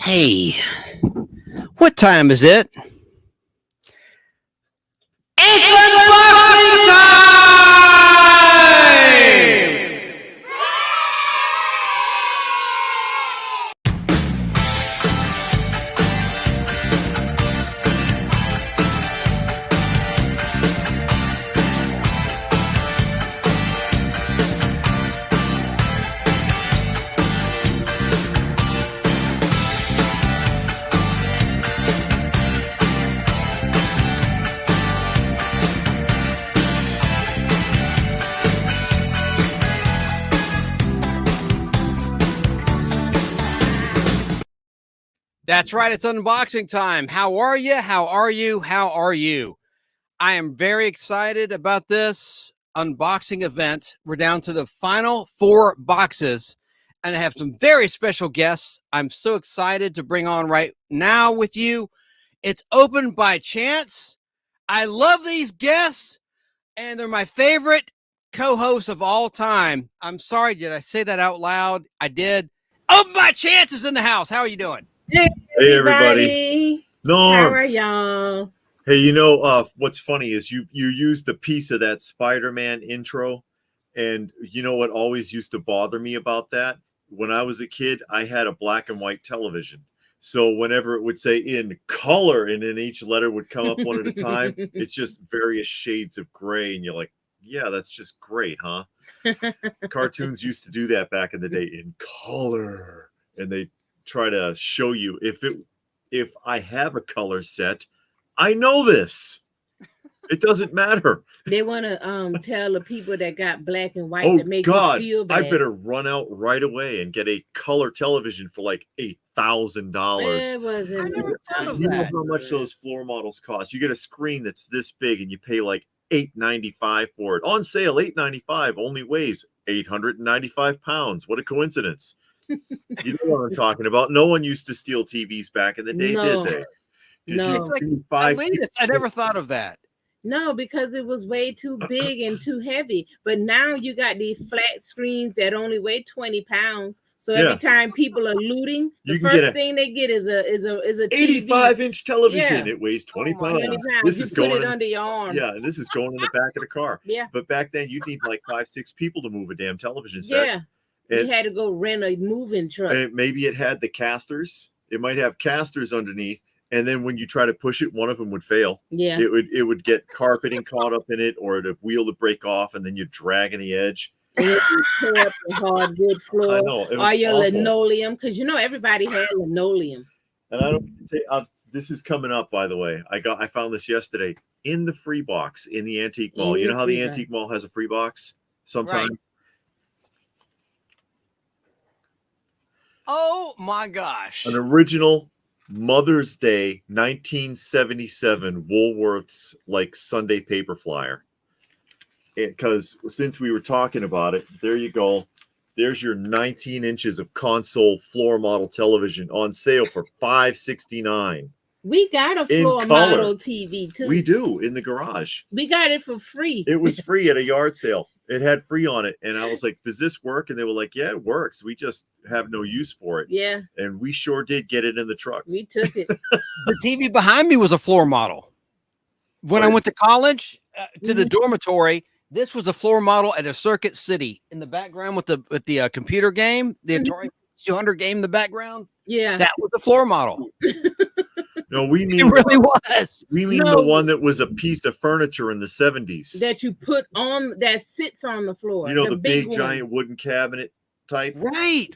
Hey, what time is it? It's unboxing time! That's right, it's unboxing time. How are you? How are you? How are you? I am very excited about this unboxing event. We're down to the final 4 boxes, and I have some very special guests I'm so excited to bring on right now with you. It's opened by chance. I love these guests, and they're my favorite co-hosts of all time. I'm sorry, did I say that out loud? I did. Open by chance is in the house. How are you doing? Hey everybody. How Norm. are y'all? Hey, what's funny is you used a piece of that Spider-Man intro, and you know what always used to bother me about that? When I was a kid, I had a black and white television. So whenever it would say in color and then each letter would come up one at a time, it's just various shades of gray, and you're like, yeah, that's just great, huh? Cartoons used to do that back in the day in color, and they try to show you if I have a color set, I know this. It doesn't matter. They want to tell the people that got black and white Oh that make God, you feel bad. I better run out right away and get a color television for like $8,000. It wasn't. I never thought of You know that. how much those floor models cost. You get a screen that's this big and you pay like $8.95 for it. On sale, $8.95, only weighs 895 pounds. What a coincidence. You know what I'm talking about. No one used to steal TVs back in the day, No. did they? No. You It's see like elitist. I never thought of that. No, because it was way too big and too heavy. But now you got these flat screens that only weigh 20 pounds. So every time people are looting, the first thing they get is a 85-inch television. Yeah. It weighs 20 Oh, pounds. 20 pounds. This You is put going it under your arm. Yeah, and this is going in the back of the car. Yeah. But back then you'd need like 5-6 people to move a damn television set. Yeah. You had to go rent a moving truck. And maybe it had the casters. It might have casters underneath. And then when you try to push it, one of them would fail. Yeah. It would get carpeting caught up in it, or the wheel would break off, and then you're dragging the edge. And it would tear up the hardwood floor. I know, it was or your awful. linoleum, because everybody had linoleum. And I don't say this is coming up, by the way. I found this yesterday in the free box in the antique mall. You know how the antique mall has a free box sometimes? Right. Oh my gosh. An original Mother's Day 1977 Woolworths like Sunday paper flyer. Because since we were talking about it, there you go. There's your 19 inches of console floor model television on sale for $569. We got a floor model TV too. We do in the garage. We got it for free. It was free at a yard sale. It had free on it. And I was like, does this work? And they were like, yeah, it works. We just have no use for it. Yeah. And we sure did get it in the truck. We took it. The TV behind me was a floor model. When I went to college, to the dormitory, this was a floor model at a Circuit City in the background with the computer game, the Atari 200 game in the background. Yeah. That was a floor model. No, we mean It really was. We mean the one that was a piece of furniture in the 70s. That you put on, that sits on the floor. You know, the big giant wooden cabinet type. Right.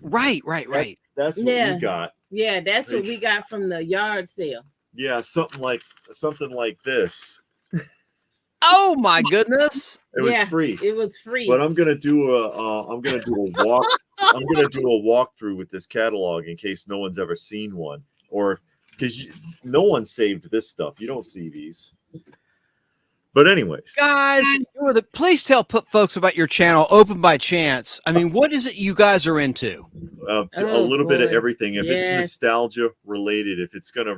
That's what we got. Yeah, that's what we got from the yard sale. Yeah, something like this. Oh my goodness! It was free. It was free. But I'm gonna do a walk. I'm gonna do a walkthrough with this catalog in case no one's ever seen one, or because no one saved this stuff. You don't see these. But anyways, guys, please tell folks about your channel, Open by Chance. I mean, what is it you guys are into? A little bit of everything. If it's nostalgia related, if it's gonna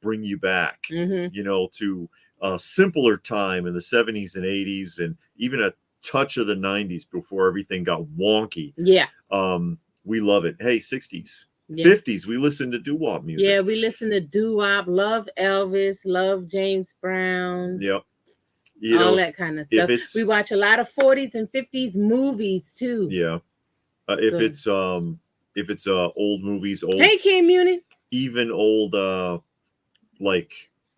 bring you back, to a simpler time in the 70s and 80s, and even a touch of the 90s before everything got wonky. Yeah. We love it. Hey, 60s. Yeah. 50s, we listened to doo-wop music. Yeah, we listen to doo-wop, love Elvis, love James Brown. Yep. All that kind of stuff. We watch a lot of 40s and 50s movies too. Yeah. If it's old movies, old. Hey, Kim Muni. Even old like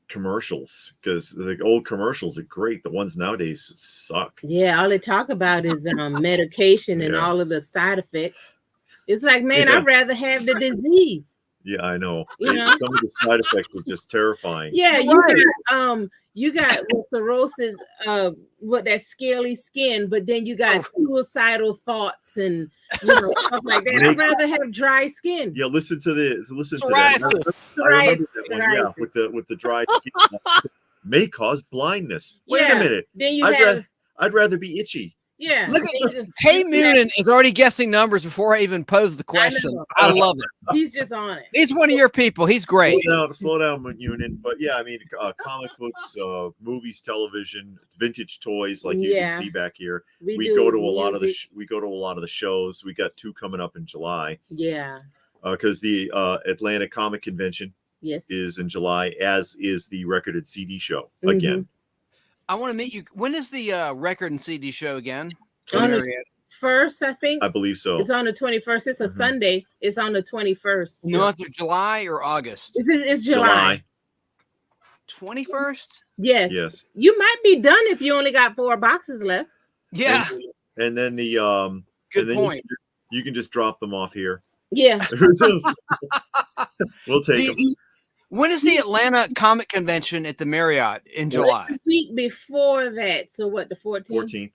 commercials, because the old commercials are great. The ones nowadays suck. Yeah, all they talk about is medication and all of the side effects. It's like, man, I'd rather have the disease. Yeah, I know. You know? Some of the side effects are just terrifying. Yeah, you got cirrhosis, what that scaly skin, but then you got suicidal thoughts and stuff like that. I'd rather have dry skin. Yeah, listen to that. Psoriasis. I remember that one. Yeah, with the dry skin may cause blindness. Wait a minute. Then I'd rather be itchy. Yeah. Look at Kay Moonen is already guessing numbers before I even pose the question. I love it. He's just on it. He's one of your people. He's great. Slow down, Moonen. But yeah, I mean, comic books, movies, television, vintage toys, like you can see back here. We go to a lot of the shows. We got 2 coming up in July. Yeah. Because the Atlanta Comic Convention is in July, as is the Record and CD show again. I want to meet you. When is the record and CD show again? On the 1st, I think. I believe so. It's on the 21st. It's a Sunday. It's on the 21st. No, it's July or August? It's July. 21st? Yes. Yes. You might be done if you only got 4 boxes left. Yeah. And then the good point. You can just drop them off here. Yeah. We'll take them. When is the Atlanta Comic Convention at the Marriott in July? A week before that. So what, the 14th? 14th.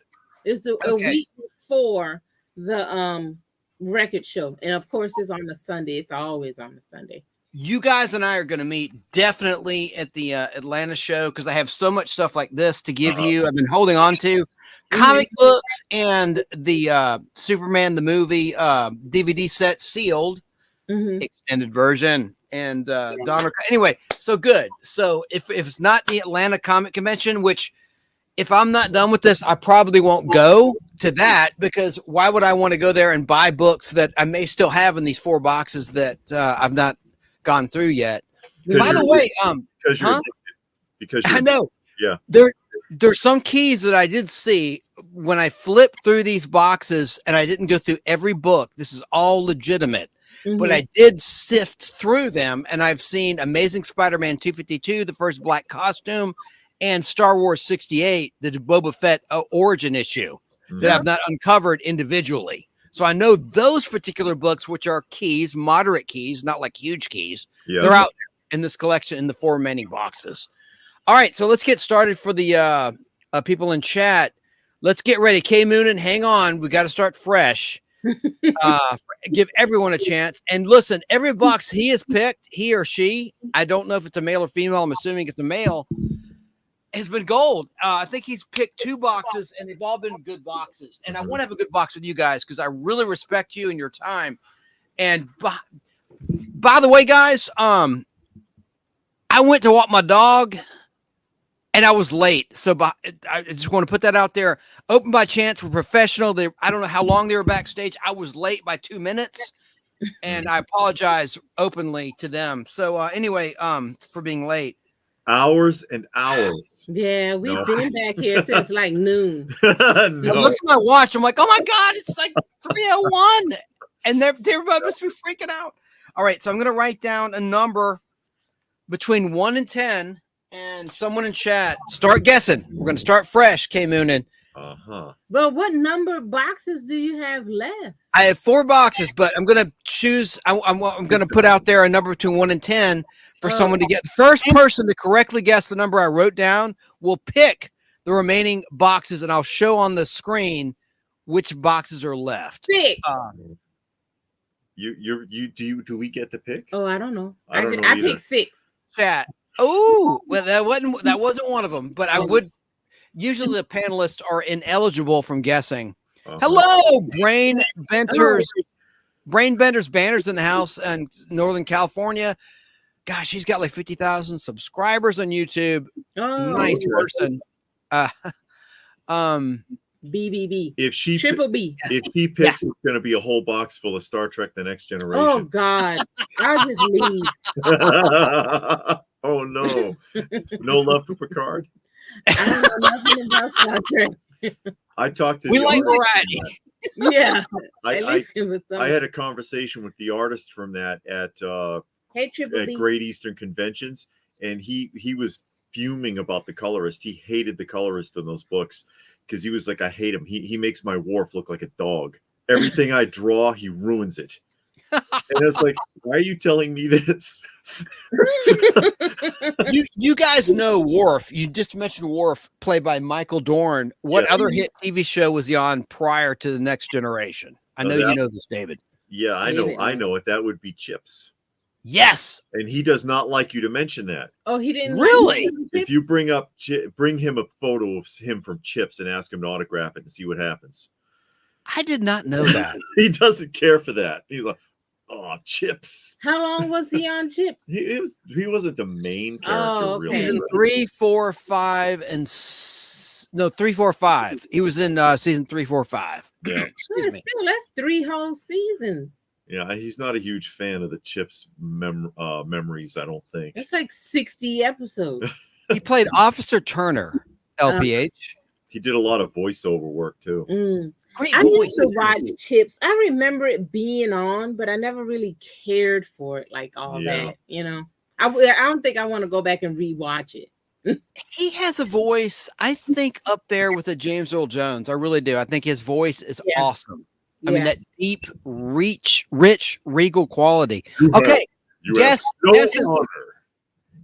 It's a week before the record show. And of course it's on a Sunday. It's always on a Sunday. You guys and I are going to meet definitely at the Atlanta show, because I have so much stuff like this to give you. I've been holding on to comic books and the Superman the movie DVD set sealed extended version. And Donald, anyway, so good. So if it's not the Atlanta Comic Convention, which if I'm not done with this, I probably won't go to that, because why would I want to go there and buy books that I may still have in these 4 boxes that I've not gone through yet? By the way, because I know, there's some keys that I did see when I flipped through these boxes, and I didn't go through every book. This is all legitimate. But I did sift through them, and I've seen Amazing Spider-Man 252, the first black costume, and Star Wars 68, the Boba Fett origin issue that I've not uncovered individually. So I know those particular books, which are keys, moderate keys, not like huge keys. They're out in this collection in the 4 remaining boxes. All right, so let's get started for the people in chat. Let's get ready. Kay Moonen, hang on. We got to start fresh. Give everyone a chance. And listen, every box he has picked, he or she, I don't know if it's a male or female, I'm assuming it's a male, has been gold. I think he's picked 2 boxes, and they've all been good boxes. And I want to have a good box with you guys, because I really respect you and your time. And by the way, guys, I went to walk my dog, and I was late. So I just want to put that out there. Open by chance. We're professional. I don't know how long they were backstage. I was late by 2 minutes, and I apologize openly to them. So anyway, for being late. Hours and hours. Yeah, we've been back here since like noon. I looked at my watch. I'm like, oh my God, it's like 3:01. And everybody must be freaking out. All right, so I'm going to write down a number between 1 and 10. And someone in chat, start guessing. We're going to start fresh, Kay Moonen. Well, what number boxes do you have left? I have 4 boxes, but I'm going to choose. I'm going to put out there a number between 1 and 10 for someone to get. The first person to correctly guess the number I wrote down will pick the remaining boxes, and I'll show on the screen which boxes are left. 6. Do we get to pick? Oh, I don't know. I picked 6. Chat. Oh, well, that wasn't one of them, but I would. Usually the panelists are ineligible from guessing. Hello, Brain Benders. Brain Benders Banners in the house in Northern California. Gosh, he's got like 50,000 subscribers on YouTube. Nice person. BBB. If she Triple B. If she picks, it's going to be a whole box full of Star Trek: The Next Generation. Oh God, I'll just leave. Oh no, no love for Picard. I don't know nothing about Star Trek. I talked to. We like variety. Yeah, I had a conversation with the artist from that at Great Eastern Conventions, and he was fuming about the colorist. He hated the colorist in those books because he was like, I hate him. He makes my Worf look like a dog. Everything I draw, he ruins it. And it's like, why are you telling me this? you guys know Worf. You just mentioned Worf, played by Michael Dorn. What other hit TV show was he on prior to The Next Generation? I know you know this, David. Yeah, I know it. That would be Chips. Yes. And he does not like you to mention that. Oh, he didn't really? If you bring him a photo of him from Chips and ask him to autograph it and see what happens. I did not know that. He doesn't care for that. He's like, oh, Chips. How long was he on Chips? He wasn't the main character. Okay. Really. Season 3, 4, 5, and 3, 4, 5. He was in season 3, 4, 5. Yeah. Excuse me. Still, that's 3 whole seasons. Yeah, he's not a huge fan of the Chips memories, I don't think. It's like 60 episodes. He played Officer Turner, LPH. He did a lot of voiceover work too. Great I voice. used to watch Chips. I remember it being on, but I never really cared for it like all that. You know, I don't think I want to go back and rewatch it. He has a voice, I think, up there with a James Earl Jones. I really do. I think his voice is awesome. I mean, that deep, rich, regal quality. Okay, guess.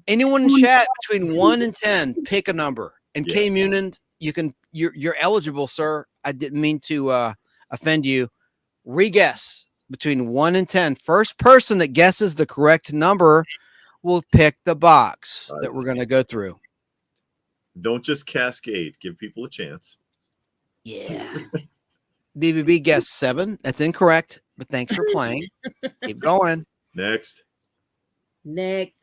Anyone in chat between 1 and 10, pick a number. And K Munin, you're eligible, sir. I didn't mean to offend you. Re-guess between 1 and 10. First person that guesses the correct number will pick the box that we're going to go through. Don't just cascade. Give people a chance. Yeah. BBB guessed 7. That's incorrect, but thanks for playing. Keep going. Next. K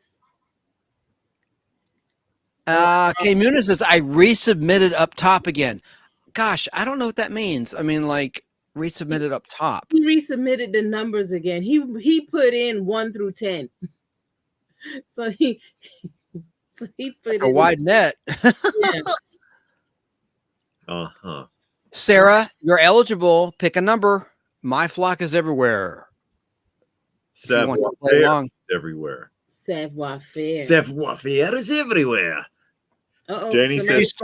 Muniz says, I resubmitted up top again. Gosh, I don't know what that means. I mean, like, resubmitted up top. He resubmitted the numbers again. He put in 1 through 10. So he put a wide net. Uh-huh. Sarah, you're eligible. Pick a number. My flock is everywhere. Savoir-faire is everywhere. Savoir-faire. Savoir-faire is everywhere. Danny says,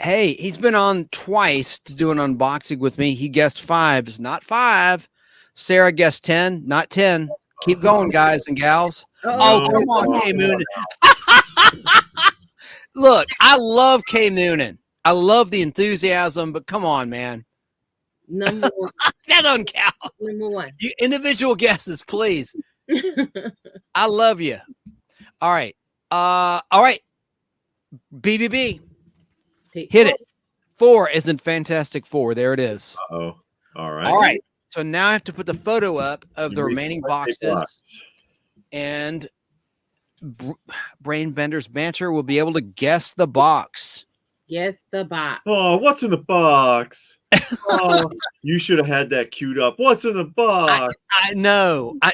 hey, he's been on twice to do an unboxing with me. He guessed 5. It's not 5. Sarah guessed 10, not 10. Keep going, guys and gals. Oh, come on, K Moonin. Look, I love K Moonin. I love the enthusiasm, but come on, man. Number 1. That doesn't count. Number 1. You individual guesses, please. I love you. All right. All right. BBB. Hit it. 4 is in Fantastic Four. There it is. Uh-oh. All right. All right. So now I have to put the photo up of the remaining boxes. And Brain Bender's Banter will be able to guess the box. Guess the box. Oh, what's in the box? Oh, you should have had that queued up. What's in the box? I know. I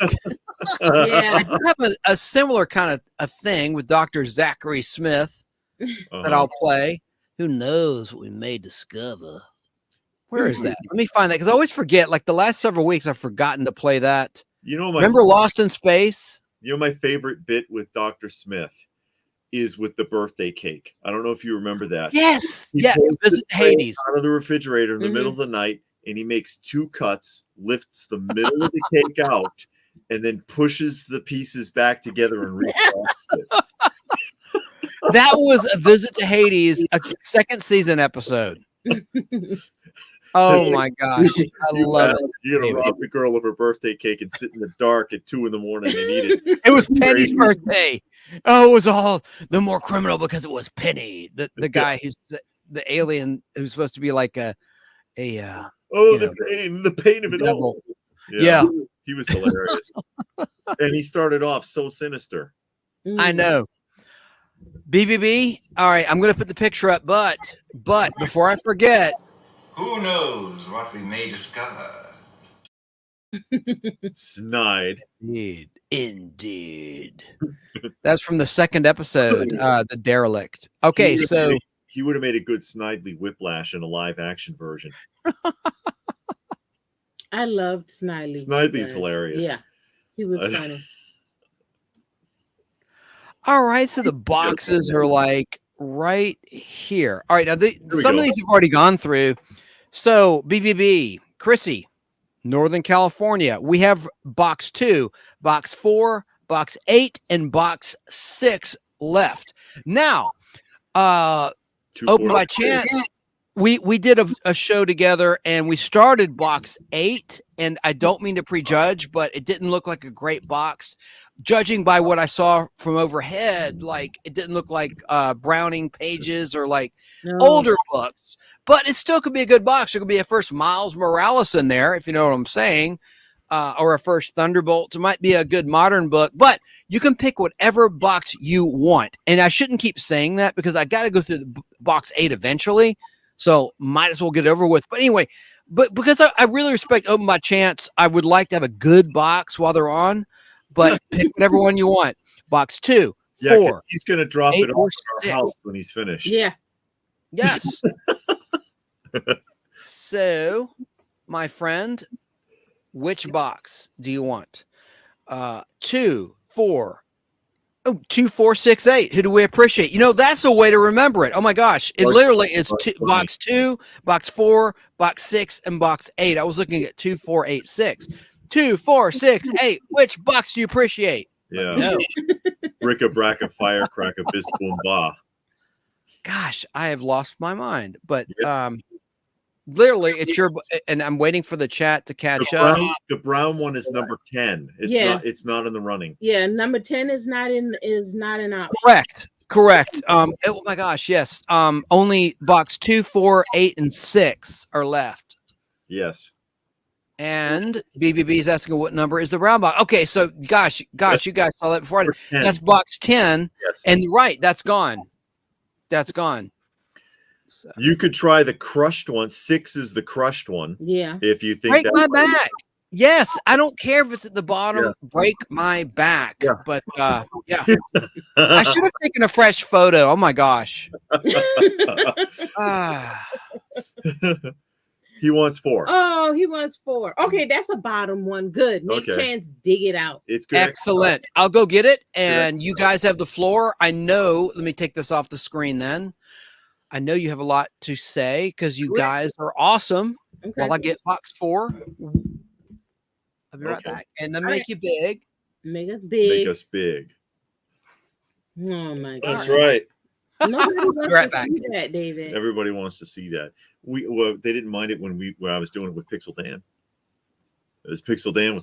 do have a similar kind of a thing with Dr. Zachary Smith that I'll play. Who knows what we may discover? Where is that? Let me find that because I always forget. Like the last several weeks, I've forgotten to play that. Remember Lost in Space? You know, my favorite bit with Dr. Smith is with the birthday cake. I don't know if you remember that. Yes. Visit Hades. Out of the refrigerator in the middle of the night, and he makes 2 cuts, lifts the middle of the cake out, and then pushes the pieces back together and refrosts it. That was a Visit to Hades, a 2nd season episode. Oh my gosh. I love it. You're going to rob the girl of her birthday cake and sit in the dark at 2 a.m. and eat it. It was Penny's birthday. Oh, it was all the more criminal because it was Penny, the guy who's the alien who's supposed to be like the pain of it all. Yeah. He was hilarious. And he started off so sinister. I know. BBB. All right, I'm going to put the picture up, but before I forget, who knows what we may discover? Snide. Indeed. That's from the second episode, the derelict. Okay, so he would have made a good Snidely Whiplash in a live action version. I loved Snidely. Snidely's hilarious. Yeah, he was funny. All right, so the boxes are like right here. All right, now some of these have already gone through. So BBB, Chrissy, Northern California. We have box 2, box 4, box 8, and box 6 left. Now, open by chance, we did a show together, and we started box 8, and I don't mean to prejudge, but it didn't look like a great box. Judging by what I saw from overhead, like it didn't look like Browning pages or like older books, but it still could be a good box. There could be a first Miles Morales in there, if you know what I'm saying, or a first Thunderbolt. It might be a good modern book, but you can pick whatever box you want. And I shouldn't keep saying that because I got to go through the box 8 eventually, so might as well get it over with. But anyway, but because I really respect Open by Chance, I would like to have a good box while they're on. But pick whatever one you want. Box 2, 4. He's going to drop it off at our house when he's finished. Yeah. Yes. So, my friend, which box do you want? 2, 4. Oh, 2, 4, 6, 8. Who do we appreciate? You know, that's a way to remember it. Oh my gosh. It literally is box 2, box 4, box 6, and box 8. I was looking at 2, 4, 8, 6. 2, 4, 6, 8. Which box do you appreciate? Yeah. No. Bric-a-brac, firecracker, bis boom ba. Gosh, I have lost my mind. But literally, it's your, and I'm waiting for the chat to catch up. The brown one is number 10. It's not in the running. Yeah, number 10 is not in option. Correct. Oh my gosh, yes. Only box 2, 4, 8, and 6 are left. Yes. And BBB is asking what number is the brown box. Okay, so gosh, you guys saw that before. That's box 10. Yes. And right, that's gone. That's gone. So. You could try the crushed one. 6 is the crushed one. Yeah. If you think break my back. Yes, I don't care if it's at the bottom. Yeah. Break my back. Yeah. But yeah. I should have taken a fresh photo. Oh my gosh. He wants 4. Oh, he wants 4. Okay, that's a bottom one. Good. Make Chance dig it out. It's good. Excellent. I'll go get it. And you guys have the floor. I know. Let me take this off the screen then. I know you have a lot to say because you guys are awesome. Okay. While I get box 4. I'll be right back. And then make you big. Make us big. Make us big. Oh my God. That's right. Nobody wants to see that, David. Everybody wants to see that. They didn't mind it when I was doing it with Pixel Dan. It was Pixel Dan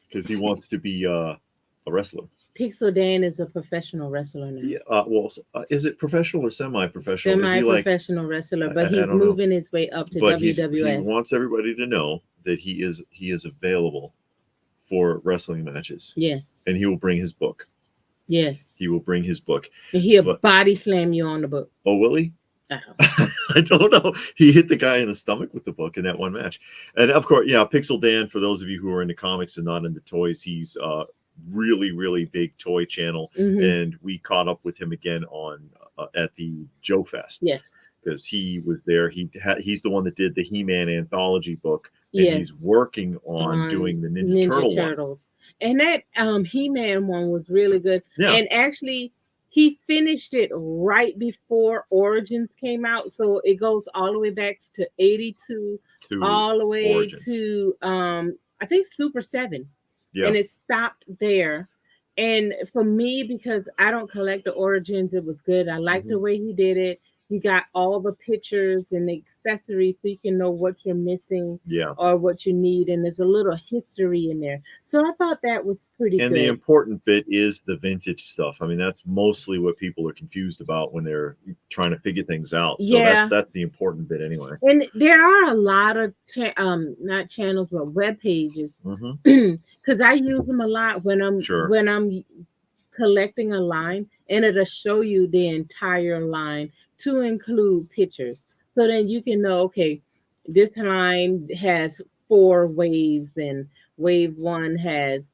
because he wants to be a wrestler. Pixel Dan is a professional wrestler now. Yeah. Is it professional or semi-professional? Semi-professional wrestler, but he's moving his way up to WWF. He wants everybody to know that he is available for wrestling matches. Yes. And he will bring his book. Yes. He will bring his book. And he'll body slam you on the book. Oh, will he? I don't know. He hit the guy in the stomach with the book in that one match. And of course, yeah, Pixel Dan, for those of you who are into comics and not into toys, he's really, really big toy channel. Mm-hmm. And we caught up with him again on at the Joe Fest. Yes. Because he was there. He's the one that did the He-Man anthology book. And he's working on doing the Ninja Turtles. One. And that He-Man one was really good. Yeah. And actually, he finished it right before Origins came out. So it goes all the way back to 82, all the way Origins. To, I think, Super 7. Yeah. And it stopped there. And for me, because I don't collect the Origins, it was good. I liked the way he did it. You got all the pictures and the accessories so you can know what you're missing or what you need. And there's a little history in there. So I thought that was pretty good. And the important bit is the vintage stuff. I mean, that's mostly what people are confused about when they're trying to figure things out. So that's the important bit anyway. And there are a lot of, not channels, but web pages. Because I use them a lot when I'm collecting a line, and it'll show you the entire line to include pictures. So then you can know, okay, this line has 4 waves, and wave 1 has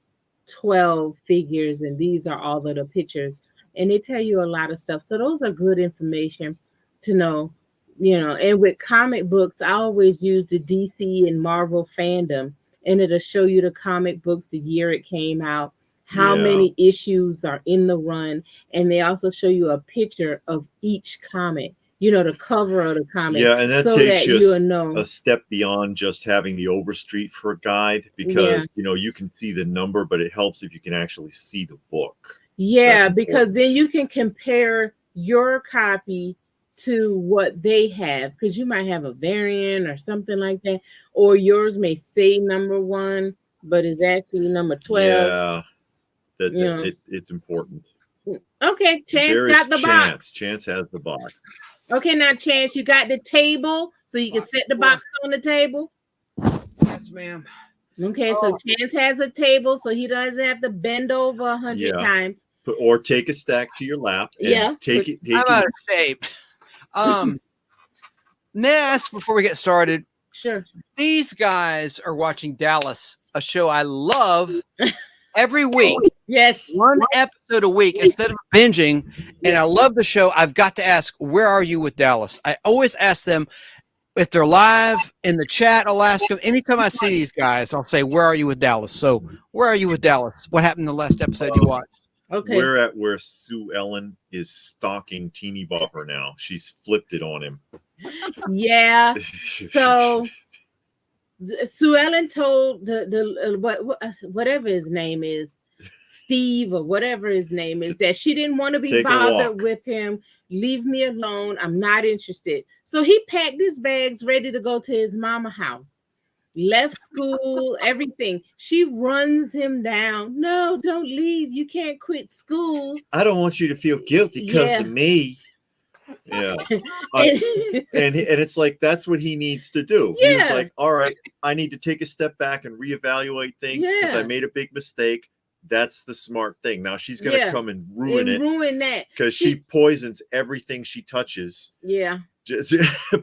12 figures, and these are all of the pictures. And they tell you a lot of stuff. So those are good information to know, And with comic books, I always use the DC and Marvel fandom, and it'll show you the comic books, the year it came out, how many issues are in the run, and they also show you a picture of each comic, the cover of the comic. Yeah, and that so takes that you know a step beyond just having the Overstreet for a guide, because you can see the number, but it helps if you can actually see the book. Yeah, because then you can compare your copy to what they have, because you might have a variant or something like that, or yours may say number 1, but it's actually number 12. Yeah, it's important. Okay, Chance got the box. Chance has the box. Okay, now Chance, you got the table, so you can set the box on the table. Yes, ma'am. Okay, so Chance has a table, so he doesn't have to bend over 100 times. Or take a stack to your lap. And take it. I'm out of shape. Ness, before we get started, sure. These guys are watching Dallas, a show I love every week. Yes. One episode a week instead of binging. And I love the show. I've got to ask, where are you with Dallas? I always ask them if they're live in the chat. I'll ask them anytime I see these guys. I'll say, where are you with Dallas? So where are you with Dallas? What happened in the last episode you watched? Okay. We're at where Sue Ellen is stalking Teeny Bopper now. She's flipped it on him. Yeah. So Sue Ellen told whatever his name is, Steve or whatever his name is, that she didn't want to be bothered with him. Leave me alone. I'm not interested. So he packed his bags, ready to go to his mama house. Left school, everything. She runs him down. No, don't leave. You can't quit school. I don't want you to feel guilty because of me. Yeah. And it's like, that's what he needs to do. Yeah. He's like, all right, I need to take a step back and reevaluate things because I made a big mistake. That's the smart thing. Now she's going to come and ruin it. Ruin that. Because she poisons everything she touches. Yeah.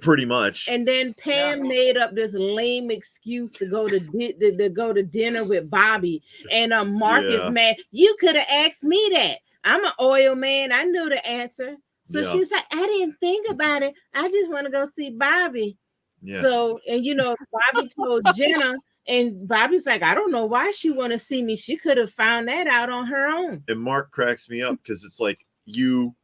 Pretty much. And then Pam made up this lame excuse to go to dinner with Bobby. And Mark is mad. You could have asked me that. I'm an oil man. I knew the answer. So she's like, I didn't think about it. I just want to go see Bobby. Yeah. So, and Bobby told Jenna, and Bobby's like, I don't know why she want to see me. She could have found that out on her own. And Mark cracks me up because it's like you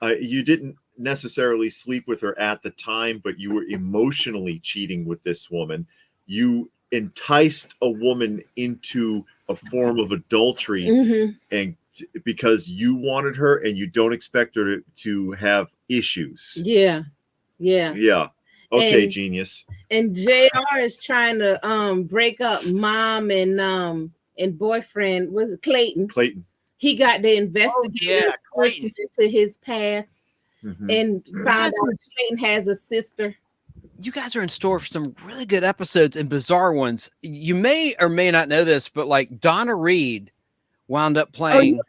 didn't necessarily sleep with her at the time, but you were emotionally cheating with this woman. You enticed a woman into a form of adultery, and because you wanted her and you don't expect her to have issues. Yeah. Okay, and, genius. And JR is trying to break up mom and boyfriend. Was it Clayton? He got the investigator into his past and found out Clayton has a sister. You guys are in store for some really good episodes and bizarre ones. You may or may not know this, but like Donna Reed wound up playing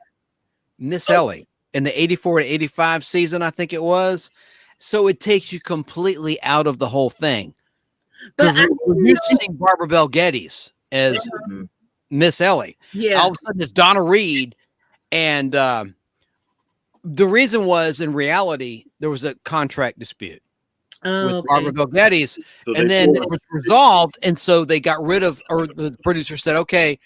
Miss Ellie in the 84 to 85 season, I think it was. So it takes you completely out of the whole thing. Because we're used to seeing Barbara Bel Geddes as Miss Ellie. Yeah. All of a sudden it's Donna Reed. And the reason was, in reality, there was a contract dispute with Barbara Bel Geddes. So and then it was resolved. And so they got rid of, or the producer said, okay,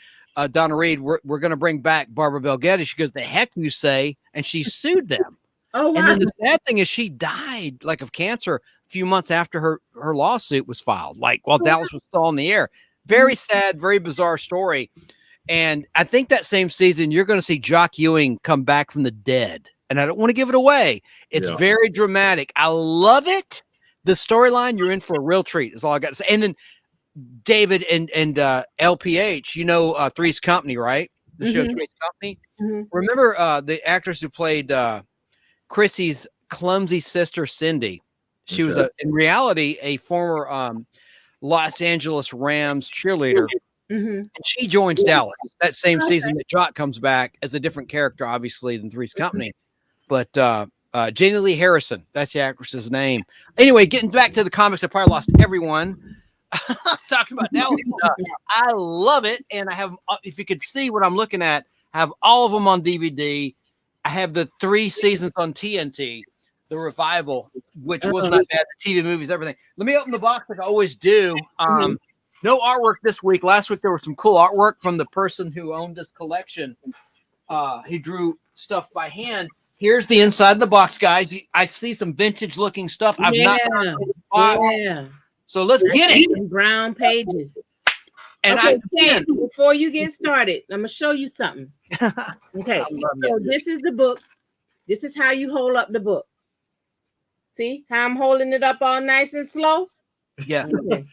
Donna Reed, we're going to bring back Barbara Bel Geddes. She goes, the heck you say? And she sued them. Oh, wow. And then the sad thing is she died like of cancer a few months after her lawsuit was filed, like while Dallas was still on the air. Very sad, very bizarre story. And I think that same season, you're going to see Jock Ewing come back from the dead. And I don't want to give it away. It's very dramatic. I love it. The storyline, you're in for a real treat is all I got to say. And then David and LPH, Three's Company, right? The show Three's Company. Remember the actress who played Chrissy's clumsy sister, Cindy? She was in reality a former Los Angeles Rams cheerleader Mhm. And she joins Dallas that same Okay. season that Trot comes back as a different character, obviously, than Three's Company. But Janie Lee Harrison, that's the actress's name. Anyway, getting back to the comics, I probably lost everyone. Talking about Dallas. I love it. And I have, if you could see what I'm looking at, I have all of them on DVD. I have the 3 seasons on TNT, the revival, which was not bad. The TV movies, everything. Let me open the box like I always do. No artwork this week. Last week, there was some cool artwork from the person who owned this collection. He drew stuff by hand. Here's the inside of the box, guys. I see some vintage looking stuff. I've not. Yeah. So let's get it. Brown pages. And okay, before you get started, I'm gonna show you something. Okay, so this is the book. This is how you hold up the book. See how I'm holding it up all nice and slow? Yeah. Okay.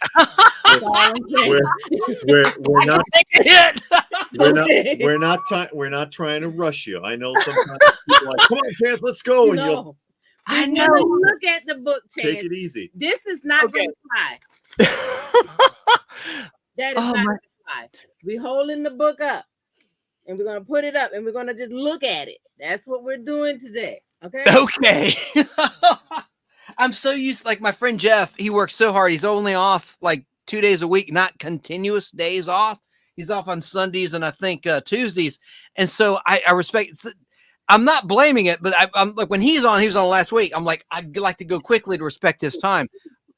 we're not trying to rush you. I know sometimes people are like, come on, Chance, let's go. And you'll I know. Look at the book, Chance. Take it easy. This is not going to fly. That is not going to fly. We're holding the book up, and we're going to put it up, and we're going to just look at it. That's what we're doing today. Okay. Okay. I'm so used, like my friend Jeff, he works so hard. He's only off like 2 days a week, not continuous days off. He's off on Sundays and I think Tuesdays. And so I respect, I'm not blaming it, but I'm like, when he was on last week, I'm like, I'd like to go quickly to respect his time.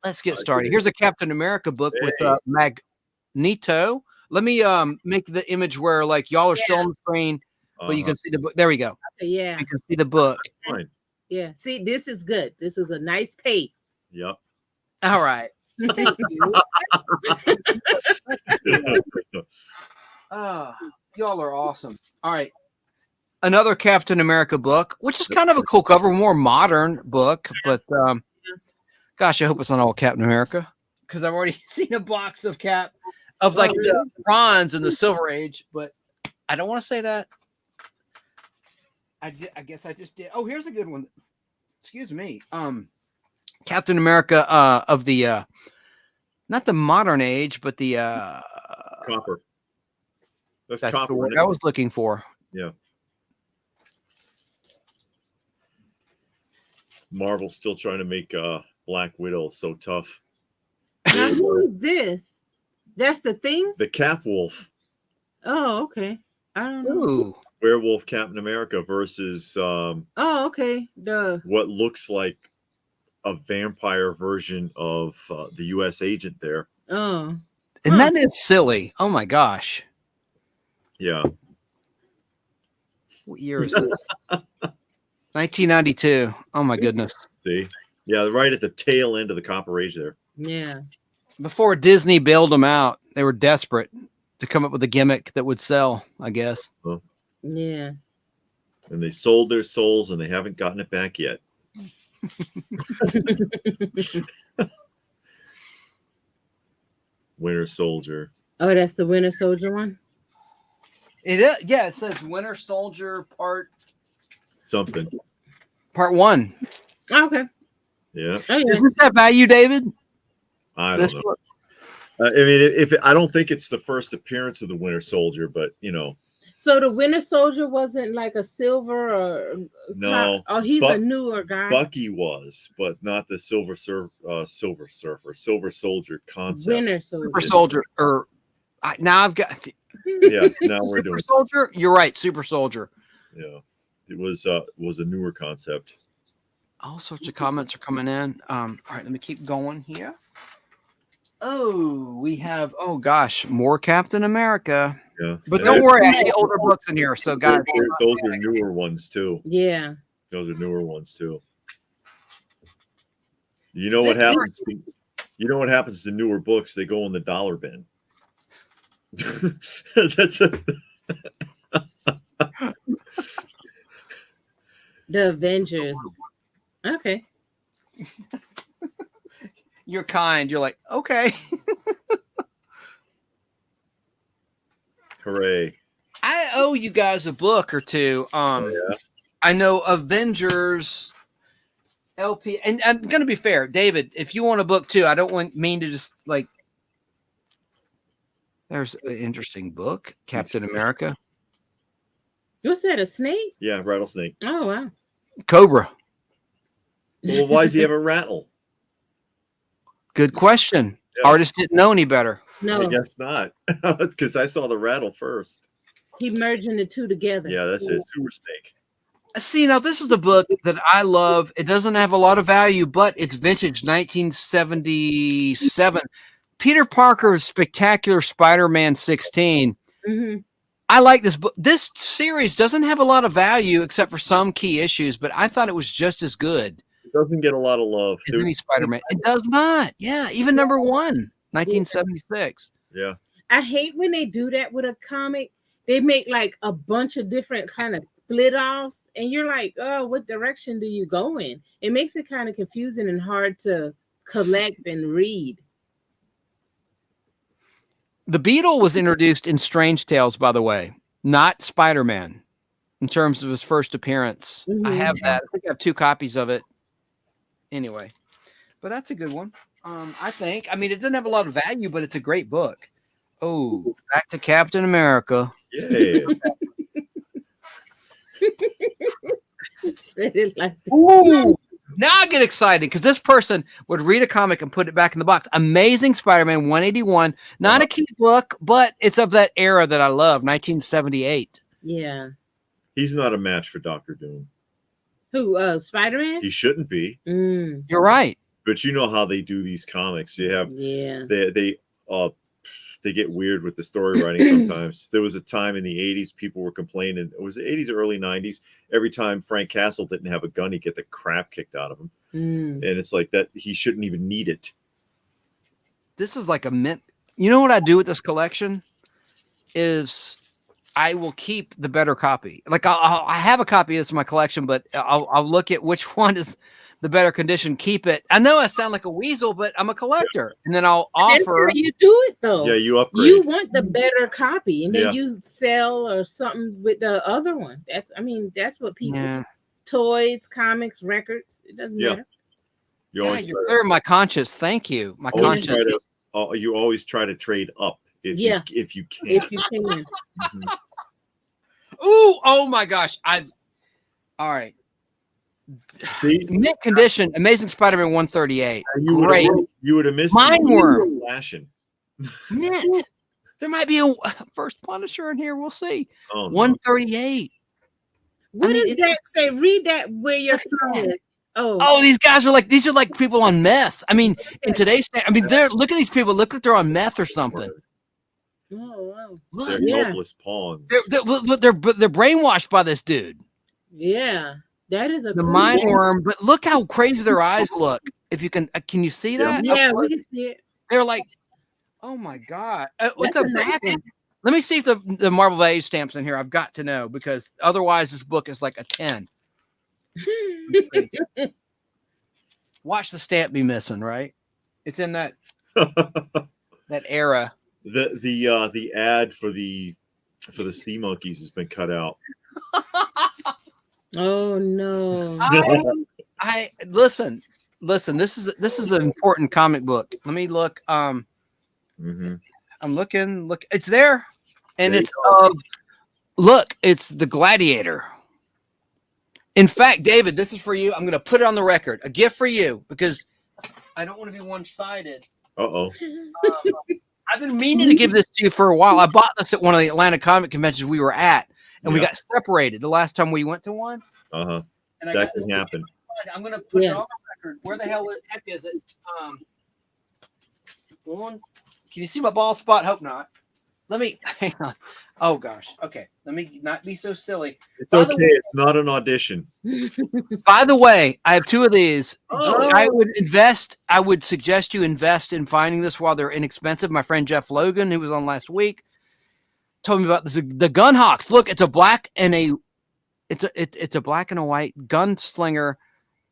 Let's get started. Here's a Captain America book with Magneto. Let me make the image where like y'all are still on the screen, but you can see the book. There we go. Yeah. You can see the book. Fine. Yeah. See, this is good. This is a nice pace. Yep. All right. Thank you. Y'all are awesome. All right. Another Captain America book, which is kind of a cool cover, more modern book, but gosh, I hope it's not all Captain America because I've already seen a box of like the bronze and the Silver Age, but I don't want to say that. I guess I just did. Oh, here's a good one. Excuse me. Captain America of the not the modern age, but the copper. That's copper. the word I was looking for. Yeah. Marvel's still trying to make Black Widow so tough. Now, who is this? That's the thing? The Cap Wolf. Oh, okay. I don't know. Ooh. Werewolf Captain America versus okay. What looks like a vampire version of the U.S. agent there. Oh. And that is silly. Oh my gosh. Yeah. What year is this? 1992. Oh my goodness. See? Yeah, right at the tail end of the Copper Age there. Yeah. Before Disney bailed them out, they were desperate to come up with a gimmick that would sell, I guess. Oh. Yeah. And they sold their souls and they haven't gotten it back yet. Winter Soldier. Oh, that's the Winter Soldier one? It is. Yeah, it says Winter Soldier part 1. Okay. Yeah. Oh, yeah. Isn't that value, David? I don't know. I mean, I don't think it's the first appearance of the Winter Soldier, but you know. So the Winter Soldier wasn't like a silver or no? Oh, he's a newer guy. Bucky was, but not the Silver Soldier concept. Winter Soldier. Super Soldier, or now I've got. Yeah, now we're doing Super Soldier. You're right, Super Soldier. Yeah, it was a newer concept. All sorts of comments are coming in. All right, let me keep going here. Oh, we have, oh gosh, more Captain America. Yeah. But don't worry, I have older books in here. So, guys, those are newer ones too. Yeah. Those are newer ones too. You know what happens? You know what happens to newer books? They go in the dollar bin. That's The Avengers. Okay. You're kind. You're like, okay. Hooray. I owe you guys a book or two. Yeah. I know Avengers LP, and I'm going to be fair, David, if you want a book too, I don't mean to just like, There's an interesting book, Captain America. What's that? A snake? Yeah, rattlesnake. Oh wow. Cobra. Well, why does he have a rattle? Good question. Yeah. Artist didn't know any better. No, I guess not, because I saw the rattle first. he merging the two together. Yeah, that's it. Super snake. See, now this is the book that I love. It doesn't have a lot of value, but it's vintage 1977. Peter Parker's Spectacular Spider-Man 16. Mm-hmm. I like this book. This series doesn't have a lot of value except for some key issues, but I thought it was just as good It doesn't get a lot of love. as any Spider-Man. It does not. Yeah, even number 1, 1976. Yeah. I hate when they do that with a comic. They make like a bunch of different kind of split offs, and you're like, oh, what direction do you go in? It makes it kind of confusing and hard to collect and read. The Beetle was introduced in Strange Tales, by the way, not Spider-Man, in terms of his first appearance. Mm-hmm. I have that. I think I have 2 copies of it. Anyway, but that's a good one. I think. I mean, it doesn't have a lot of value, but it's a great book. Oh, back to Captain America. Yeah. Said it like that. Ooh, now I get excited because this person would read a comic and put it back in the box. Amazing Spider-Man 181. Not a key book, but it's of that era that I love, 1978. Yeah. He's not a match for Dr. Doom. Who? Spider-Man? He shouldn't be. Mm, You're right. But you know how they do these comics. You have yeah. they get weird with the story writing sometimes. There was a time in the 80s people were complaining. It was the 80s or early 90s. Every time Frank Castle didn't have a gun, he'd get the crap kicked out of him. Mm. And it's like that. He shouldn't even need it. This is like a mint. You know what I do with this collection is I will keep the better copy. Like I have a copy of this in my collection, but I'll look at which one is the better condition. Keep it. I know I sound like a weasel, but I'm a collector, and then I'll That's offer. how you do it though. Yeah, you upgrade. You want the better copy, and then Yeah. you sell or something with the other one. That's what people. Yeah, Toys, comics, records. It doesn't Yeah. matter. You yeah, always you're clearing my conscience. Thank you. My always conscience. you always try to trade up if Yeah. if you can. If you can. Mhm. Ooh, oh my gosh. All right. See, Mint condition, Amazing Spider-Man 138. Great. You would have missed Mindworm. flashing. Mint. There might be a first Punisher in here. We'll see. Oh, no. 138. What I mean, does that say? Read that where your thumb is. Oh, Oh, these are like people on meth. I mean, in today's look at these people. Look like they're on meth or something. wow. Look, They're Yeah. helpless pawns. they're brainwashed by this dude. Yeah. That is a The cool mind one. worm, but look how crazy their eyes look. If you can you see that? Yeah, we can see it. They're like, oh my god. What's That's the a nice back? one. Let me see if the Marvel value stamps in here. I've got to know because otherwise this book is like a 10. Watch the stamp be missing, right? It's in that era. The ad for the Sea Monkeys has been cut out. Oh no. I listen. This is an important comic book. Let me look. Mhm. I'm looking. Look, it's there, and There it's look. It's the Gladiator. In fact, David, this is for you. I'm going to put it on the record. A gift for you because I don't want to be one-sided. Uh-oh. I've been meaning to give this to you for a while. I bought this at one of the Atlanta comic conventions we were at, and we Yeah. got separated the last time we went to one. Uh-huh. And I That got this. can happen. I'm going to put it Yeah. on record. Where the hell heck is it? One. Can you see my bald spot? Hope not. Let me hang on. Oh gosh. Okay. Let me not be so silly. It's By the okay. way- It's not an audition. By the way, I have 2 of these. Oh. I would suggest you invest in finding this while they're inexpensive. My friend Jeff Logan, who was on last week, told me about this. The Gunhawks. Look, it's a black and a white gunslinger,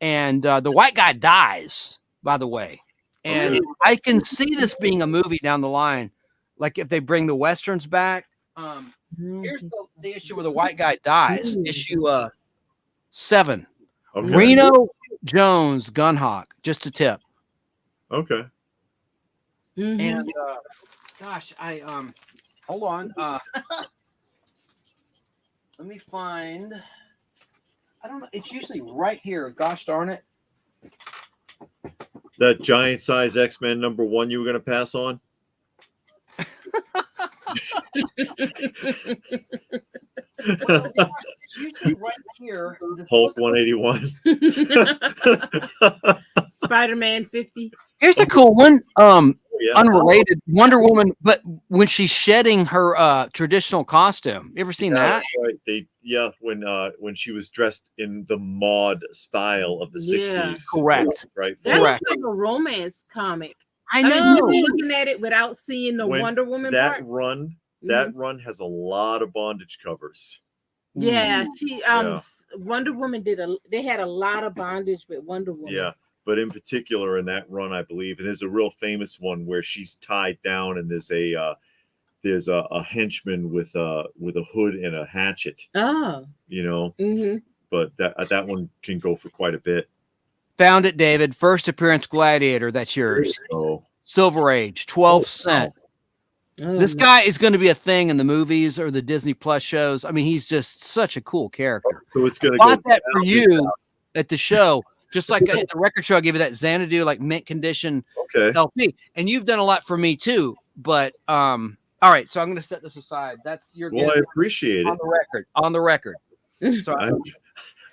and the white guy dies, by the way. And Okay. I can see this being a movie down the line, like if they bring the westerns back. Here's the issue where the white guy dies. Issue 7. Okay. Reno Jones Gunhawk. Just a tip. Okay. Mhm. And gosh, Hold on. Let me find. I don't know. It's usually right here. Gosh darn it. That giant size X-Men #1 you were going to pass on? Well, it's usually right here. Hulk 181. Spider-Man 50. Here's a cool one. Yeah. Unrelated. Wonder Woman, but when she's shedding her traditional costume. You ever seen that? That's right. When she was dressed in the mod style of the 60s. Correct. Right. That Correct. looks like a romance comic. I mean, know. you're looking at it without seeing the Wonder Woman part. That run has a lot of bondage covers. Yeah, Wonder Woman they had a lot of bondage with Wonder Woman. Yeah, but in particular in that run, I believe, and there's a real famous one where she's tied down and there's a henchman with a hood and a hatchet. Oh. You know. Mm-hmm. But that one can go for quite a bit. Found it, David. First appearance Gladiator. That's yours. Silver Age, 12 cent. Oh, this guy is going to be a thing in the movies or the Disney Plus shows. I mean, he's just such a cool character. So it's going to bought that for you at the show, just like at the record show. I gave you that Xanadu like mint condition LP, and you've done a lot for me too. But all right, so I'm going to set this aside. That's your. Well, I appreciate it. On the record. So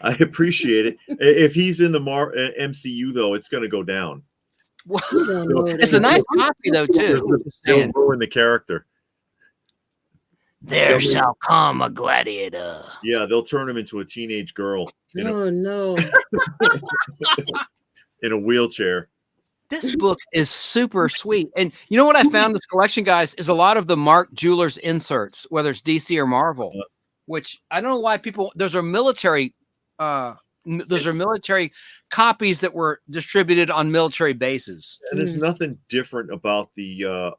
I appreciate it. If he's in the MCU though, it's going to go down. Well, it's a nice copy though too. They'll ruin the character. There shall come a gladiator. Yeah, they'll turn him into a teenage girl. No. In a wheelchair. This book is super sweet. And you know what I found this collection, guys, is a lot of the Mark Jewelers inserts, whether it's DC or Marvel, which I don't know why people, those are military copies that were distributed on military bases. And there's nothing different about the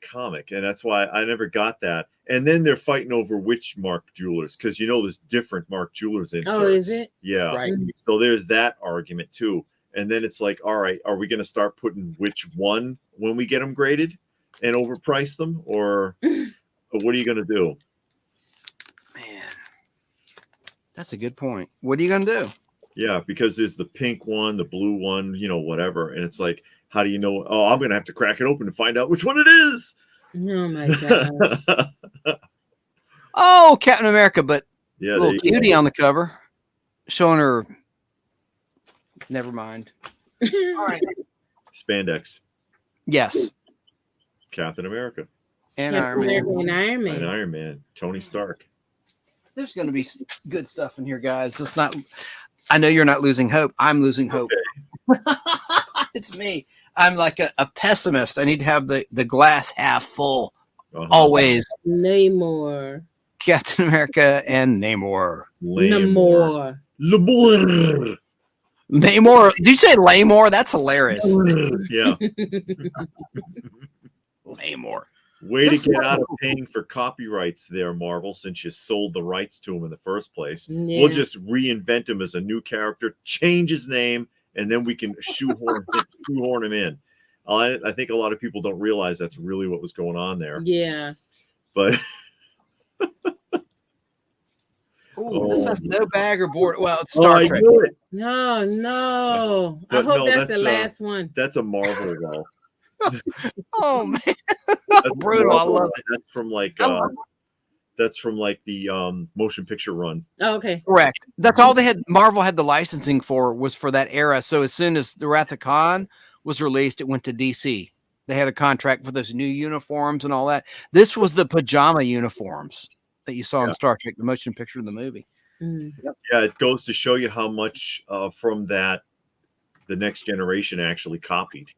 comic, and that's why I never got that. And then they're fighting over which Mark Jewelers, because there's different Mark Jewelers inserts. Oh, is it? Yeah. Right. So there's that argument too. And then it's like, all right, are we going to start putting which one when we get them graded and overprice them, or what are you going to do? Man, that's a good point. What are you going to do? Yeah, because there's the pink one, the blue one, whatever. And it's like, how do you know? Oh, I'm going to have to crack it open to find out which one it is. Oh, my God. Oh, Captain America, but yeah, little cutie on the cover showing her. Never mind. All right. Spandex. Yes. Captain America. And Iron Man. And Iron Man. And Iron Man. Tony Stark. There's going to be good stuff in here, guys. It's not. I know you're not losing hope. I'm losing hope. Okay. It's me. I'm like a pessimist. I need to have the glass half full. Always. Namor. Captain America and Namor. Namor. Namor. Did you say Namor? That's hilarious. Yeah. Namor. Way to get out of paying for copyrights there, Marvel, since you sold the rights to him in the first place. Yeah. We'll just reinvent him as a new character, change his name, and then we can shoehorn him in. I think a lot of people don't realize that's really what was going on there. Yeah. But this has no bag or board. Well, it's Star Trek. No. I hope that's the last one. That's a Marvel though. Oh man, that's brutal. I love it. That's from the motion picture run. Oh, okay, correct. That's all they had. Marvel had the licensing was for that era. So as soon as the Wrath of Khan was released, it went to DC. They had a contract for those new uniforms and all that. This was the pajama uniforms that you saw in Star Trek, the motion picture of the movie. Yep. Yeah, it goes to show you how much from that the Next Generation actually copied.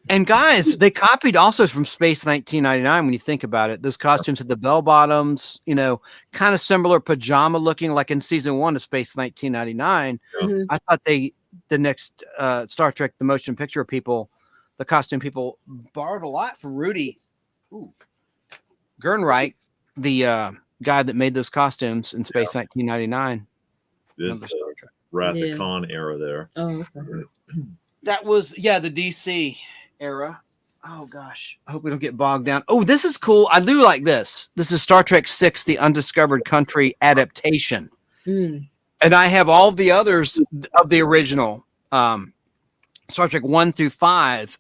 And guys, they copied also from Space 1999. When you think about it, those costumes had the bell bottoms, kind of similar pajama looking, like in season 1 of Space 1999. Mm-hmm. I thought the next Star Trek, the motion picture people, the costume people borrowed a lot from Rudy Gernreich, the guy that made those costumes in Space 1999. This Wrath of Khan era there. Oh, okay. That was the DC era. Oh gosh, I hope we don't get bogged down. Oh, this is cool. I do like this. This is Star Trek VI: The Undiscovered Country adaptation, and I have all the others of the original Star Trek 1 through 5.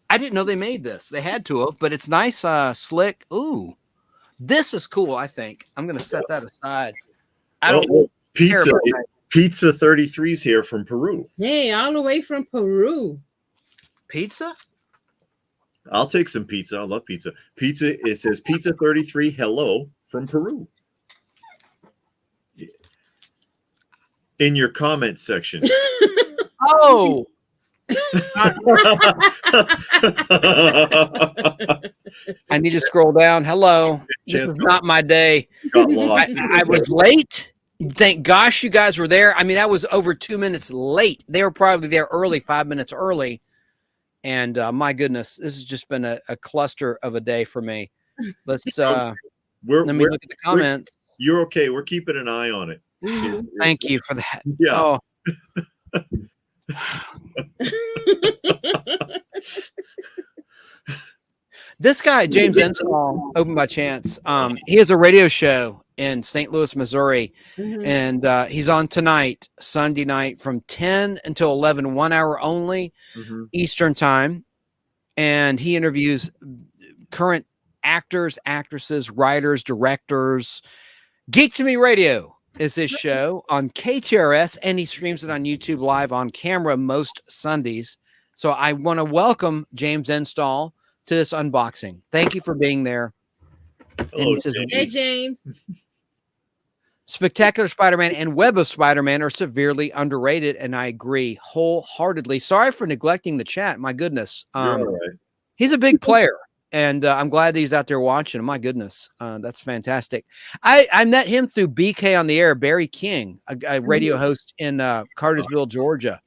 I didn't know they made this. They had to have, but it's nice, slick. Ooh, this is cool. I think I'm going to set that aside. I don't care about that. Pizza 33's here from Peru. Hey, all the way from Peru. Pizza? I'll take some pizza. I love pizza. Pizza. It says Pizza 33. Hello from Peru. In your comments section. Oh. I need to scroll down. Hello. This is not my day. Got lost. I was late. Thank gosh you guys were there. I mean, I was over 2 minutes late. They were probably there early, 5 minutes early. And my goodness, this has just been a cluster of a day for me. Let's let me look at the comments. You're okay. We're keeping an eye on it. Thank you for that. Yeah. Oh. This guy, James Enstall, Open by Chance, he has a radio show in St. Louis, Missouri, and he's on tonight, Sunday night, from 10 until 11, 1 hour only, Eastern time, and he interviews current actors, actresses, writers, directors. Geek to Me Radio is his show on KTRS, and he streams it on YouTube live on camera most Sundays. So I want to welcome James Enstall to this unboxing. Thank you for being there. Hello, says, hey, James. Spectacular Spider-Man and Web of Spider-Man are severely underrated, and I agree wholeheartedly. Sorry for neglecting the chat. My goodness. He's a big player, and I'm glad that he's out there watching. My goodness. That's fantastic. I met him through BK on the Air, Barry King, a radio host in Cartersville, Georgia.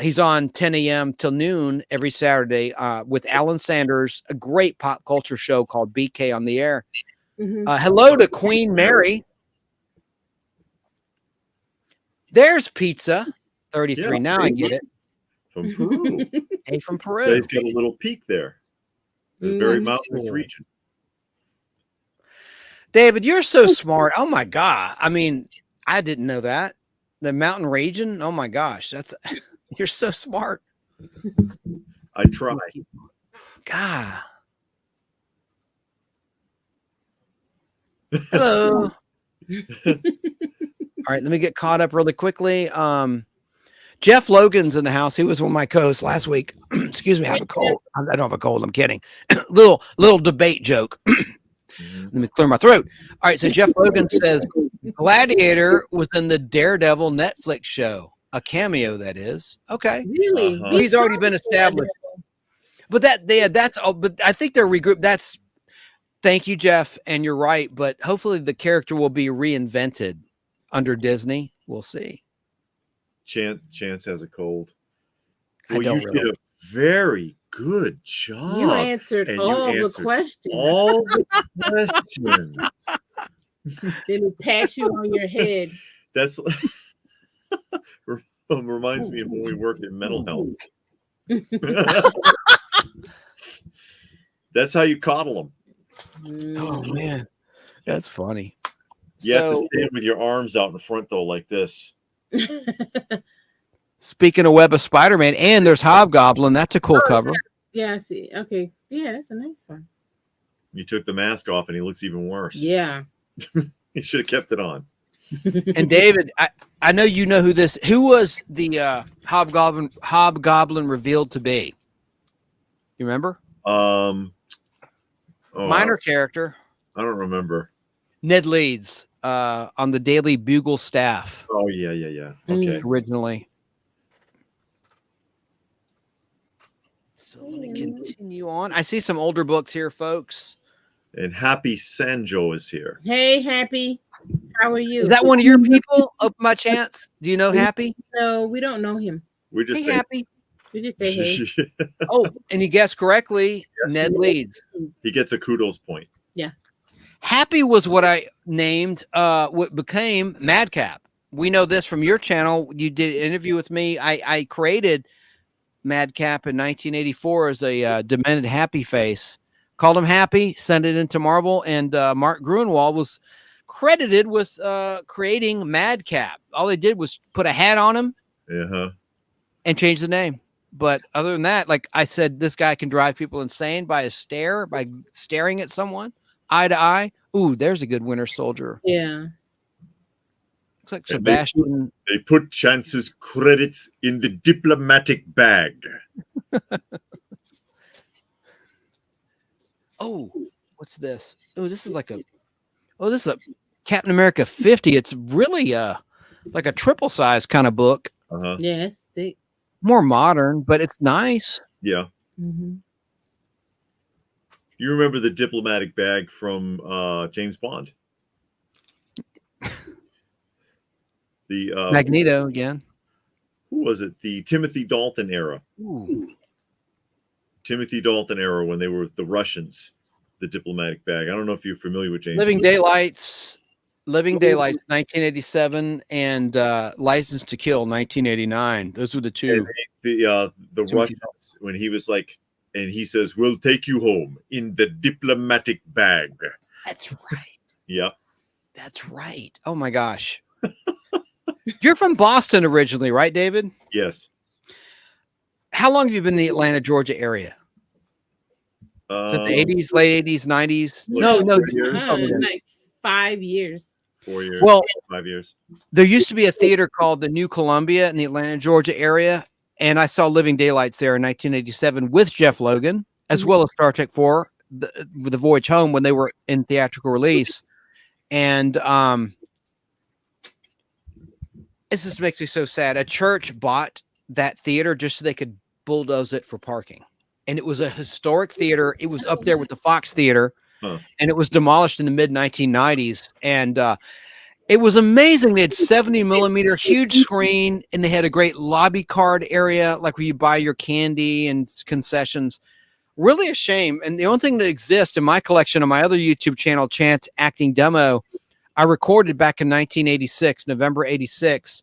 He's on 10 a.m. till noon every Saturday with Alan Sanders, a great pop culture show called BK on the Air. Hello to Queen Mary. There's Pizza 33. Yeah, now I get it. From Peru. Hey, from Peru. So he's got a little peak there. The very mountainous region. David, you're so smart. Oh my God. I mean, I didn't know that. The mountain region. Oh my gosh. You're so smart. I try. God. Hello. All right, let me get caught up really quickly. Jeff Logan's in the house. He was one of my co-hosts last week. Excuse me, I have a cold. I don't have a cold. I'm kidding. little debate joke. Let me clear my throat. All right, so Jeff Logan says Gladiator was in the Daredevil Netflix show. A cameo, that is. Okay. Really? He's already been established. But that's all. But I think they're regrouped. Thank you, Jeff. And you're right. But hopefully the character will be reinvented under Disney. We'll see. Chance has a cold. Well, you did a very good job. You answered all the questions. All the questions. Then it pats you on your head. That's reminds me of when we worked in mental health. That's how you coddle them. Oh man, that's funny. You have to stand with your arms out in front though, like this. Speaking of Web of Spider-Man, and there's Hobgoblin. That's a cool cover. Yeah, I see. Okay. Yeah, that's a nice one. You took the mask off and he looks even worse. Yeah. You should have kept it on. And David, I know you know who was the Hobgoblin revealed to be. You remember? Minor character. I don't remember. Ned Leeds on the Daily Bugle staff. Oh yeah. Okay. Originally. So let me continue on. I see some older books here, folks. And Happy Sanjo is here. Hey, Happy. How are you? Is that one of your people? Open by chance? Do you know Happy? No, we don't know him. We just say Happy. We just say hey. Oh, and you guessed correctly. Yes, Ned Leeds. He gets a kudos point. Yeah. Happy was what I named what became Madcap. We know this from your channel. You did an interview with me. I created Madcap in 1984 as a demented Happy Face. Called him Happy, sent it into Marvel, and Mark Gruenwald was credited with creating Madcap. All they did was put a hat on him and change the name. But other than that, like I said, this guy can drive people insane by staring at someone eye to eye. Ooh, there's a good Winter Soldier. Yeah. Looks like Sebastian. They put Chance's credits in the diplomatic bag. Oh, what's this? Oh, this is this is a Captain America 50. It's really like a triple size kind of book. Yes, more modern, but it's nice. Yeah. Mm-hmm. You remember the diplomatic bag from James Bond? The Magneto again. Who was it? The Timothy Dalton era. Ooh. Timothy Dalton era when they were the Russians. The diplomatic bag. I don't know if you're familiar with James. Living Daylights, 1987, and License to Kill, 1989. Those were the two. The Russians, when he was like, and he says, "We'll take you home in the diplomatic bag." That's right. Yep. That's right. Oh my gosh. You're from Boston originally, right, David? Yes. How long have you been in the Atlanta, Georgia area? Is it the 80s, late 80s, 90s? No. Like 5 years. 4 years. Well, 5 years. There used to be a theater called the New Columbia in the Atlanta, Georgia area, and I saw Living Daylights there in 1987 with Jeff Logan, as well as Star Trek 4, the Voyage Home, when they were in theatrical release. And it just makes me so sad. A church bought that theater just so they could bulldoze it for parking. And it was a historic theater. It was up there with the Fox Theater, and it was demolished in the mid-1990s. And it was amazing. They had 70 millimeter, huge screen, and they had a great lobby card area, like where you buy your candy and concessions. Really a shame. And the only thing that exists in my collection on my other YouTube channel, Chance Acting Demo, I recorded back in 1986, November 86.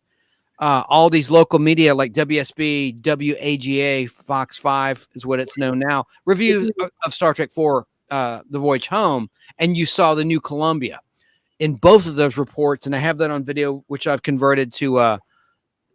All these local media like WSB, WAGA, Fox 5 is what it's known now, reviews of Star Trek 4, The Voyage Home, and you saw the New Columbia in both of those reports. And I have that on video, which I've converted to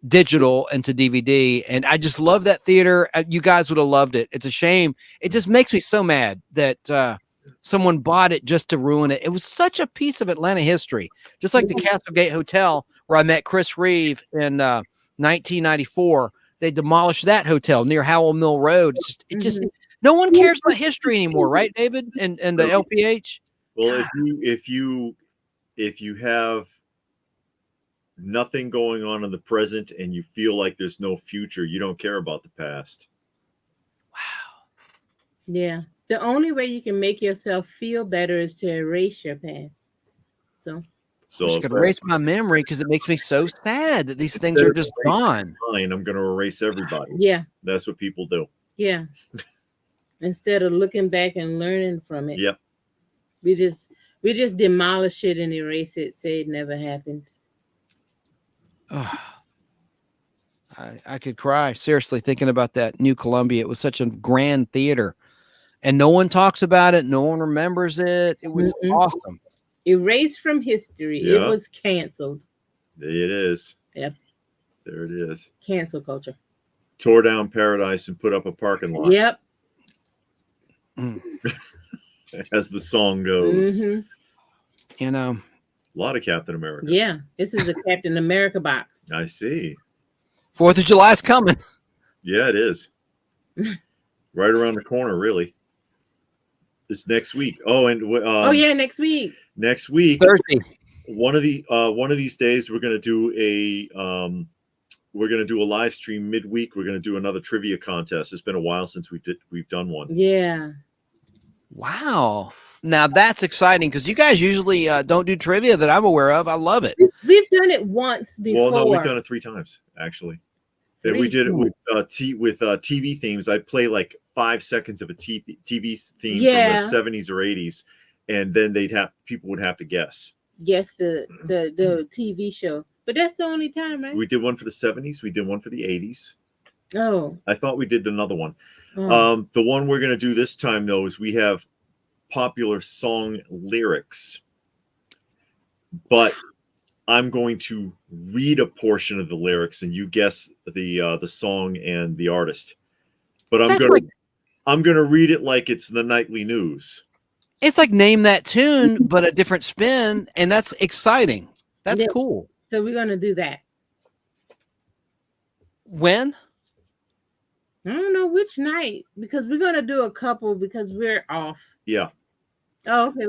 digital and to DVD. And I just love that theater. You guys would have loved it. It's a shame. It just makes me so mad that someone bought it just to ruin it. It was such a piece of Atlanta history, just like the Castlegate Hotel, where I met Chris Reeve in 1994. They demolished that hotel near Howell Mill Road. It just no one cares about history anymore, right, David? And the LPH. Well, if you have nothing going on in the present and you feel like there's no future, you don't care about the past. Wow. Yeah. The only way you can make yourself feel better is to erase your past. So I could erase my memory because it makes me so sad that these things are just gone. I'm going to erase everybody. Yeah. That's what people do. Yeah. Instead of looking back and learning from it. Yep. We just demolish it and erase it, say it never happened. Oh, I could cry, seriously, thinking about that New Columbia. It was such a grand theater. And no one talks about it. No one remembers it. It was awesome. Erased from history. Yeah. It was canceled. It is. Yep. There it is. Cancel culture. Tore down Paradise and put up a parking lot. Yep. As the song goes. You know. A lot of Captain America. Yeah. This is a Captain America box. I see. 4th of July is coming. Yeah, it is. Right around the corner, really. This next week. Oh, and next week. Next week, Thursday. One of these days, we're gonna do a live stream midweek. We're gonna do another trivia contest. It's been a while since we've done one. Yeah. Wow. Now that's exciting because you guys usually don't do trivia that I'm aware of. I love it. We've done it once before. Well, no, we've done it 3 times actually. And we did it with TV themes. I'd play like 5 seconds of a TV theme from the 70s or 80s, and then people would have to guess. Yes, the TV show. But that's the only time, right? We did one for the 70s. We did one for the 80s. Oh. I thought we did another one. Oh. The one we're going to do this time, though, is we have popular song lyrics. But I'm going to read a portion of the lyrics, and you guess the song and the artist. But I'm gonna read it like it's the nightly news. It's like Name That Tune, but a different spin, and that's exciting. That's cool. So we're gonna do that. When? I don't know which night, because we're gonna do a couple because we're off. Yeah. Oh, okay.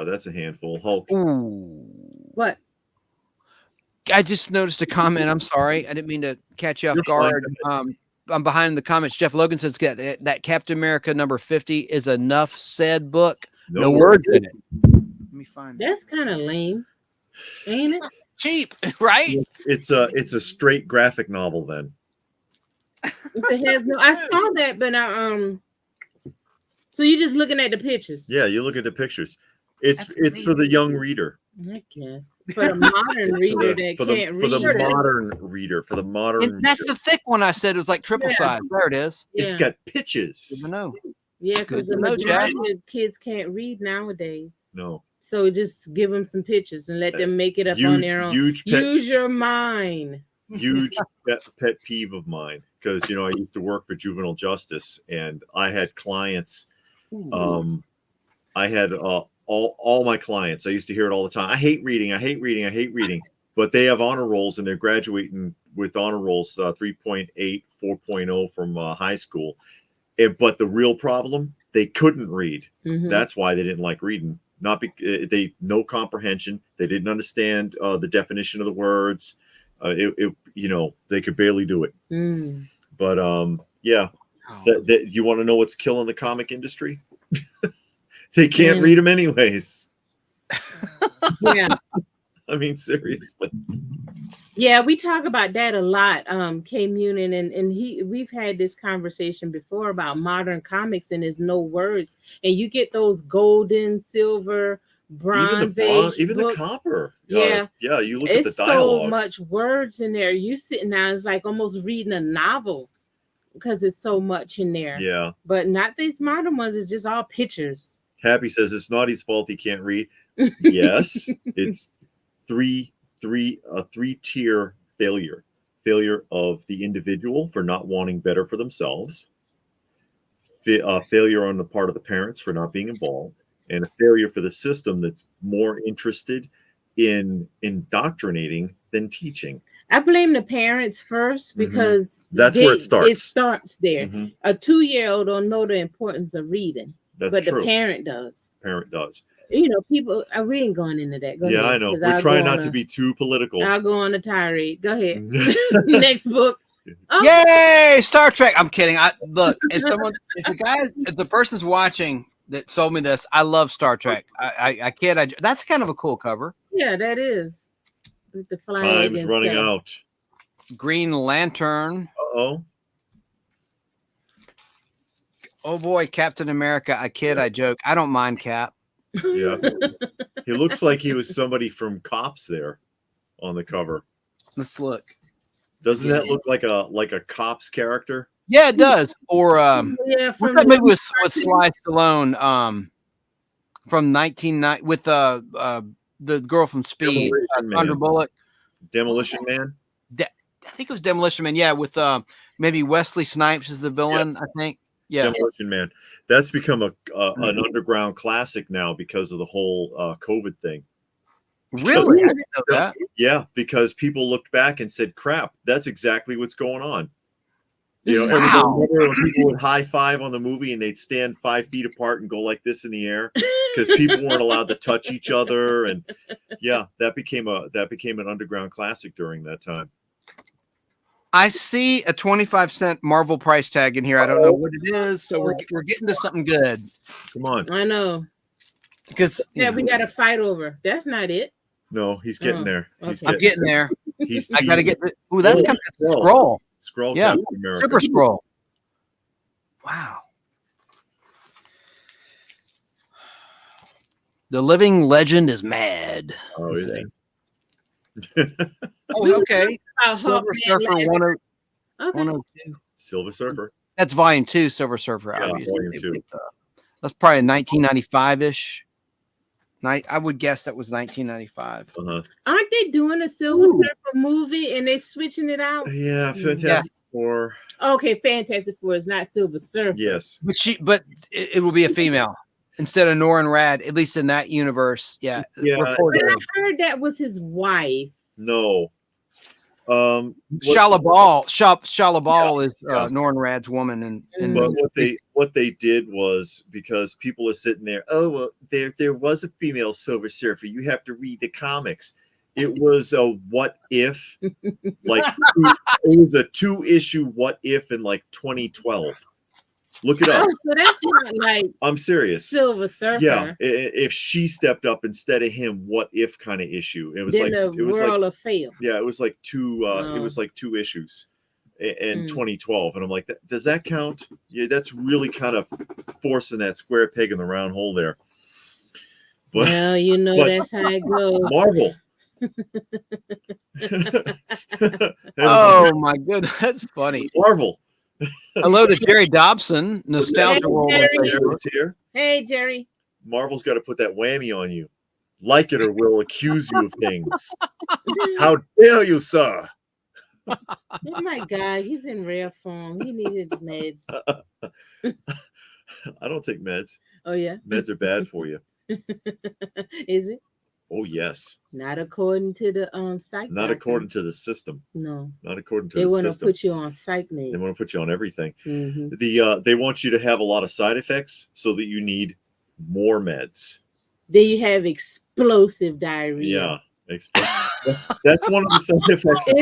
That's a handful. Hulk. Ooh. What? I just noticed a comment. I'm sorry. I didn't mean to catch you off guard. I'm behind the comments. Jeff Logan says that Captain America number 50 is enough said book. No words in it. Let me find That's kind of lame, ain't it? Cheap, right? It's a straight graphic novel then. It has no. I saw that, but so you're just looking at the pictures? Yeah, you look at the pictures. It's for the young reader. I guess for the modern reader that can't read. For the modern reader, for the modern. And that's the thick one I said. It was like triple size. There it is. Yeah. It's got pitches. Good to know. Yeah, because the majority of kids can't read nowadays. No. So just give them some pictures and let them make it up on their own. Use your mind. Huge pet peeve of mine, because I used to work for juvenile justice, and I had clients. I had all my clients. I used to hear it all the time. I hate reading. I hate reading. I hate reading. But they have honor rolls, and they're graduating with honor rolls 3.8, 4.0 from high school. But the real problem, they couldn't read. Mm-hmm. That's why they didn't like reading. They no comprehension. They didn't understand the definition of the words. They could barely do it. Mm. But yeah. So you want to know what's killing the comic industry? They can't read them anyways. Yeah. I mean, seriously. Yeah, we talk about that a lot. K Munin and we've had this conversation before about modern comics, and there's no words. And you get those golden, silver, bronze age even books. the copper. Yeah. Yeah, you look at the dialogue. So much words in there. You sitting down, it's like almost reading a novel because it's so much in there. Yeah. But not these modern ones, it's just all pictures. Happy says it's not his fault he can't read. Yes, it's a three-tier failure. Failure of the individual for not wanting better for themselves. Failure on the part of the parents for not being involved. And a failure for the system that's more interested in indoctrinating than teaching. I blame the parents first because that's where it starts. It starts there. Mm-hmm. A 2-year-old don't know the importance of reading, but true. The parent does. People, we ain't going into that. Go ahead, I know. We're trying not to be too political. I'll go on a tirade. Go ahead. Next book. Oh. Yay, Star Trek. I'm kidding. Look, if the person's watching that sold me this, I love Star Trek. I can't. That's kind of a cool cover. Yeah, that is. With the time's running out. Green Lantern. Uh-oh. Oh boy, Captain America. I joke. I don't mind Cap. Yeah. He looks like he was somebody from Cops there on the cover. Let's look. Doesn't that look like a Cops character? Yeah, it does. Or maybe with Sly Stallone from 1990 with the girl from Speed, Sandra Bullock. Demolition Man? I think it was Demolition Man. Yeah, with maybe Wesley Snipes as the villain, yes. I think. Yeah. Demolition Man. That's become an underground classic now because of the whole COVID thing. Really? I didn't know that. Yeah, because people looked back and said, crap, that's exactly what's going on. Wow. When people would high five on the movie and they'd stand 5 feet apart and go like this in the air because people weren't allowed to touch each other. And yeah, that became an underground classic during that time. I see a 25-cent Marvel price tag in here. I don't know what it is, so we're getting to something good. Come on. I know. Because we got to fight over. That's not it. No, he's getting there. Okay. I'm getting there. I got to get. That's kind of scroll. Scroll. Yeah. Super scroll. Wow. The living legend is mad. Oh, is it? Oh, okay. Silver Surfer 102. Silver Surfer. That's volume 2, Silver Surfer. Yeah, obviously. volume 2. That's probably 1995-ish. I would guess that was 1995. Aren't they doing a Silver Surfer movie and they're switching it out? Yeah, Fantastic Four. Okay, Fantastic Four is not Silver Surfer. Yes, but it will be a female instead of Norrin Rad, at least in that universe. Yeah. But I heard that was his wife. No. Shala Ball is Norrin Rad's woman, and but what they did was, because people are sitting there, oh well, there was a female Silver Surfer. You have to read the comics. It was a what if, like it was a 2-issue what if in like 2012. Look it up. Oh, so that's not like I'm serious. Silver Surfer. Yeah, if she stepped up instead of him, what if kind of issue? It was then like the world of fail. Yeah, it was like 2. It was like 2 issues in 2012, and I'm like, does that count? Yeah, that's really kind of forcing that square peg in the round hole there. But, well, that's how it goes. Marvel. Oh my goodness, that's funny. Marvel. Hello to Jerry Dobson, Nostalgia World. Here. Hey, Jerry. Marvel's got to put that whammy on you. Like it or we'll accuse you of things. How dare you, sir? Oh my God, he's in rare form. He needed meds. I don't take meds. Oh yeah, meds are bad for you. Is it? Oh yes. Not according to the psych. Not according to the system. No. Not according to the system. They want to put you on psych meds. They want to put you on everything. Mm-hmm. They want you to have a lot of side effects so that you need more meds. Then you have explosive diarrhea. Yeah. That's one of the side effects of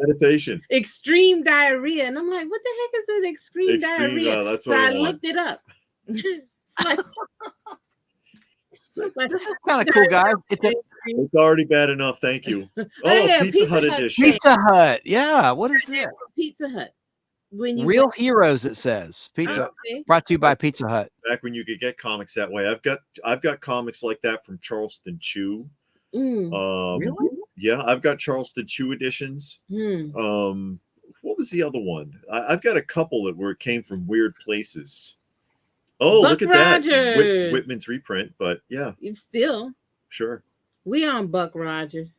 meditation. Extreme diarrhea. And I'm like, what the heck is an extreme diarrhea? That's so I looked it up. This is kind of cool, guys. It's already bad enough. Thank you. Oh, yeah, Pizza Hut edition. Pizza Hut. Yeah. What is that? Pizza Hut. Real Heroes, it says. Pizza brought to you by Pizza Hut. Back when you could get comics that way. I've got comics like that from Charleston Chew. Really? Yeah, I've got Charleston Chew editions. What was the other one? I've got a couple where it came from weird places. Oh, Buck look at Rogers. that. Whitman's reprint, but yeah. Still. Sure. We on Buck Rogers.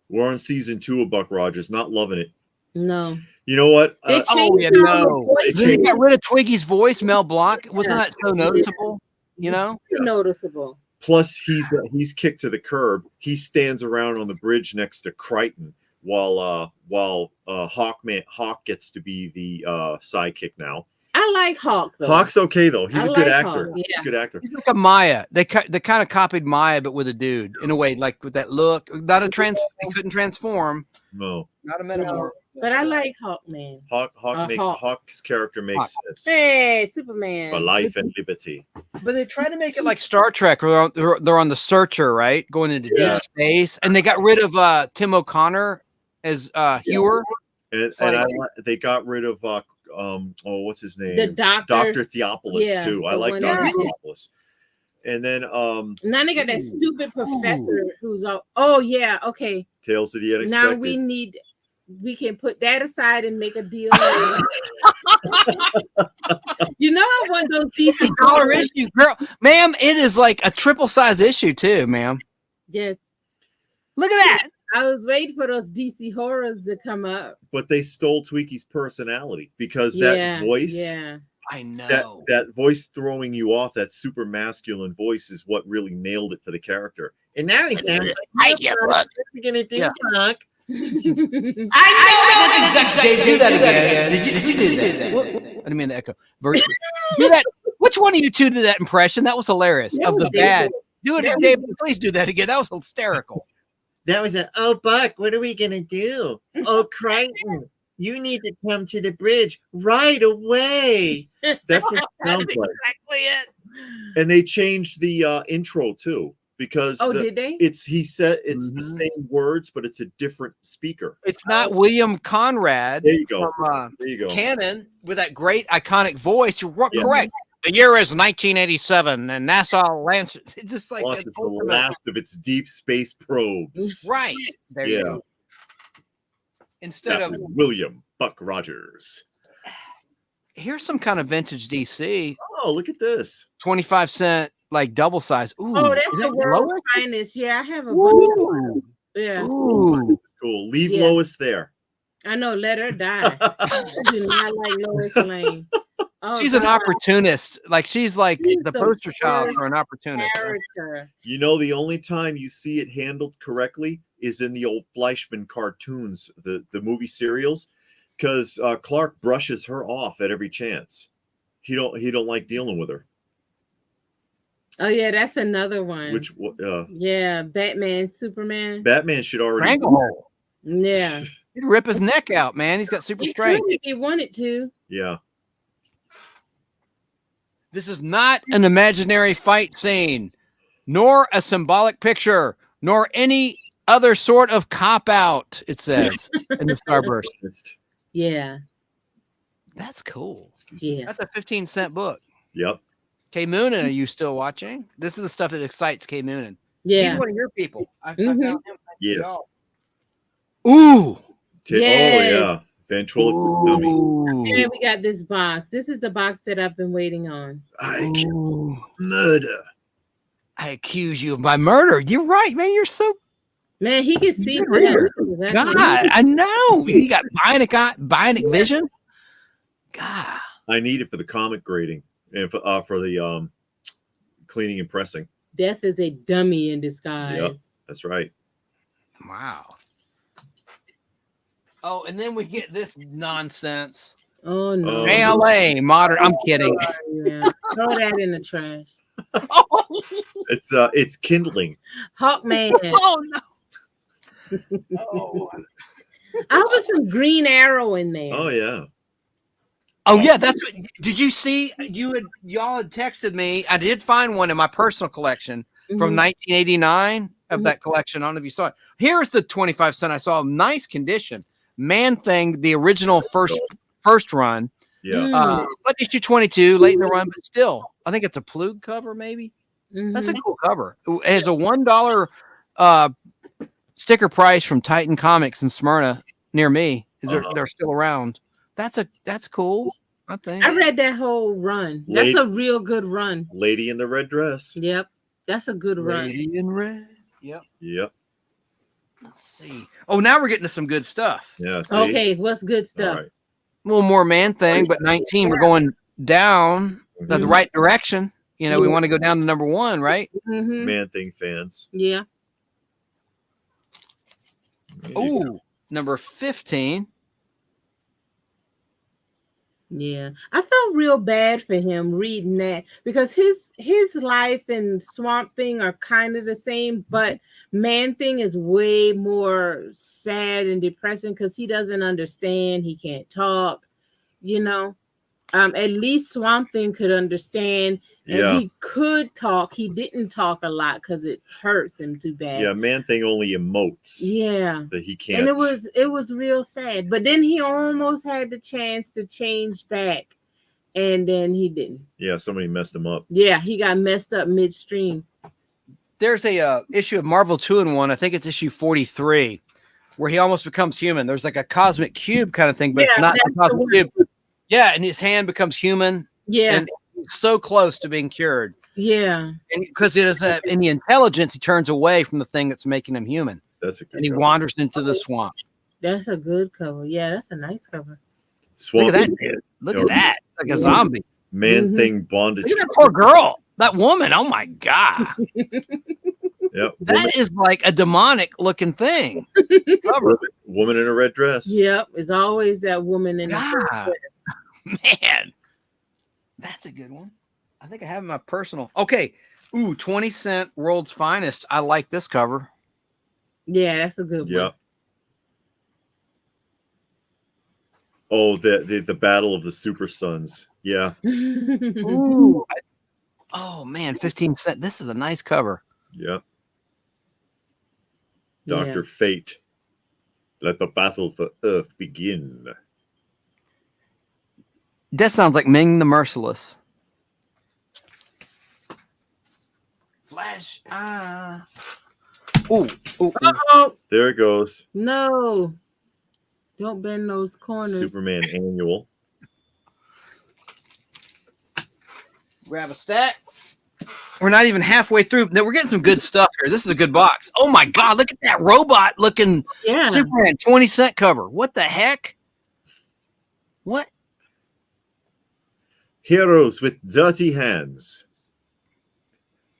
We're on season 2 of Buck Rogers. Not loving it. No. You know what? They got rid of Twiggy's voice, Mel Blanc. Wasn't that so noticeable? Noticeable. Plus, he's kicked to the curb. He stands around on the bridge next to Crichton while Hawk gets to be the sidekick now. I like Hawk though. Hawk's okay though. He's a good actor. Yeah. He's a good actor. He's like a Maya. They kind of copied Maya, but with a dude in a way, like with that look. Not a He couldn't transform. No. Not a metamorph. But I like Hawkman. Hawk's character makes sense. Hey, Superman. For life and liberty. But they try to make it like Star Trek, where they're on the Searcher, right? Going into deep space. And they got rid of Tim O'Connor as Hewer. And they got rid of what's his name? The doctor. Dr. Theopolis too. I like Dr. Theopolis. And then now they got that stupid professor who's okay. Tales of the Unexpected. Now we can put that aside and make a deal. I want those DC dollar issue, girl, ma'am. It is like a triple size issue too, ma'am. Yes. Look at that. I was waiting for those DC horrors to come up. But they stole Tweaky's personality because that voice. Yeah. I know. That voice throwing you off, that super masculine voice is what really nailed it for the character. And now he sounds like Doc. I know that's exactly. Dave, do that again. Who did that? What? I didn't mean the echo. Do that. Which one of you two did that impression? That was hilarious. Of the bad. Do it, Dave. Please do that again. That was hysterical. That was Buck, what are we going to do? Oh, Crichton, you need to come to the bridge right away. That's what it sounds like. Exactly it. And they changed the intro too, because did they? He said it's the same words, but it's a different speaker. It's not William Conrad. There you go. From, there you go. Canon with that great iconic voice. You're correct. The year is 1987, and NASA lands. It's just like it's the last of its deep space probes. Right. There you go. Instead of William Buck Rogers. Here's some kind of vintage DC. Oh, look at this. 25-cent, like double size. Ooh, Oh, is that's that the world's Lois? finest. Yeah, I have a bunch of Ooh. those. Yeah, Ooh. Cool. Leave Yeah. Lois there. I know. Let her die. I do not like Lois Lane. Oh, She's an God. opportunist. Like she's like She's the the poster child worst for an opportunist. Character. You know, the only time you see it handled correctly is in the old Fleischman cartoons, the movie serials, because Clark brushes her off at every chance. He don't like dealing with her. Oh yeah, that's another one. Which yeah, Batman, Superman. Batman should already. Stranglehold. Yeah, He'd rip his neck out, man. He's got super he strength. could if he wanted to. Yeah. This is not an imaginary fight scene, nor a symbolic picture, nor any other sort of cop out, it says in the Starburst. Yeah. That's cool. Yeah. That's a 15-cent book. Yep. K Moonin, are you still watching? This is the stuff that excites K Moonin. Yeah. He's one of your people. I Mhm. found him. Yes. Ooh. Yes. Oh yeah. Ventriloquist dummy. Ooh. And we got this box. This is the box that I've been waiting on. I can Ooh. murder. I accuse you of my murder. You're right, man. You're so Man, he can see. good reader. Exactly. God, I know. You got bionic vision. God. I need it for the comic grading and for the cleaning and pressing. Death is a dummy in disguise. Yep. That's right. Wow. Oh, and then we get this nonsense. Oh no. ALA modern. I'm kidding. Yeah. Throw that in the trash. It's kindling. Hawkman. Oh no. Oh. I was some Green Arrow in there. Oh yeah. Oh yeah, that's what, did you see y'all had texted me. I did find one in my personal collection from 1989 of that collection. I don't know if you saw it. Here's the 25-cent I saw. Nice condition. Man Thing, the original first run. Yeah. But issue 22, late in the run, but still, I think it's a Plug cover, maybe. That's a cool cover. It has a $1 sticker price from Titan Comics in Smyrna near me. They're still around. That's cool. I think I read that whole run. That's a real good run. Lady in the Red Dress. Yep. That's a good run. Lady in Red. Yep. Yep. Let's see. Oh, now we're getting to some good stuff. Yeah. See? Okay, what's good stuff? Right. A little more Man Thing, but 19. We're going down the right direction. You know, we want to go down to number 1, right? Man Thing fans. Yeah. Oh, number 15. Yeah, I felt real bad for him reading that because his life and Swamp Thing are kind of the same, but Man Thing is way more sad and depressing because he doesn't understand. He can't talk, you know. At least Swamp Thing could understand, and he could talk. He didn't talk a lot because it hurts him too bad. Yeah, Man Thing only emotes. Yeah, that he can't. and it was real sad. But then he almost had the chance to change back, and then he didn't. Yeah, somebody messed him up. Yeah, he got messed up midstream. There's a issue of Marvel 2-in-1. I think it's issue 43, where he almost becomes human. There's like a cosmic cube kind of thing, but it's not a cosmic cube. Yeah, and his hand becomes human. Yeah, and he's so close to being cured. Yeah, and because it is in the intelligence, he turns away from the thing that's making him human. That's a good and he cover. wanders into the swamp. That's a good cover. Yeah, that's a nice cover. Swamp. Look at that, dude. Look at that, like a zombie. Man Thing bondage. Look at that poor girl. That woman. Oh my god. Yep. That is like a demonic looking thing. Cover. Woman in a red dress. Yep, it's always that woman in the dress. Man, that's a good one. I think I have my personal. Okay. Ooh, 20-cent World's Finest. I like this cover. Yeah, that's a good one. Oh, the Battle of the Super Sons. Yeah. Ooh. Oh man, 15 cent. This is a nice cover. Yeah. Dr. Fate. Let the battle for Earth begin. That sounds like Ming the Merciless. Flash. Ooh. Uh-oh. There it goes. No. Don't bend those corners. Superman annual. Grab a stack. We're not even halfway through. No, we're getting some good stuff here. This is a good box. Oh my God, look at that robot looking Superman 20-cent cover. What the heck? What? Heroes with Dirty Hands.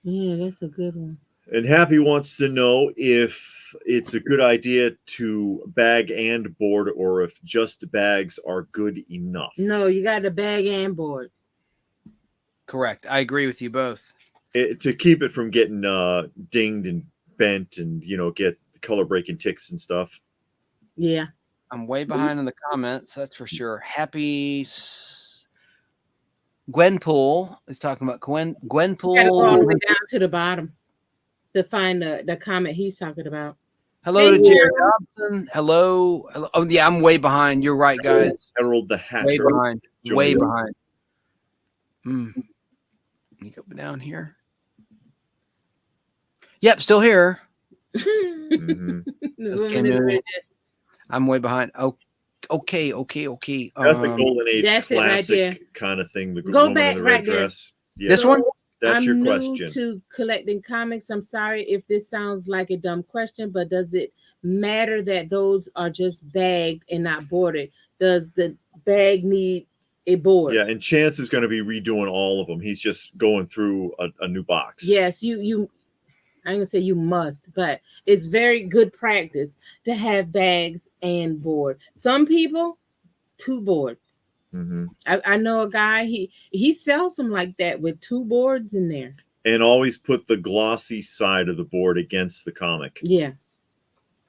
Yeah, that's a good one. And Happy wants to know if it's a good idea to bag and board, or if just bags are good enough. No, you got to bag and board. Correct. I agree with you both. To keep it from getting dinged and bent and, get color breaking ticks and stuff. Yeah. I'm way behind in the comments, that's for sure. Happy Gwenpool is talking about Gwenpool. Got to go all the way down to the bottom to find the comment he's talking about. Hello to Jared Dobson. Hello. Oh yeah, I'm way behind. You're right, guys. Harold the Hatcher. Way behind. Way behind. Let me go down here. Yep, still here. I'm way behind. Oh, okay. That's the Golden Age classic kind of thing. The woman in the red dress. Yeah. This one? That's your question. I'm new to collecting comics. I'm sorry if this sounds like a dumb question, but does it matter that those are just bagged and not boarded? Does the bag need a board? Yeah, and Chance is going to be redoing all of them. He's just going through a new box. Yes, you I'm gonna say you must, but it's very good practice to have bags and board. Some people, 2 boards. Mm-hmm. I know a guy, he sells them like that with 2 boards in there. And always put the glossy side of the board against the comic. Yeah.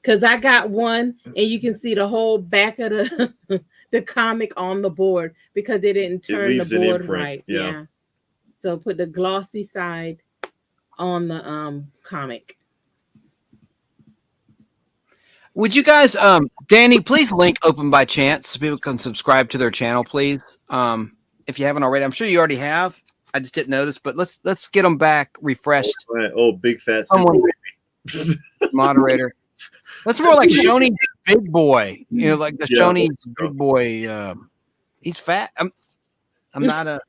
Because I got one and you can see the whole back of the comic on the board because they didn't turn the board right. Yeah. So put the glossy side on the comic. Would you guys, Danny, please link Open by Chance so people can subscribe to their channel, please. If you haven't already, I'm sure you already have. I just didn't notice, but let's get them back refreshed. Oh, big fat moderator. That's more like Shoney's big boy. You know, like the Shoney's big boy. He's fat. I'm not a.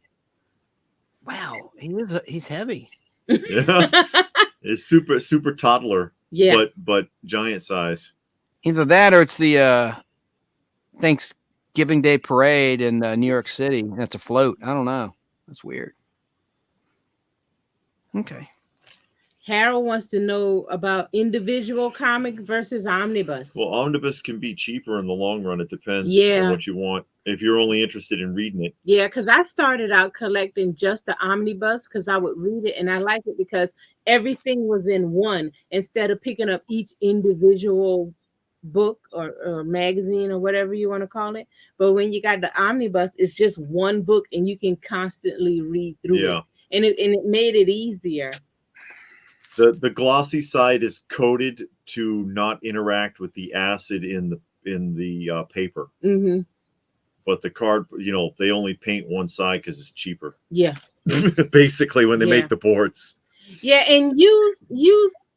Wow, he's heavy. Yeah, it's super toddler. Yeah, but giant size. Either that or it's the Thanksgiving Day parade in New York City. That's a float. I don't know. That's weird. Okay. Harold wants to know about individual comic versus omnibus. Well, omnibus can be cheaper in the long run. It depends on what you want. If you're only interested in reading it. Yeah, because I started out collecting just the omnibus because I would read it and I liked it because everything was in one instead of picking up each individual book or magazine or whatever you want to call it. But when you got the omnibus, it's just one book and you can constantly read through it. And it made it easier. The glossy side is coated to not interact with the acid in the paper. Mm-hmm. But the card, they only paint one side because it's cheaper. Yeah. Basically, when they make the boards. Yeah, and use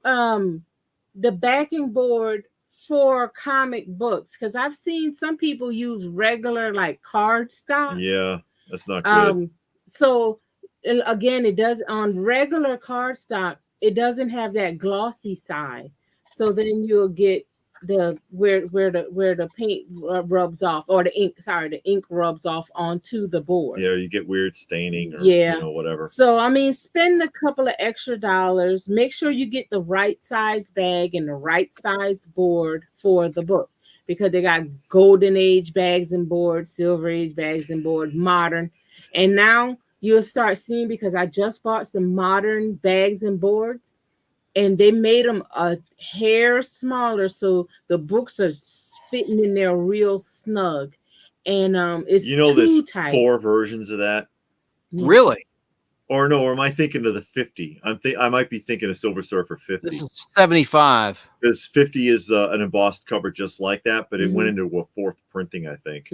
the backing board for comic books because I've seen some people use regular like cardstock. Yeah, that's not good. So again, it does on regular cardstock. It doesn't have that glossy side, so then you'll get the where the paint rubs off, or the ink rubs off onto the board. Yeah, you get weird staining or whatever. So I mean, spend a couple of extra dollars. Make sure you get the right size bag and the right size board for the book because they got golden age bags and boards, silver age bags and boards, modern, and now you'll start seeing because I just bought some modern bags and boards and they made them a hair smaller so the books are fitting in there real snug. And it's there's tight. 4 versions of that. Really? Or no, or am I thinking of the 50? I might be thinking of Silver Surfer 50. This is 75. Because 50 is an embossed cover just like that, but it went into a 4th printing, I think.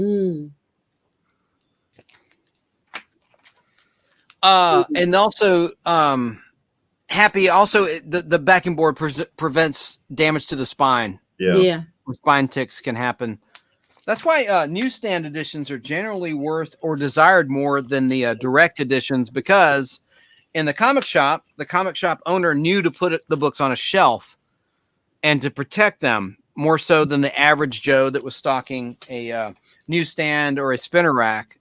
And also Happy also the backing board prevents damage to the spine. Yeah. Spine ticks can happen. That's why newsstand editions are generally worth or desired more than the direct editions, because in the comic shop owner knew to put the books on a shelf and to protect them more so than the average Joe that was stocking a newsstand or a spinner rack.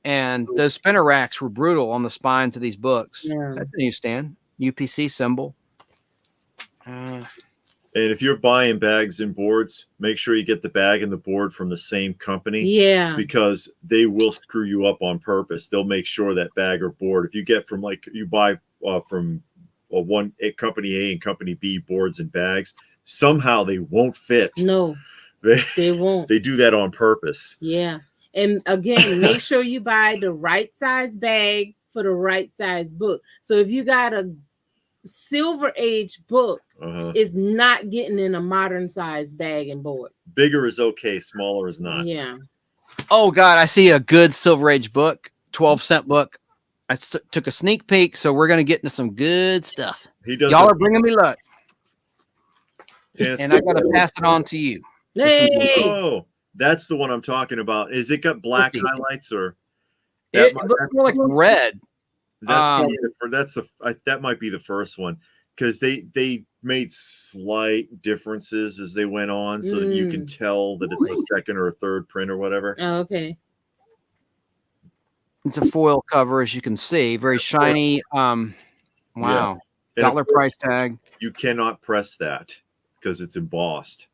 And those spinner racks were brutal on the spines of these books. Yeah. That's a newsstand, UPC symbol. And if you're buying bags and boards, make sure you get the bag and the board from the same company. Yeah. Because they will screw you up on purpose. They'll make sure that bag or board, if you get from you buy from company A and company B boards and bags, somehow they won't fit. No, they won't. They do that on purpose. Yeah. And again, make sure you buy the right size bag for the right size book. So if you got a Silver Age book, it's not getting in a modern size bag and board. Bigger is okay, smaller is not. Yeah. Oh God, I see a good Silver Age book, 12-cent book. I took a sneak peek, so we're gonna get into some good stuff. Y'all are bringing me luck, and I gotta pass it on to you. Hey. Oh, that's the one I'm talking about. Is it got black highlights or? It looks more like red. That might be the first one, because they made slight differences as they went on, so that you can tell that it's a second or a third print or whatever. Oh, okay. It's a foil cover, as you can see, very shiny. Wow, Yeah. dollar price tag. You cannot press that because it's embossed.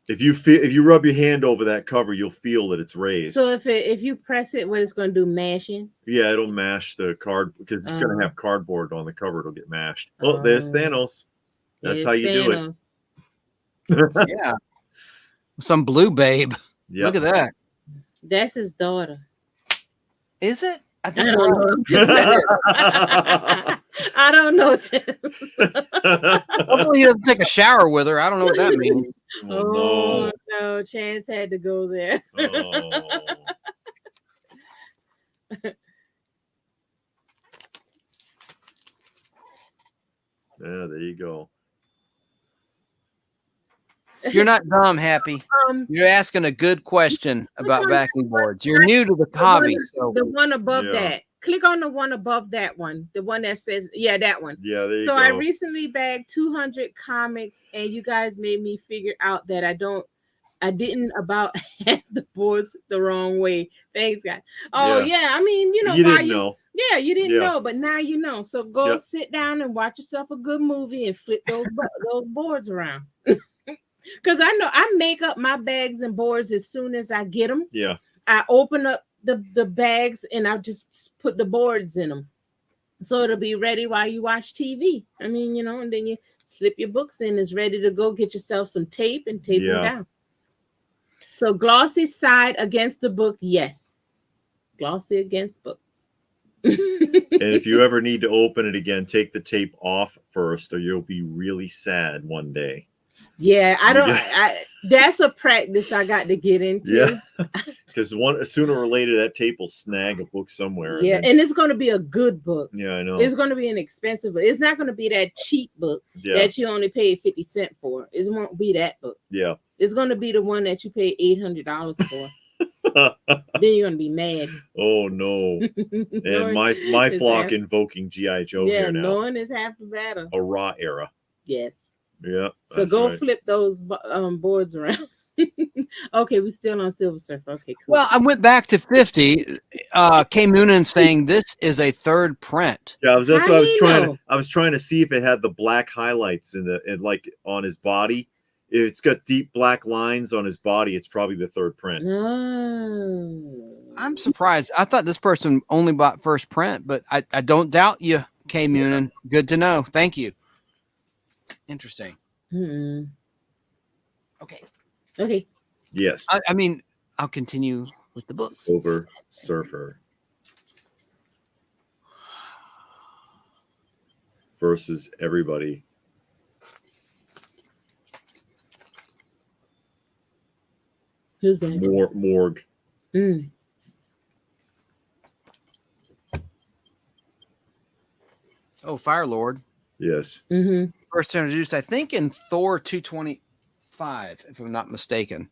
If you rub your hand over that cover, you'll feel that it's raised. So if you press it, what it's going to do? Mashing? Yeah, it'll mash the card because it's going to have cardboard on the cover. It'll get mashed. Oh, there's Thanos. That's how you do it. Yeah, some blue babe. Yep. Look at that. That's his daughter. Is it? I don't know. I don't know. Hopefully he doesn't take a shower with her. I don't know what that means. Oh no, Chance had to go there. Oh. Yeah, there you go. You're not dumb, Happy. You're asking a good question about backing boards. You're new to the hobby. The one above that. Click on the one above that one. The one that says, that one. Yeah, there you go. So I recently bagged 200 comics, and you guys made me figure out that I didn't about have the boards the wrong way. Thanks, guys. Oh, yeah. I mean, you didn't know. Yeah, you didn't know, but now you know. So go sit down and watch yourself a good movie and flip those boards around. Because I know I make up my bags and boards as soon as I get them. Yeah. I open up the bags and I just put the boards in them. So it'll be ready while you watch TV. I mean, and then you slip your books in. It's ready to go. Get yourself some tape and tape them down. So glossy side against the book, yes. Glossy against book. And if you ever need to open it again, take the tape off first, or you'll be really sad one day. Yeah, that's a practice I got to get into. Yeah, because sooner or later that tape will snag a book somewhere. Yeah, and it's going to be a good book. Yeah, I know. It's going to be an expensive book. It's not going to be that cheap book that you only paid 50 cents for. It won't be that book. Yeah, it's going to be the one that you pay $800 for. Then you're going to be mad. Oh no! And my flock invoking G.I. Joe here now. Knowing is half the battle. A raw era. Yes. Yeah. So go flip those boards around. Okay, we're still on Silver Surfer. Okay, cool. Well, I went back to 50. K Moonin saying this is a third print. Yeah, that's what I was trying. I was trying to see if it had the black highlights in like on his body. If it's got deep black lines on his body, it's probably the third print. No. I'm surprised. I thought this person only bought first print, but I don't doubt you, K Moonin. Good to know. Thank you. Interesting. Okay. Yes. I mean, I'll continue with the book. Silver Surfer versus everybody. Who's that? Morgue. Oh, Fire Lord. Yes. First introduced, I think, in Thor 225, if I'm not mistaken.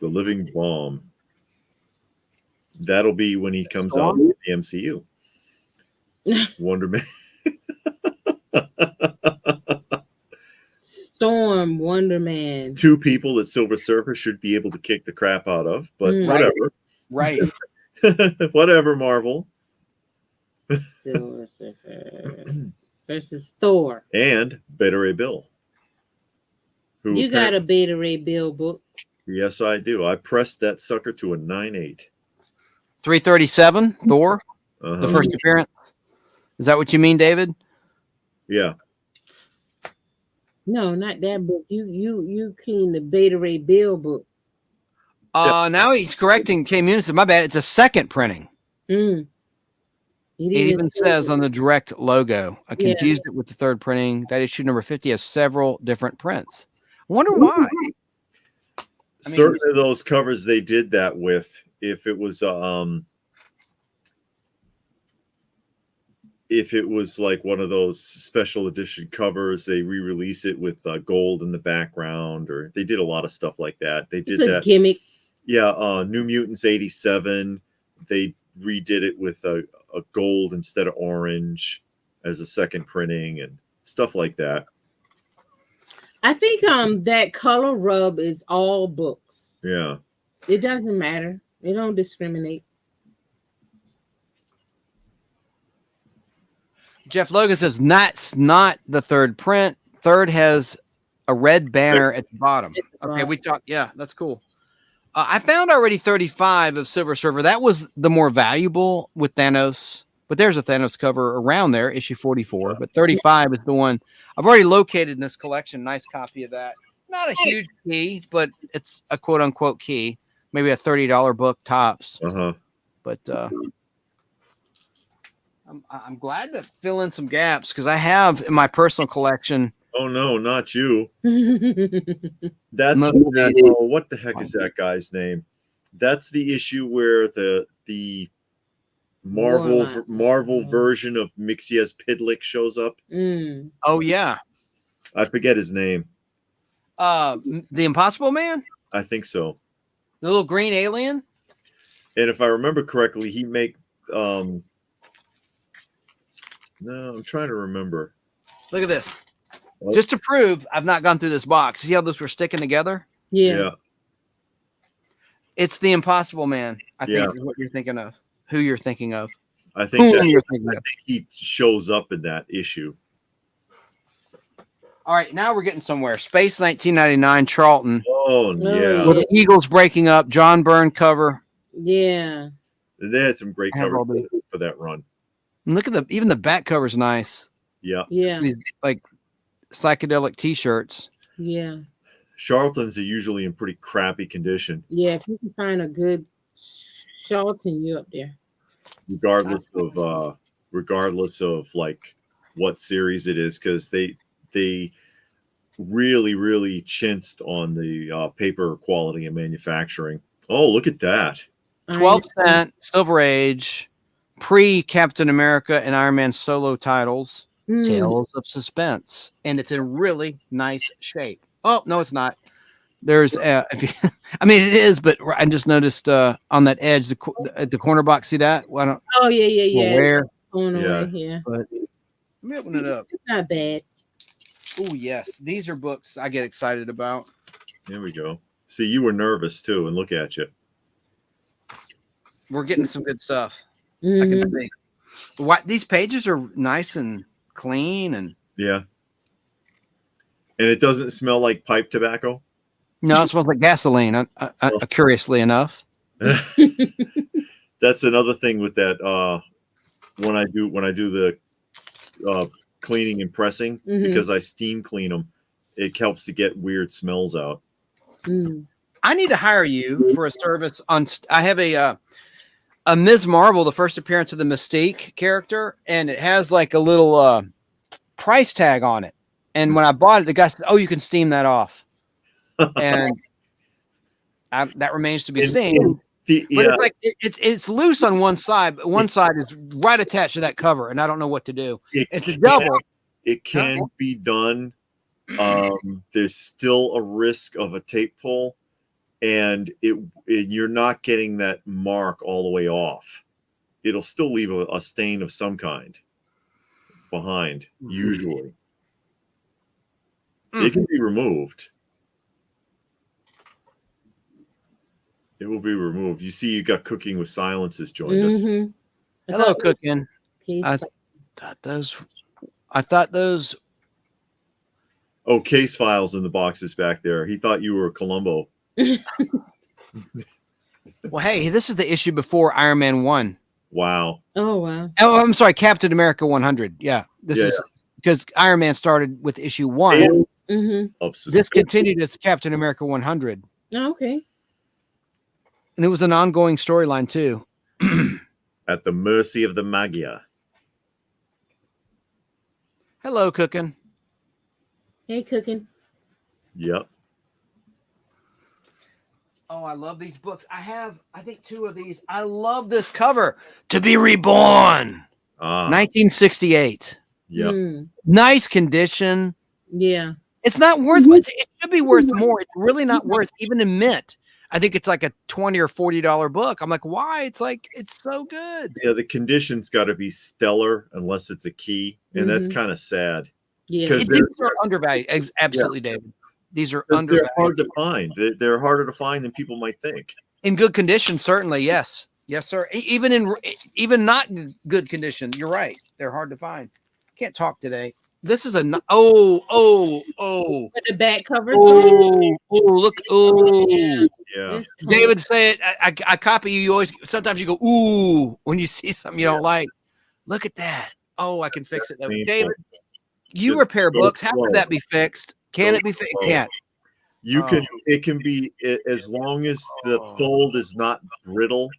The Living Bomb. That'll be when he comes out Storm? in the MCU. Wonder Man. Storm, Wonder Man. 2 people that Silver Surfer should be able to kick the crap out of, but whatever. Right. Whatever, Marvel. Silver Surfer versus Thor. And Beta Ray Bill. You got a Beta Ray Bill book. Yes, I do. I pressed that sucker to a 9.8. 337, Thor, Uh-huh. the first appearance. Is that what you mean, David? Yeah. No, not that book. You clean the Beta Ray Bill book. Now he's correcting K Munison. My bad. It's a second printing. Mm. It even says on the direct logo. I Yeah. confused it with the third printing. That issue number 50 has several different prints. I wonder why. Certain of those covers they did that with, if it was like one of those special edition covers, they re-release it with gold in the background, or they did a lot of stuff like that. They did that gimmick. Yeah, New Mutants 87, they redid it with a gold instead of orange as a second printing and stuff like that. I think that color rub is all books. Yeah. It doesn't matter. They don't discriminate. Jeff Logan says that's not the third print. Third has a red banner at the bottom. Okay, we talked. Yeah, that's cool. I found already 35 of Silver Surfer. That was the more valuable with Thanos, but there's a Thanos cover around there, issue 44. But 35 is the one I've already located in this collection. Nice copy of that. Not a huge key, but it's a quote unquote key. Maybe a $30 book tops. But I'm glad to fill in some gaps because I have in my personal collection. Oh no, not you. That's what the heck is that guy's name? That's the issue where the Marvel version of Mixias Pidlick shows up. Oh yeah, I forget his name. The Impossible Man. I think so. The little green alien. And if I remember correctly, he make no, I'm trying to remember. Look at this. Just to prove I've not gone through this box. See how those were sticking together? Yeah. It's the Impossible Man. I think is what you're thinking of. Who you're thinking of. I think he shows up in that issue. All right, now we're getting somewhere. Space 1999, Charlton. Oh, yeah. With the Eagles breaking up, John Byrne cover. Yeah. They had some great covers for that run. And look at even the back cover's nice. Yeah. Yeah. These like psychedelic t-shirts. Yeah. Charlton's are usually in pretty crappy condition. Yeah, if you can find a good Charlton, you up there. Regardless of like what series it is, because they really chinced on the paper quality and manufacturing. Oh, look at that. 12 cent Silver Age, pre-Captain America and Iron Man solo titles, Tales of Suspense. And it's in really nice shape. Oh, no, it's not. There's I mean it is, but I just noticed on that edge, the corner box, see that? Why don't Where? Yeah. But let me open it up. It's not bad. Oh yes, these are books I get excited about. Here we go. See, you were nervous too, and look at you. We're getting some good stuff. I can see. These pages are nice and clean, and yeah. And it doesn't smell like pipe tobacco. No, it smells like gasoline. Curiously enough, that's another thing with that. When I do the cleaning and pressing, because I steam clean them, it helps to get weird smells out. I need to hire you for a service on. I have a Ms. Marvel, the first appearance of the Mystique character, and it has like a little price tag on it. And when I bought it, the guy said, "Oh, you can steam that off." And that remains to be seen. But it's like it's loose on one side, but one side is right attached to that cover, and I don't know what to do. It's a double. It can be done. There's still a risk of a tape pull, and you're not getting that mark all the way off. It'll still leave a stain of some kind behind, usually. It can be removed. It will be removed. You see, you got Cooking with Silences joined us. Hello, Cooking. I thought those. Oh, case files in the boxes back there. He thought you were Columbo. Well, hey, this is the issue before Iron Man 1. Wow. Oh, wow. Oh, I'm sorry, Captain America 100. Yeah, this is because Iron Man started with issue 1. This continued as Captain America 100. Oh, okay. And it was an ongoing storyline too. At the mercy of the Magyar. Hello, Cooking. Hey, Cooking. Yep. Oh, I love these books. I think 2 of these. I love this cover. To Be Reborn. 1968. Yep. Nice condition. Yeah. It's not worth it. It should be worth more. It's really not worth, even in mint. I think it's like a $20 or $40 book. I'm like, why? It's like, it's so good. Yeah, the condition's got to be stellar unless it's a key, and that's kind of sad. Yeah, because These are undervalued. Absolutely, David. These are undervalued. They're hard to find. They're harder to find than people might think. In good condition, certainly, yes. Yes, sir. Even not good condition, you're right. They're hard to find. Can't talk today. This is a With the back covers. Look. Yeah. David, say it. I copy you. You always, sometimes you go, ooh, when you see something you don't like. Look at that. Oh, I can fix it. David, you repair books. How can that be fixed? Can it be fixed? It can't. You can. It can be, as long as the fold is not brittle.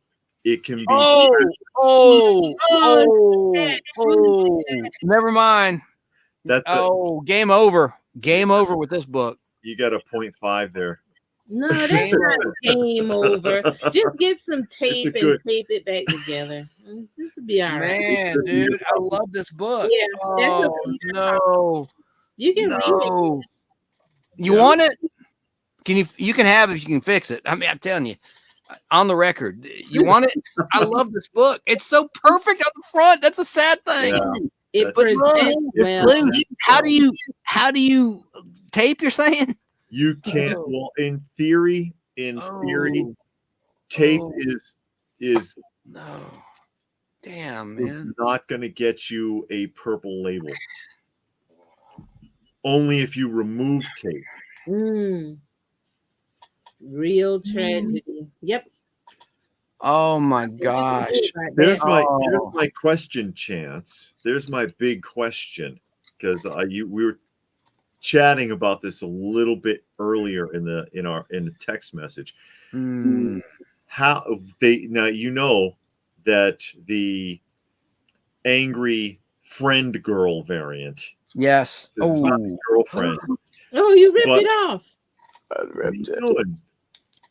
It can be. Never mind. Game over. Game over with this book. You got a 0.5 there. No, that's not game over. Just get some tape and tape it back together. This will be all right. Man, dude, I love this book. Yeah, that's no. You can read it. You want it? You can have it if you can fix it. I mean, I'm telling you, on the record, you want it? I love this book. It's so perfect on the front. That's a sad thing. Yeah. It presents well. Lou, how do you tape? You're saying you can't. Well, in theory, tape is no. Damn, man. Not going to get you a purple label. Only if you remove tape. Real tragedy. Yep. Oh my gosh. There's my question, Chance. There's my big question, because we were chatting about this a little bit earlier in the text message. How now that the angry friend girl variant. Yes. It's not the girlfriend. Oh, you ripped it off. I ripped it.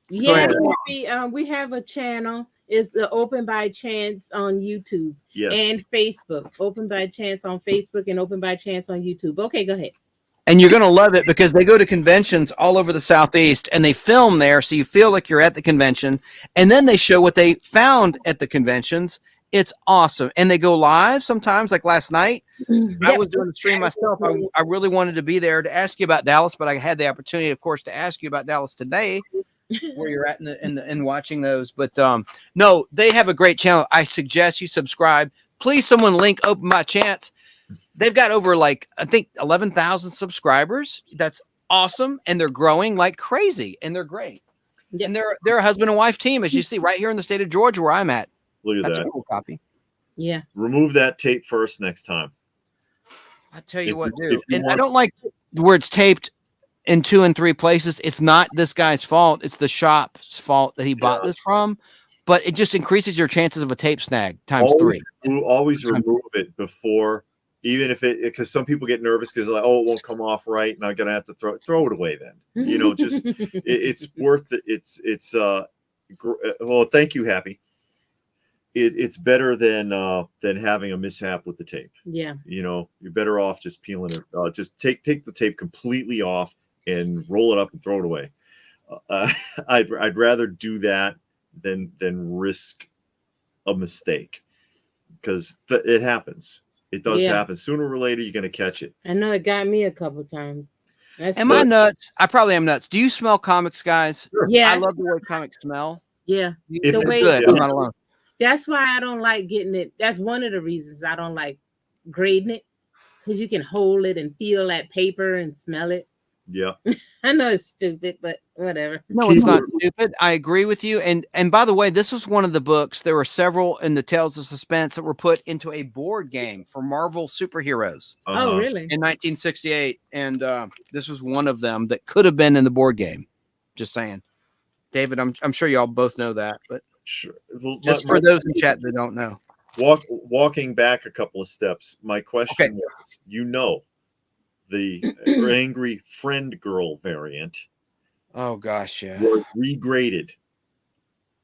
Yeah, we have a channel. It's Open by Chance on YouTube and Facebook. Open by Chance on Facebook and Open by Chance on YouTube. Okay, go ahead. And you're going to love it because they go to conventions all over the Southeast and they film there, so you feel like you're at the convention. And then they show what they found at the conventions. It's awesome. And they go live sometimes, like last night. I was doing a stream myself. I really wanted to be there to ask you about Dallas, but I had the opportunity, of course, to ask you about Dallas today, where you're at in watching those. But no, they have a great channel. I suggest you subscribe. Please, someone link Open by Chance. They've got over, like, I think 11,000 subscribers. That's awesome. And they're growing like crazy. And they're great. Yep. And they're a husband and wife team, as you see, right here in the state of Georgia where I'm at. Look at That's that. a cool copy. Yeah. Remove that tape first next time. I tell you what, dude. And I don't like where it's taped in 2 and 3 places. It's not this guy's fault. It's the shop's fault that he bought this from. But it just increases your chances of a tape snag times 3. Always remove it before, even if because some people get nervous because like, oh, it won't come off right, and I'm gonna have to throw it away then. Just it's worth it. It's well, thank you, Happy. It's better than having a mishap with the tape. Yeah. You're better off just peeling it. Just take the tape completely off and roll it up and throw it away. I'd rather do that than risk a mistake, because it happens. It does happen. Sooner or later, you're going to catch it. I know it got me a couple times. Am I nuts? I probably am nuts. Do you smell comics, guys? Sure. Yeah. I love the way comics smell. Yeah. The way good. I'm not alone. That's why I don't like getting it. That's one of the reasons I don't like grading it, because you can hold it and feel that paper and smell it. Yeah. I know it's stupid, but whatever. No, it's not stupid. I agree with you. And by the way, this was one of the books. There were several in the Tales of Suspense that were put into a board game for Marvel superheroes. Oh, really? In 1968. And this was one of them that could have been in the board game. Just saying. David, I'm sure y'all both know that, but sure. Well, just for those in chat that don't know. Walking back a couple of steps, my question was, the Angry Friend Girl variant. Oh gosh, yeah. Was regraded.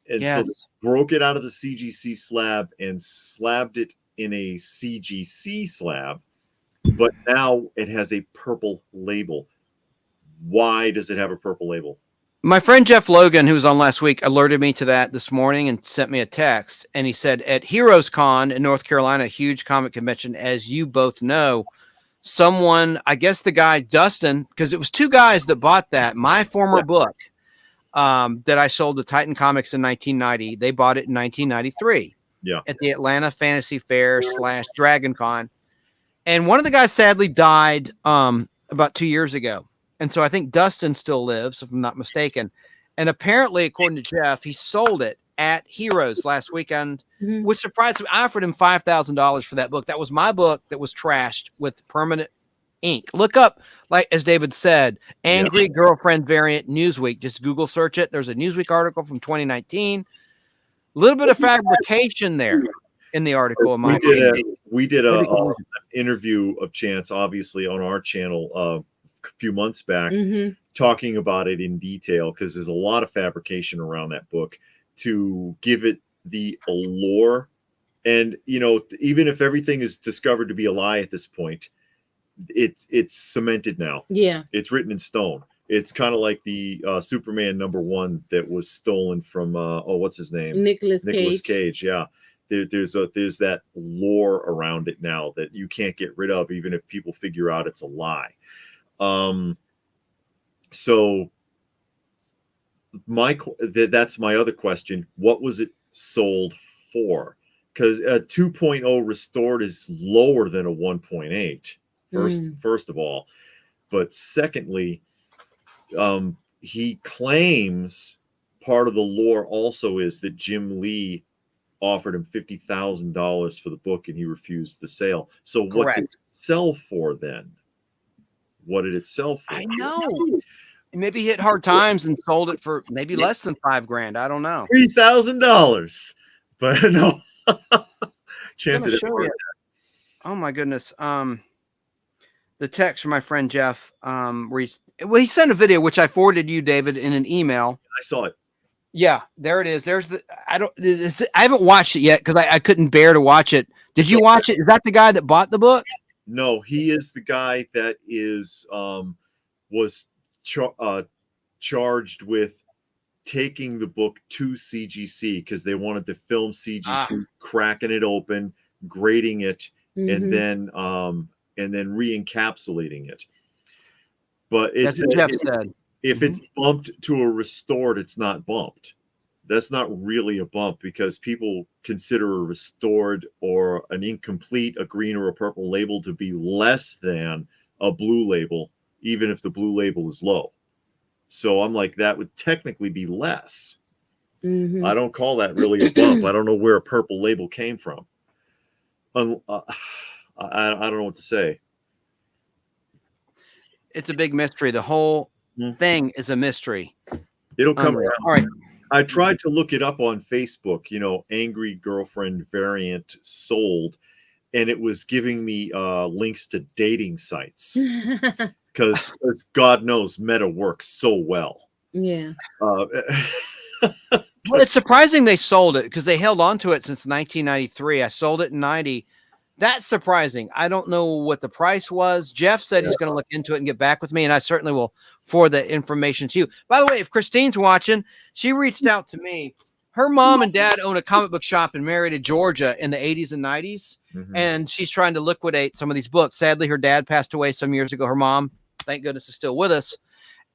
And so they broke it out of the CGC slab and slabbed it in a CGC slab, but now it has a purple label. Why does it have a purple label? My friend Jeff Logan, who was on last week, alerted me to that this morning and sent me a text. And he said at Heroes Con in North Carolina, a huge comic convention, as you both know, someone, I guess the guy Dustin, because it was two guys that bought that, my former book that I sold to Titan Comics in 1990. They bought it in 1993 at the Atlanta Fantasy Fair / Dragon Con. And one of the guys sadly died about 2 years ago. And so I think Dustin still lives, if I'm not mistaken. And apparently, according to Jeff, he sold it at Heroes last weekend, which surprised me. I offered him $5,000 for that book. That was my book that was trashed with permanent ink. Look up, like as David said, Angry Girlfriend variant Newsweek. Just Google search it. There's a Newsweek article from 2019. A little bit of fabrication there in the article. We did an interview of Chance, obviously, on our channel a few months back, talking about it in detail, because there's a lot of fabrication around that book to give it the allure. And even if everything is discovered to be a lie at this point, it's cemented now. It's written in stone. It's kind of like the Superman #1 that was stolen from what's his name, Nicolas Cage. There's that lore around it now that you can't get rid of, even if people figure out it's a lie. So that's my other question. What was it sold for? Because a 2.0 restored is lower than a 1.8. First of all, but secondly, he claims part of the lore also is that Jim Lee offered him $50,000 for the book and he refused the sale. So what did it sell for then? What did it sell for? I know. Maybe he hit hard times and sold it for maybe less than $5,000. I don't know. $3,000. But no. Chance it. Oh my goodness. The text from my friend Jeff, where he sent a video which I forwarded you, David, in an email. I saw it. Yeah, there it is. There's I haven't watched it yet because I couldn't bear to watch it. Did you watch it? Is that the guy that bought the book? No, he is the guy that was charged with taking the book to CGC because they wanted to film CGC, cracking it open, grading it, and then re-encapsulating it. But it's that's what Jeff said. If it's bumped to a restored, it's not bumped. That's not really a bump, because people consider a restored or an incomplete, a green or a purple label, to be less than a blue label, even if the blue label is low. So I'm like, that would technically be less. I don't call that really a bump. I don't know where a purple label came from. I don't know what to say. It's a big mystery. The whole thing is a mystery. It'll come around. All right. I tried to look it up on Facebook, Angry Girlfriend variant sold, and it was giving me links to dating sites because God knows Meta works so well. Yeah. Well, it's surprising they sold it because they held on to it since 1993. I sold it in 90. That's surprising. I don't know what the price was. Jeff said he's going to look into it and get back with me, and I certainly will forward the information to you. By the way, if Christine's watching, she reached out to me. Her mom and dad own a comic book shop in Marietta, Georgia in the 80s and 90s, and she's trying to liquidate some of these books. Sadly, her dad passed away some years ago. Her mom, thank goodness, is still with us.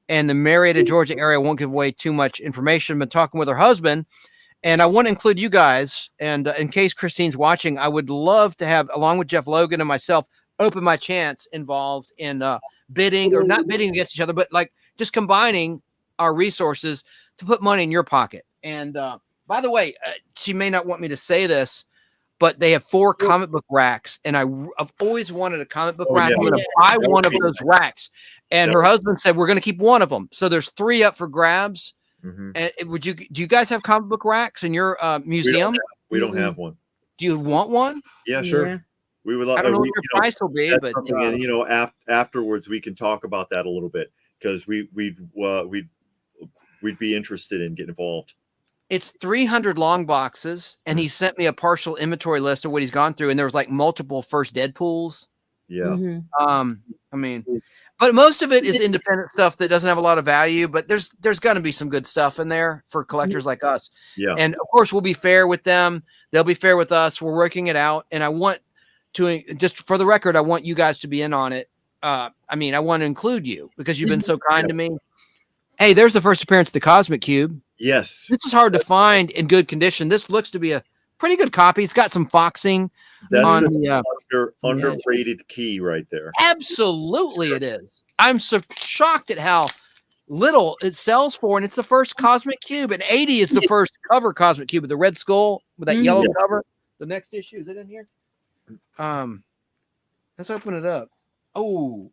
And the Marietta, Georgia area won't give away too much information, but talking with her husband, and I want to include you guys. And in case Christine's watching, I would love to have, along with Jeff Logan and myself, open my chance involved in bidding, or not bidding against each other, but like just combining our resources to put money in your pocket. And by the way, she may not want me to say this, but they have 4 comic book racks, and I've always wanted a comic book rack. I'm going to buy one of those racks. And her husband said, we're going to keep one of them. So there's 3 up for grabs. And do you guys have comic book racks in your museum? We don't have one. Do you want one? Yeah, sure. Yeah. We would love. I don't know what your price will be, but and, afterwards we can talk about that a little bit, because we'd be interested in getting involved. It's 300 long boxes, and he sent me a partial inventory list of what he's gone through, and there was like multiple first Deadpools. Yeah. I mean, but most of it is independent stuff that doesn't have a lot of value, but there's going to be some good stuff in there for collectors like us. Yeah. And of course, we'll be fair with them. They'll be fair with us. We're working it out. And I want to, just for the record, I want you guys to be in on it. I want to include you because you've been so kind to me. Hey, there's the first appearance of the Cosmic Cube. Yes. This is hard to find in good condition. This looks to be a pretty good copy. It's got some foxing. That's on the underrated key right there. Absolutely, it is. I'm so shocked at how little it sells for, and it's the first Cosmic Cube. And 80 is the first cover Cosmic Cube with the red skull with that yellow cover. The next issue, is it in here? Let's open it up. Oh,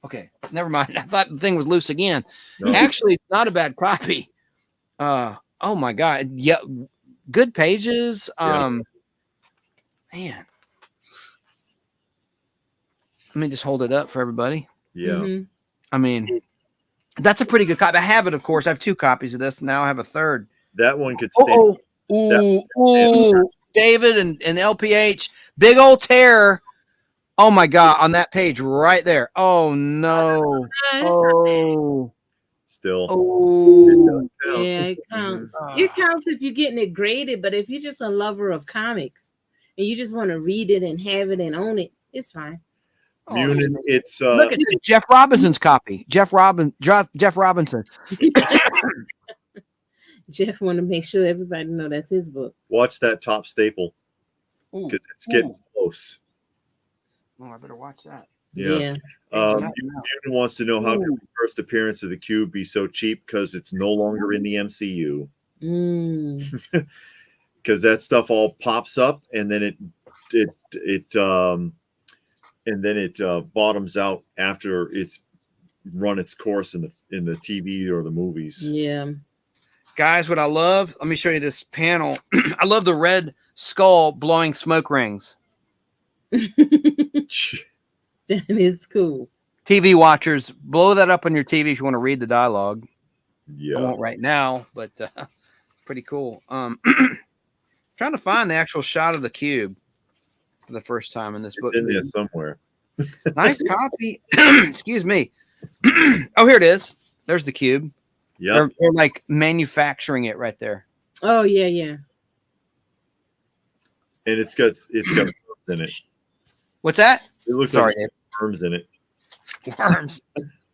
okay. Never mind. I thought the thing was loose again. No. Actually, it's not a bad copy. Oh my God. Yeah. Good pages. Man. Let me just hold it up for everybody. Yeah. I mean, that's a pretty good copy. I have it, of course. I have 2 copies of this. Now I have a third. That one could stay. David and LPH. Big old tear. Oh my God. On that page right there. Oh no. Oh. Still. Oh. Yeah, it counts. It counts if you're getting it graded, but if you're just a lover of comics and you just want to read it and have it and own it, it's fine. Munin, it's look, it's Jeff Robinson's copy. Jeff Robinson. Jeff want to make sure everybody know that's his book. Watch that top staple, because it's getting close. Oh, I better watch that. Yeah. Munin wants to know, how can the first appearance of the Cube be so cheap? Because it's no longer in the MCU. Because that stuff all pops up, and then it bottoms out after it's run its course in the TV or the movies. Yeah. Guys, what I love, let me show you this panel. I love the red skull blowing smoke rings. That is cool. TV watchers, blow that up on your TV if you want to read the dialogue. Yeah. I won't right now, but pretty cool. Trying to find the actual shot of the cube for the first time in this book. It's in there somewhere. Nice copy. Excuse me. Oh, here it is. There's the cube. Yeah. They're like manufacturing it right there. Oh, yeah. And it's got worms in it. What's that? It looks like worms in it. Worms.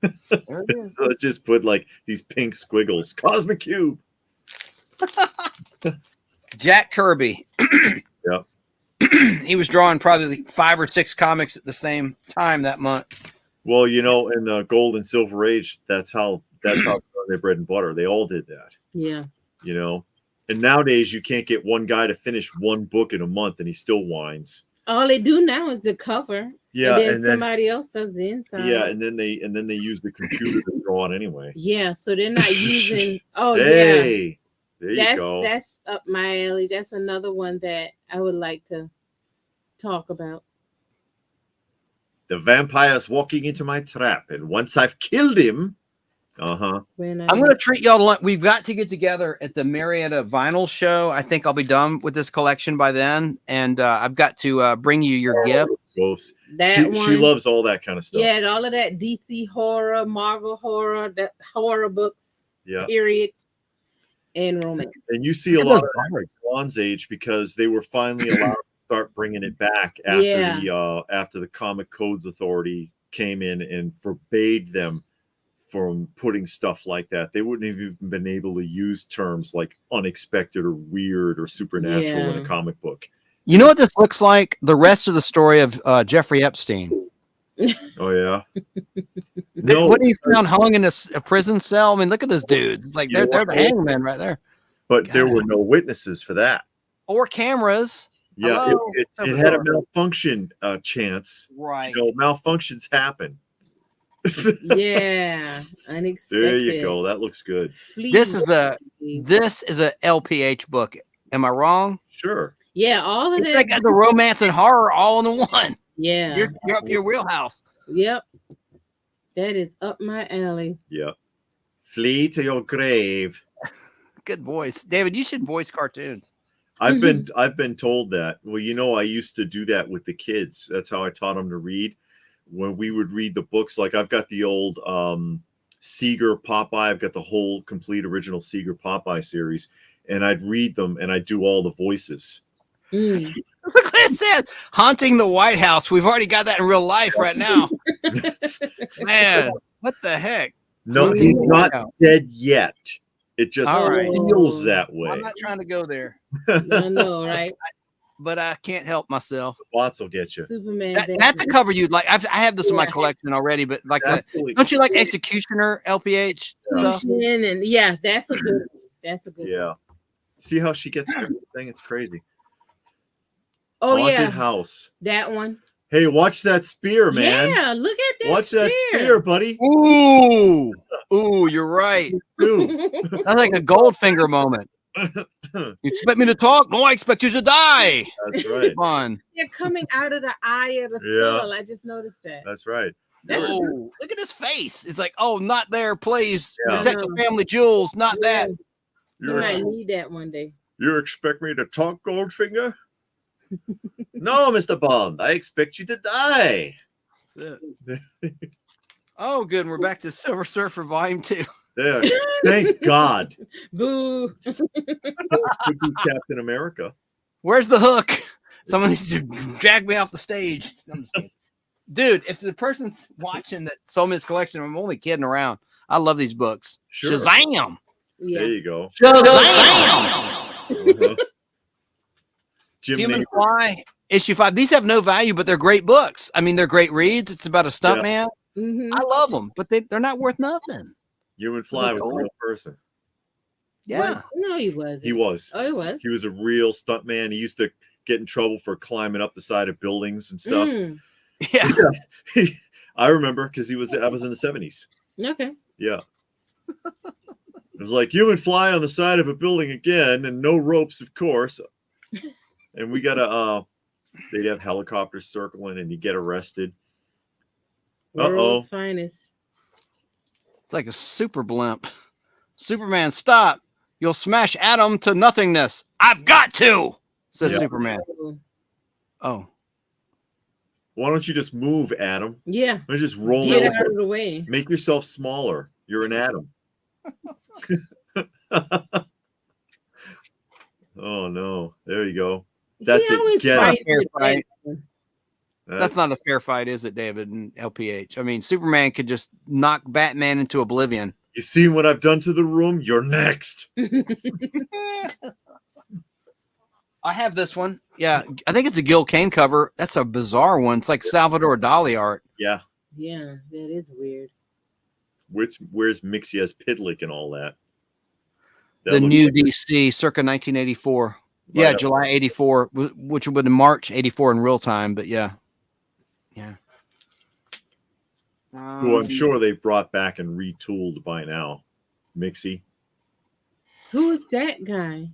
There it is. So let's just put like these pink squiggles. Cosmic Cube. Jack Kirby. Yep. He was drawing probably 5 or 6 comics at the same time that month. Well, in the Gold and Silver Age, that's how they bread and butter. They all did that. Yeah. And nowadays you can't get one guy to finish one book in a month, and he still whines. All they do now is the cover. Yeah, and then somebody else does the inside. Yeah, and then they use the computer to draw it anyway. Yeah, so they're not using. Oh, hey, yeah. There you go. That's up my alley. That's another one that I would like to talk about. The vampire's walking into my trap, and once I've killed him, When I'm going to treat y'all to lunch. We've got to get together at the Marietta Vinyl Show. I think I'll be done with this collection by then. And I've got to bring you your gift. She loves all that kind of stuff. Yeah, all of that DC horror, Marvel horror, that horror books, yeah, period, and romance. And you see a lot of that Bronze Age because they were finally allowed to start bringing it back after the Comic Codes Authority came in and forbade them from putting stuff like that. They wouldn't have even been able to use terms like unexpected or weird or supernatural in a comic book. You know what this looks like? The rest of the story of Jeffrey Epstein. Oh, yeah. What he found hung in a prison cell. I mean, look at this dude. It's like they're the hangman right there. But there were no witnesses for that. Or cameras. Yeah, it had a malfunction chance. Right. You know, malfunctions happen. Yeah, unexpected. There you go. That looks good. This is a LPH book. Am I wrong? Sure. Yeah, all of it's that. It's like the romance and horror all in one. Yeah. You're up your wheelhouse. Yep. That is up my alley. Yep. Flee to your grave. Good voice. David, you should voice cartoons. I've been told that. Well, you know, I used to do that with the kids. That's how I taught them to read. When we would read the books, like I've got the old Seeger Popeye. I've got the whole complete original Seeger Popeye series. And I'd read them and I'd do all the voices. Mm. Look what it says. Haunting the White House. We've already got that in real life right now. Man, what the heck? No, he's not dead yet. It just feels that way. I'm not trying to go there. I know, right? But I can't help myself. Bots will get you. Superman. That's a cover you'd like. I have this in my collection already, but like, don't you like Executioner LPH? Stuff? And that's a good. That's a good. Yeah. See how she gets everything? It's crazy. Oh, Haunted House. That one. Hey, watch that spear, man. Yeah, look at that. Watch that spear, buddy. Ooh, you're right. That's like a Goldfinger moment. You expect me to talk? No, I expect you to die. That's right. Fun. They're coming out of the eye of the skull. I just noticed that. That's right. Look at his face. It's like, oh, not there, please. Protect the family jewels, not that. You might need that one day. You expect me to talk, Goldfinger? No, Mr. Bond. I expect you to die. That's it. Oh, good. We're back to Silver Surfer Volume 2. There. Thank God. Boo. Could be Captain America. Where's the hook? Someone needs to drag me off the stage. Dude, if the person's watching that sold me this collection, I'm only kidding around. I love these books. Sure. Shazam! Yeah. There you go. Shazam! Human Fly, issue 5. These have no value, but they're great books. I mean, they're great reads. It's about a stuntman. Yeah. Mm-hmm. I love them, but they're not worth nothing. Human Fly was a real person. Yeah. What? No, he wasn't. He was. Oh, he was. He was a real stuntman. He used to get in trouble for climbing up the side of buildings and stuff. Yeah. I remember because I was in the 70s. Okay. Yeah. It was like Human Fly on the side of a building again, and no ropes, of course. And we gotta they'd have helicopters circling and you get arrested. World's finest. It's like a super blimp. Superman, stop. You'll smash Adam to nothingness. I've got to, says Superman. Oh. Why don't you just move, Adam? Yeah. Let's just roll Get out of the way. Make yourself smaller. You're an atom. Oh no. There you go. That's it. Fight. That's not a fair fight, is it, David and LPH? I mean, Superman could just knock Batman into oblivion. You see what I've done to the room? You're next. I have this one. Yeah, I think it's a Gil Kane cover. That's a bizarre one. It's like Salvador Dali art. Yeah. Yeah, that is weird. Where's Mixia's Pidlick and all that? The new DC, circa 1984. Right, yeah, July 84, which would have been March 84 in real time. But yeah. Who I'm sure they've brought back and retooled by now. Mixie. Who is that guy?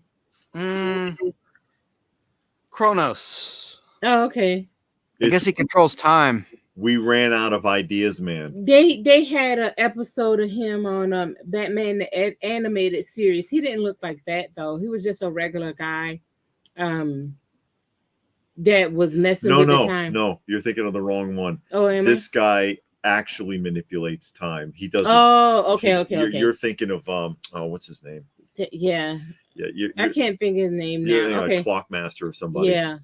Kronos. Oh, okay. I guess he controls time. We ran out of ideas, man. They had an episode of him on Batman the animated series. He didn't look like that though. He was just a regular guy. That was messing with the time. No, you're thinking of the wrong one. Oh, am this guy actually manipulates time. He doesn't. Oh, okay. You're thinking of what's his name? Yeah. Yeah, I can't think of his name now. You're Okay. like Clockmaster or somebody. Yeah.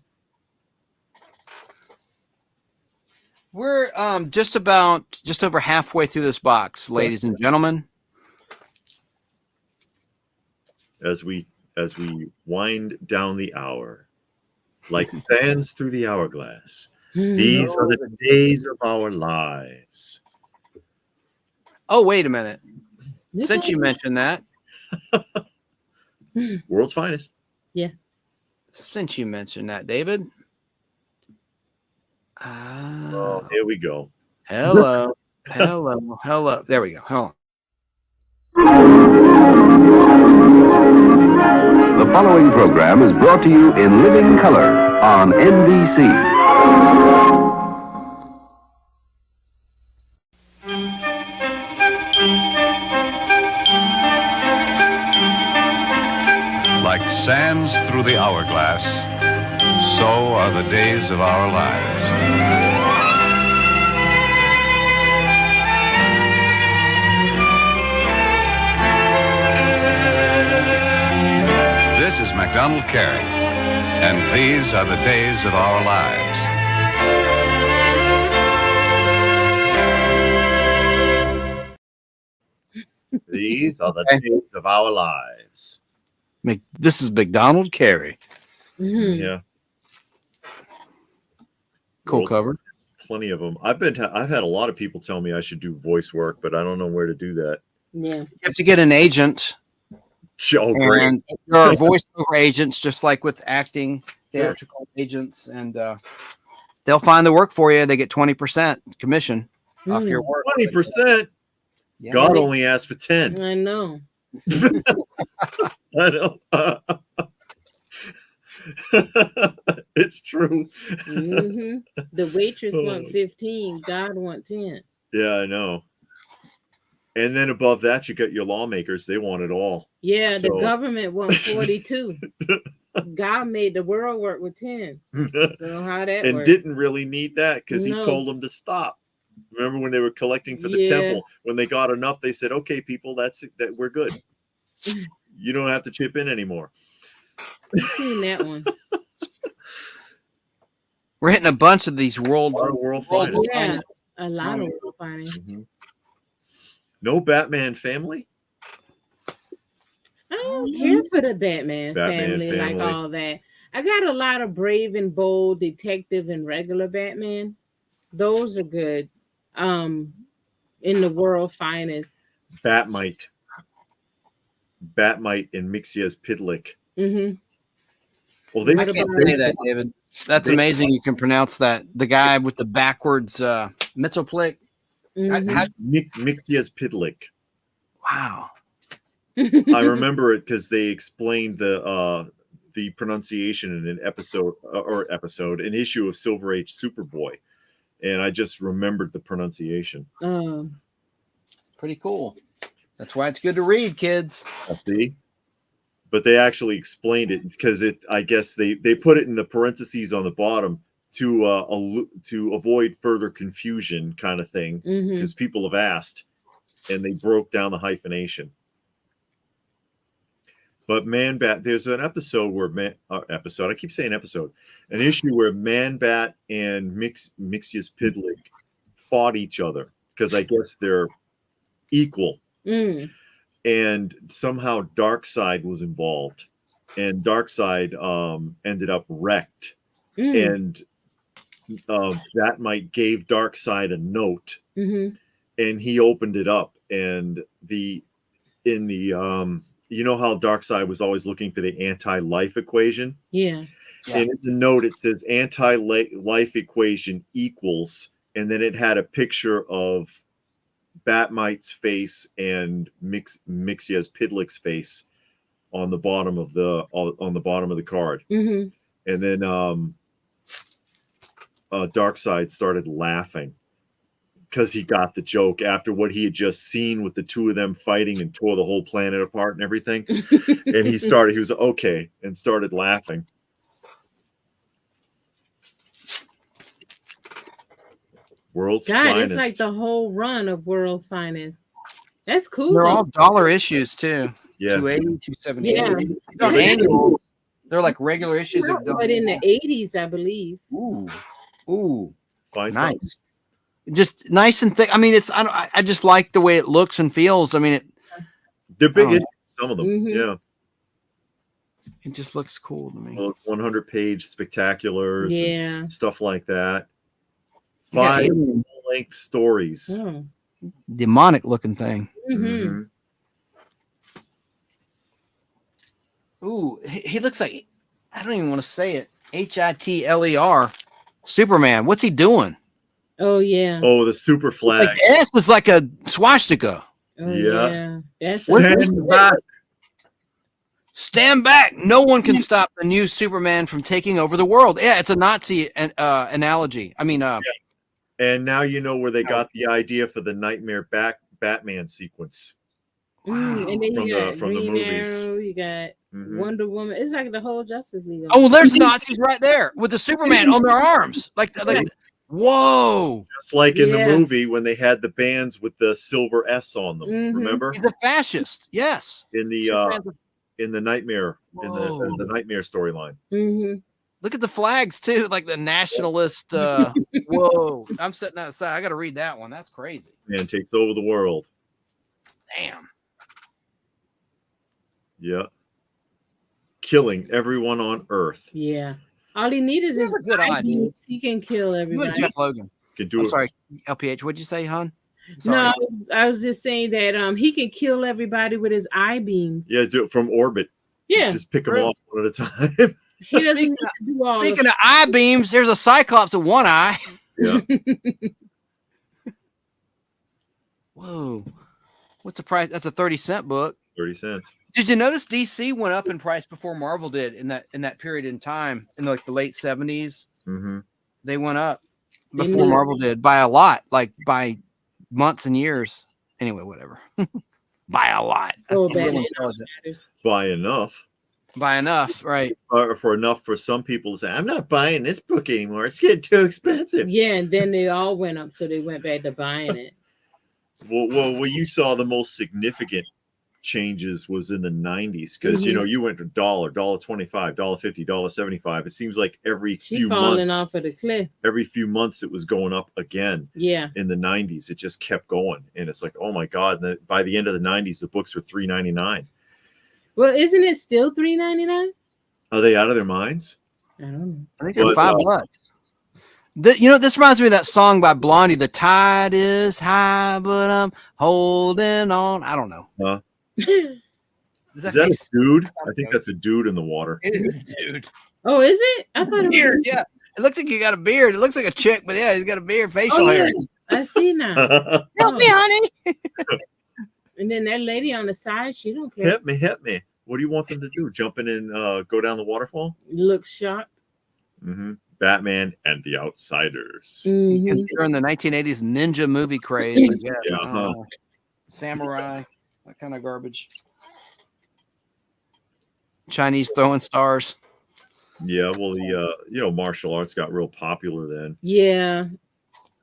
We're just over halfway through this box, ladies and gentlemen. As we wind down the hour, like sands through the hourglass, these are the days of our lives. Oh, wait a minute. Since you mentioned that. World's finest. Yeah. Since you mentioned that, David. Oh, here we go. Hello. Hello. There we go. Hold on. The following program is brought to you in living color on NBC. Like sands through the hourglass, so are the days of our lives. This is MacDonald Carey, and these are the days of our lives. These are the days of our lives. This is MacDonald Carey. Mm-hmm. Yeah. Cool cover. Plenty of them. I've had a lot of people tell me I should do voice work, but I don't know where to do that. Yeah. You have to get an agent. Oh, great. And there are voiceover agents, just like with acting, theatrical agents, and they'll find the work for you. They get 20% commission off your work. 20%. Yeah. God only asked for 10. I know. I know. It's true. Mm-hmm. The waitress want 15. God want 10. Yeah, I know. And then above that, you got your lawmakers. They want it all. Yeah, the government want 42. God made the world work with 10. So how that and work? didn't really need that because he told them to stop. Remember when they were collecting for the temple? When they got enough, they said, "Okay, people, that we're good. You don't have to chip in anymore." I've seen that one. We're hitting a bunch of these world finest. Yeah, a lot of world finest. Mm-hmm. No Batman family? I don't care for the Batman family like all that. I got a lot of Brave and Bold, Detective, and regular Batman. Those are good. In the world finest. Batmite and Mixia's Pidlick. Mm-hmm. Well, they can't say that, David. That's amazing. You can pronounce that. The guy with the backwards Mitzelplick. Mixia's Pidlick. Wow. I remember it because they explained the pronunciation in an an issue of Silver Age Superboy, and I just remembered the pronunciation. Pretty cool. That's why it's good to read, kids. See? But they actually explained it because I guess they put it in the parentheses on the bottom to avoid further confusion, kind of thing, because people have asked, and they broke down the hyphenation. But Man-Bat, there's an episode where I keep saying episode, an issue where Man-Bat and Mixia's Pidlick fought each other because I guess they're equal. And somehow Darkseid was involved, and Darkseid ended up wrecked. And Batmite gave Darkseid a note, and he opened it up, and you know how Darkseid was always looking for the anti-life equation? Yeah. And in the note it says anti-life equation equals, and then it had a picture of Batmite's face and Mixia's Pidlick's face on the bottom of the card. And then Darkseid started laughing because he got the joke after what he had just seen with the two of them fighting and tore the whole planet apart and everything. And he was okay and started laughing. World's Finest. It's like the whole run of World's Finest. That's cool. They're all dollar issues too. Yeah. 280, 270. Yeah. These aren't annual. They're like regular issues of But in the 80s, I believe. Ooh. Fine. Nice. Just nice and thick. I mean, I just like the way it looks and feels. I mean, they're big issues, some of them. Mm-hmm. Yeah. It just looks cool to me. Well, 100-page spectaculars. Yeah. And stuff like that. You got 5 alien. full-length stories. Oh. Demonic looking thing. Mm-hmm. Ooh, he looks like, I don't even want to say it. Hitler. Superman. What's he doing? Oh, yeah. Oh, the super flag. Like, S is like a swastika. Oh, Yeah. That's Stand back. Stand back. No one can stop the new Superman from taking over the world. Yeah, it's a Nazi analogy. I mean, And now you know where they got the idea for the Nightmare Batman sequence. And then you got from the Green movies. Arrow, you got Wonder Woman. It's like the whole Justice League. Oh, there's Nazis right there with the Superman on their arms. Like whoa. Just like in the movie when they had the bands with the silver S on them. Remember? He's a fascist. Yes. In the Nightmare, in the Nightmare storyline. Look at the flags too, like the nationalist. Whoa! I'm setting that aside. I got to read that one. That's crazy. Man takes over the world. Damn. Yeah. Killing everyone on Earth. Yeah. All he needs is a good idea. He can kill everybody. Jeff Logan. Can do I'm it. sorry, LPH. What'd you say, hon? Sorry. No, I was just saying that he can kill everybody with his eye beams. Yeah, do it from orbit. Yeah. Just pick them off one at a time. He doesn't need to do all Speaking of eye beams, there's a Cyclops with one eye. Yeah. Whoa. What's the price? That's a 30-cent book. 30 cents. Did you notice DC went up in price before Marvel did in that period in time in like the late 70s? They went up before Marvel did by a lot, like by months and years. Anyway, whatever. By a lot. By enough. By enough, right? Or for enough for some people to say, I'm not buying this book anymore. It's getting too expensive. Yeah, and then they all went up, so they went back to buying it. Well, you saw the most significant changes was in the 90s because you went to $1, $1.25, $1.50, $1.75. It seems like every few falling months, off of the cliff. Every few months it was going up again. Yeah. In the 90s, it just kept going, and it's like, oh my god! And by the end of the 90s, the books were $3.99. Well, isn't it still $3.99? Are they out of their minds? I don't know. I think they're $5. This reminds me of that song by Blondie. The tide is high, but I'm holding on. I don't know. Huh? Is that a dude? I think that's a dude in the water. It is a dude. Oh, is it? I thought it was beard. Yeah, it looks like he got a beard. It looks like a chick, but yeah, he's got a beard, facial hair. I see now. Help me, honey. And then that lady on the side, she don't care. Hit me. What do you want them to do? Jump in and go down the waterfall? Look shocked. Batman and the Outsiders. They're in the 1980s ninja movie craze. I guess. Yeah. Samurai, that kind of garbage. Chinese throwing stars. Yeah, well, the martial arts got real popular then. Yeah,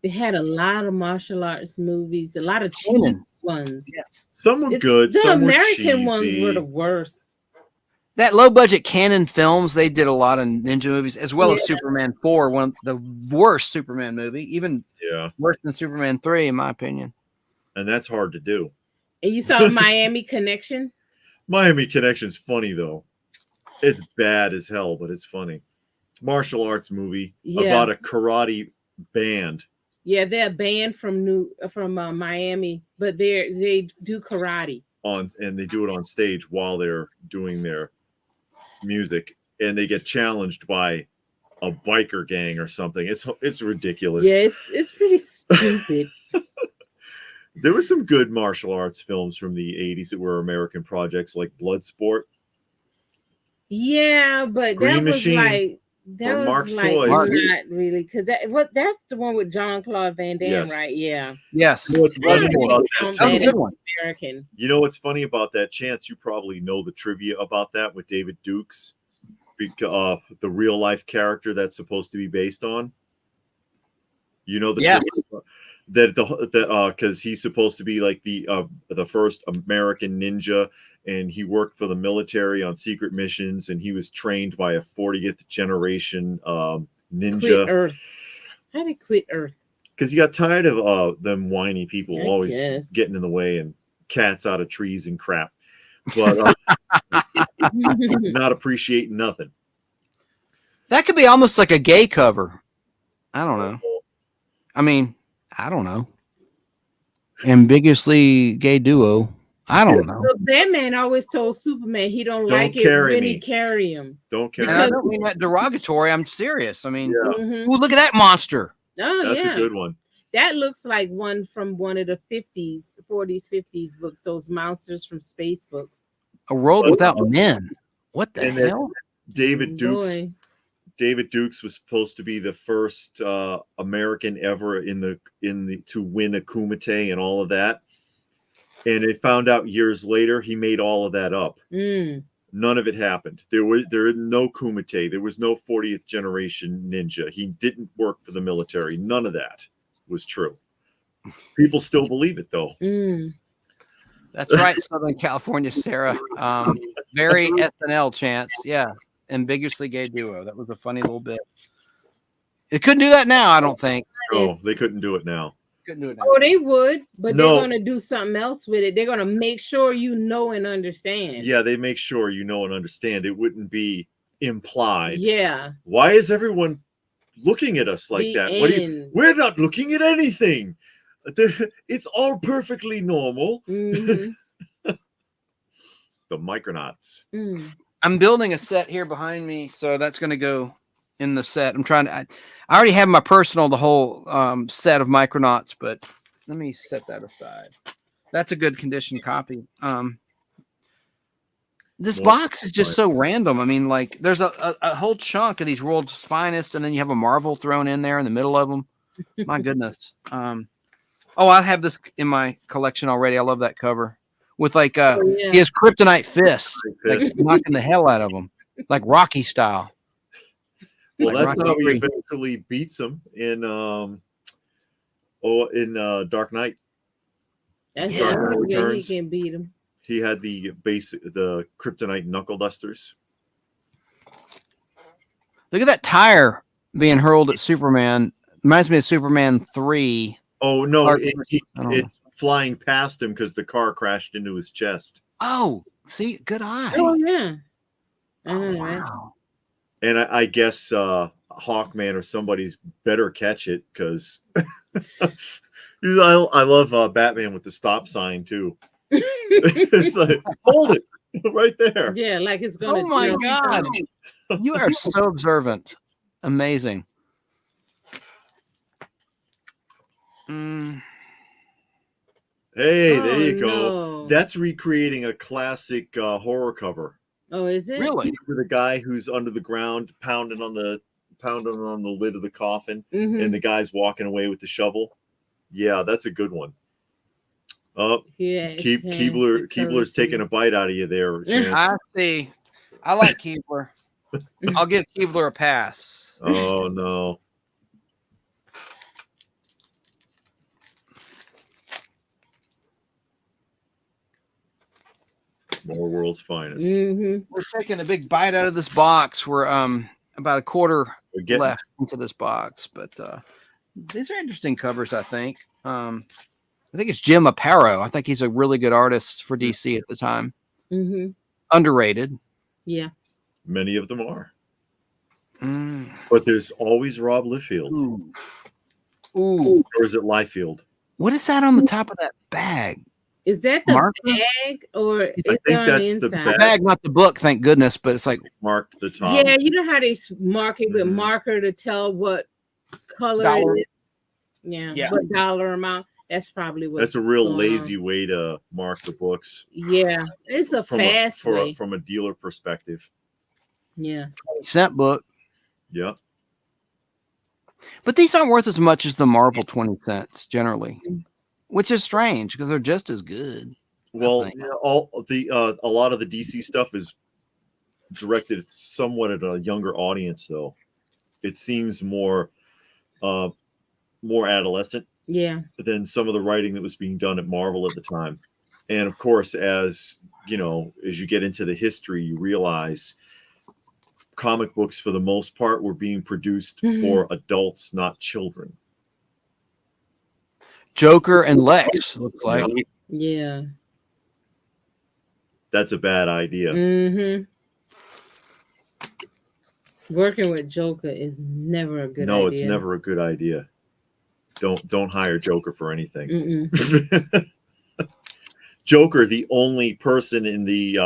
they had a lot of martial arts movies, a lot of cheap ones. Yes, some were good. The some American were ones were the worst. That low budget Canon Films, they did a lot of ninja movies, as well as Superman 4, one of the worst Superman movie, even worse than Superman 3, in my opinion. And that's hard to do. And you saw Miami Connection? Miami Connection's funny though. It's bad as hell, but it's funny. Martial arts movie about a karate band. Yeah, they're a band from Miami, but they do karate and they do it on stage while they're doing their music, and they get challenged by a biker gang or something. It's ridiculous. Yeah, it's pretty stupid. There were some good martial arts films from the 80s that were American projects, like Bloodsport. Yeah, but Green that was Machine. like That Or was Mark's like Toys. not really because that's the one with Jean-Claude Van Damme, Yes. right? Yeah. Yes. You know what's I don't funny really about count that? That was a that good as one. American. You know what's funny about that, Chance? You probably know the trivia about that with David Dukes, the real life character that's supposed to be based on. You know the Yeah. trivia that because he's supposed to be like the first American ninja, and he worked for the military on secret missions, and he was trained by a 40th generation Quit ninja. Earth. How did quit Earth? Because you got tired of them whiny people I always guess. getting in the way and cats out of trees and crap, but not appreciating nothing. That could be almost like a gay cover. I don't know. I mean, I don't know. Ambiguously gay duo. I don't know. So Batman always told Superman he don't like it carry when me. he carry him. Don't care. And I don't mean that derogatory. I'm serious. I mean, Yeah, Mhm. ooh, look at that monster. Oh that's yeah, a good one. that looks like one from one of the 50s, 40s, 50s books. Those monsters from space books. A world without men. What the And then hell? David Dukes. Boy. David Dukes was supposed to be the first American ever to win a Kumite and all of that. And they found out years later he made all of that up. Mm. None of it happened. There was no Kumite. There was no 40th generation ninja. He didn't work for the military. None of that was true. People still believe it though. Mm. That's right, Southern California, Sarah. Very SNL, Chance. Yeah, ambiguously gay duo. That was a funny little bit. It couldn't do that now, I don't think. No, they couldn't do it now. Couldn't do it now. Oh, they would, but No. they're going to do something else with it. They're going to make sure you know and understand. Yeah, they make sure you know and understand. It wouldn't be implied. Yeah. Why is everyone looking at us like The that? end. We're not looking at anything. It's all perfectly normal. Mhm. The Micronauts. Mm. I'm building a set here behind me, so that's going to go in the set. I'm trying to. I already have my personal, the whole set of Micronauts, but let me set that aside. That's a good condition copy. This Well, box is just so random. I mean, like, there's a whole chunk of these world's finest, and then you have a Marvel thrown in there in the middle of them. My goodness. Oh, I have this in my collection already. I love that cover with like yeah. he has kryptonite fists, like Fist. knocking the hell out of them, like Rocky style. Well, Like that's Rocky how he III. eventually beats him in Dark Knight. That's Yeah. the only way he Returns. can beat him. He had the kryptonite knuckle dusters. Look at that tire being hurled at Superman. Reminds me of Superman 3. Oh no, Or- I don't know. it's flying past him because the car crashed into his chest. Oh, see, good eye. Oh yeah. I Oh, know, right? wow. And I guess Hawkman or somebody's better catch it because I love Batman with the stop sign too. It's like, hold it right there. Yeah, like it's gonna. Oh my jump God. down. You are so observant. Amazing. Mm, Hey, there you Oh, go. no. That's recreating a classic horror cover. Oh, is it? really? For the guy who's under the ground pounding on the lid of the coffin, Mhm. and the guy's walking away with the shovel. Yeah, that's a good one. Oh, Yeah. Keebler's taking a bite out of you there, Chance. I see. I like Keebler. I'll give Keebler a pass. Oh no. More world's finest. Mm-hmm. We're taking a big bite out of this box. We're about a quarter We're getting- left into this box, but these are interesting covers. I think it's Jim Aparo. I think he's a really good artist for DC at the time. Mm-hmm. Underrated. Yeah. Many of them are. Mm. But there's always Rob Liefeld. Ooh. Ooh. Or is it Liefeld? What is that on the top of that bag? Is that the Marker? bag or is I it think on that's the the inside? The bag, not the book, thank goodness, but it's like Marked the top. Yeah, you know how they mark it with Mhm. marker to tell what color Dollar. it is? Yeah. Yeah. What dollar amount? That's probably what. That's a real going on. lazy way to mark the books Yeah, it's a from fast way. from a dealer perspective. Yeah. 20-cent book. Yeah. But these aren't worth as much as the Marvel 20 cents generally, which is strange because they're just as good. Well, a lot of the DC stuff is directed somewhat at a younger audience, though. It seems more adolescent, than some of the writing that was being done at Marvel at the time. And of course, as you get into the history, you realize comic books, for the most part, were being produced for adults, not children. Joker and Lex, looks like. Yeah. That's a bad idea. Mm-hmm. Working with Joker is never a good idea. No, it's never a good idea. Don't hire Joker for anything. Joker, the only person in the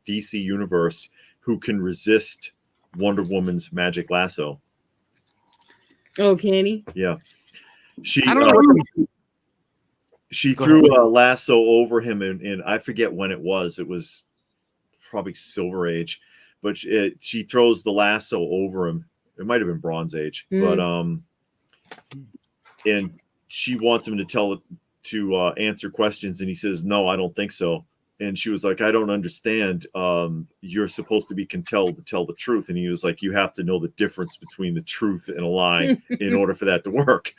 DC universe who can resist Wonder Woman's magic lasso. Oh, can he? Yeah. She Go threw ahead. a lasso over him, and I forget when it was. It was probably Silver Age, but she throws the lasso over him. It might have been Bronze Age, but and she wants him to answer questions, and he says, "No, I don't think so." And she was like, "I don't understand. You're supposed to be compelled to tell the truth." And he was like, "You have to know the difference between the truth and a lie in order for that to work."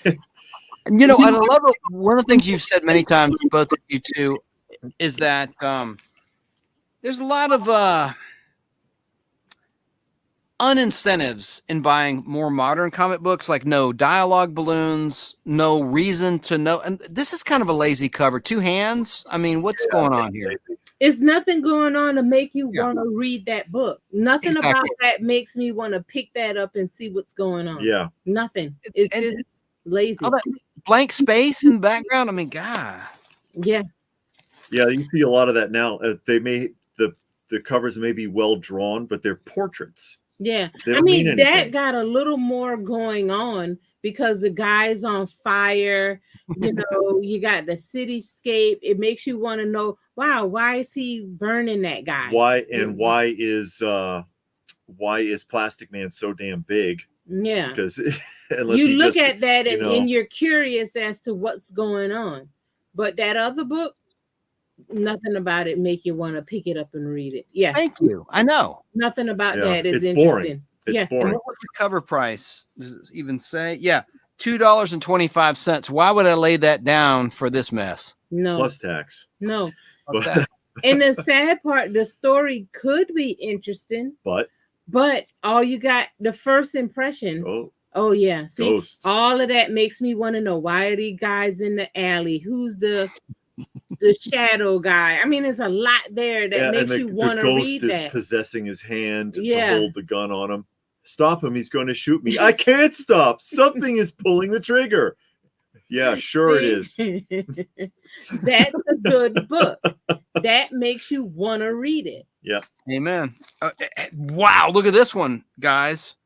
And I love it. One of the things you've said many times, both of you two, is that there's a lot of unincentives in buying more modern comic books, like no dialogue balloons, no reason to know. And this is kind of a lazy cover. 2 hands. I mean, what's going on here? It's nothing going on to make you want to read that book. Nothing about that makes me want to pick that up and see what's going on. Yeah. Nothing. It's just lazy. All that blank space in the background. I mean, God. Yeah. Yeah, you see a lot of that now. The covers may be well drawn, but they're portraits. Yeah. They I don't mean, mean that anything. got a little more going on because the guy's on fire. You got the cityscape. It makes you want to know, wow, why is he burning that guy? Why is Plastic Man so damn big? Yeah. Because you look at that and you're curious as to what's going on. But that other book, nothing about it make you want to pick it up and read it. Yeah. Thank you. I know. Nothing about that is it's interesting. boring. It's boring. And what was the cover price? Does it even say? Yeah. $2.25. Why would I lay that down for this mess? No. Plus tax. No. Plus tax. And the sad part, the story could be interesting. But all you got, the first impression. Oh yeah. See, ghosts. All of that makes me want to know, why are these guys in the alley? Who's the shadow guy? I mean, there's a lot there that makes you want to read that. The ghost is possessing his hand to hold the gun on him. Stop him, he's going to shoot me. I can't stop. Something is pulling the trigger. Yeah, sure it is. That's a good book. That makes you want to read it. Yeah. Amen. Wow, look at this one, guys.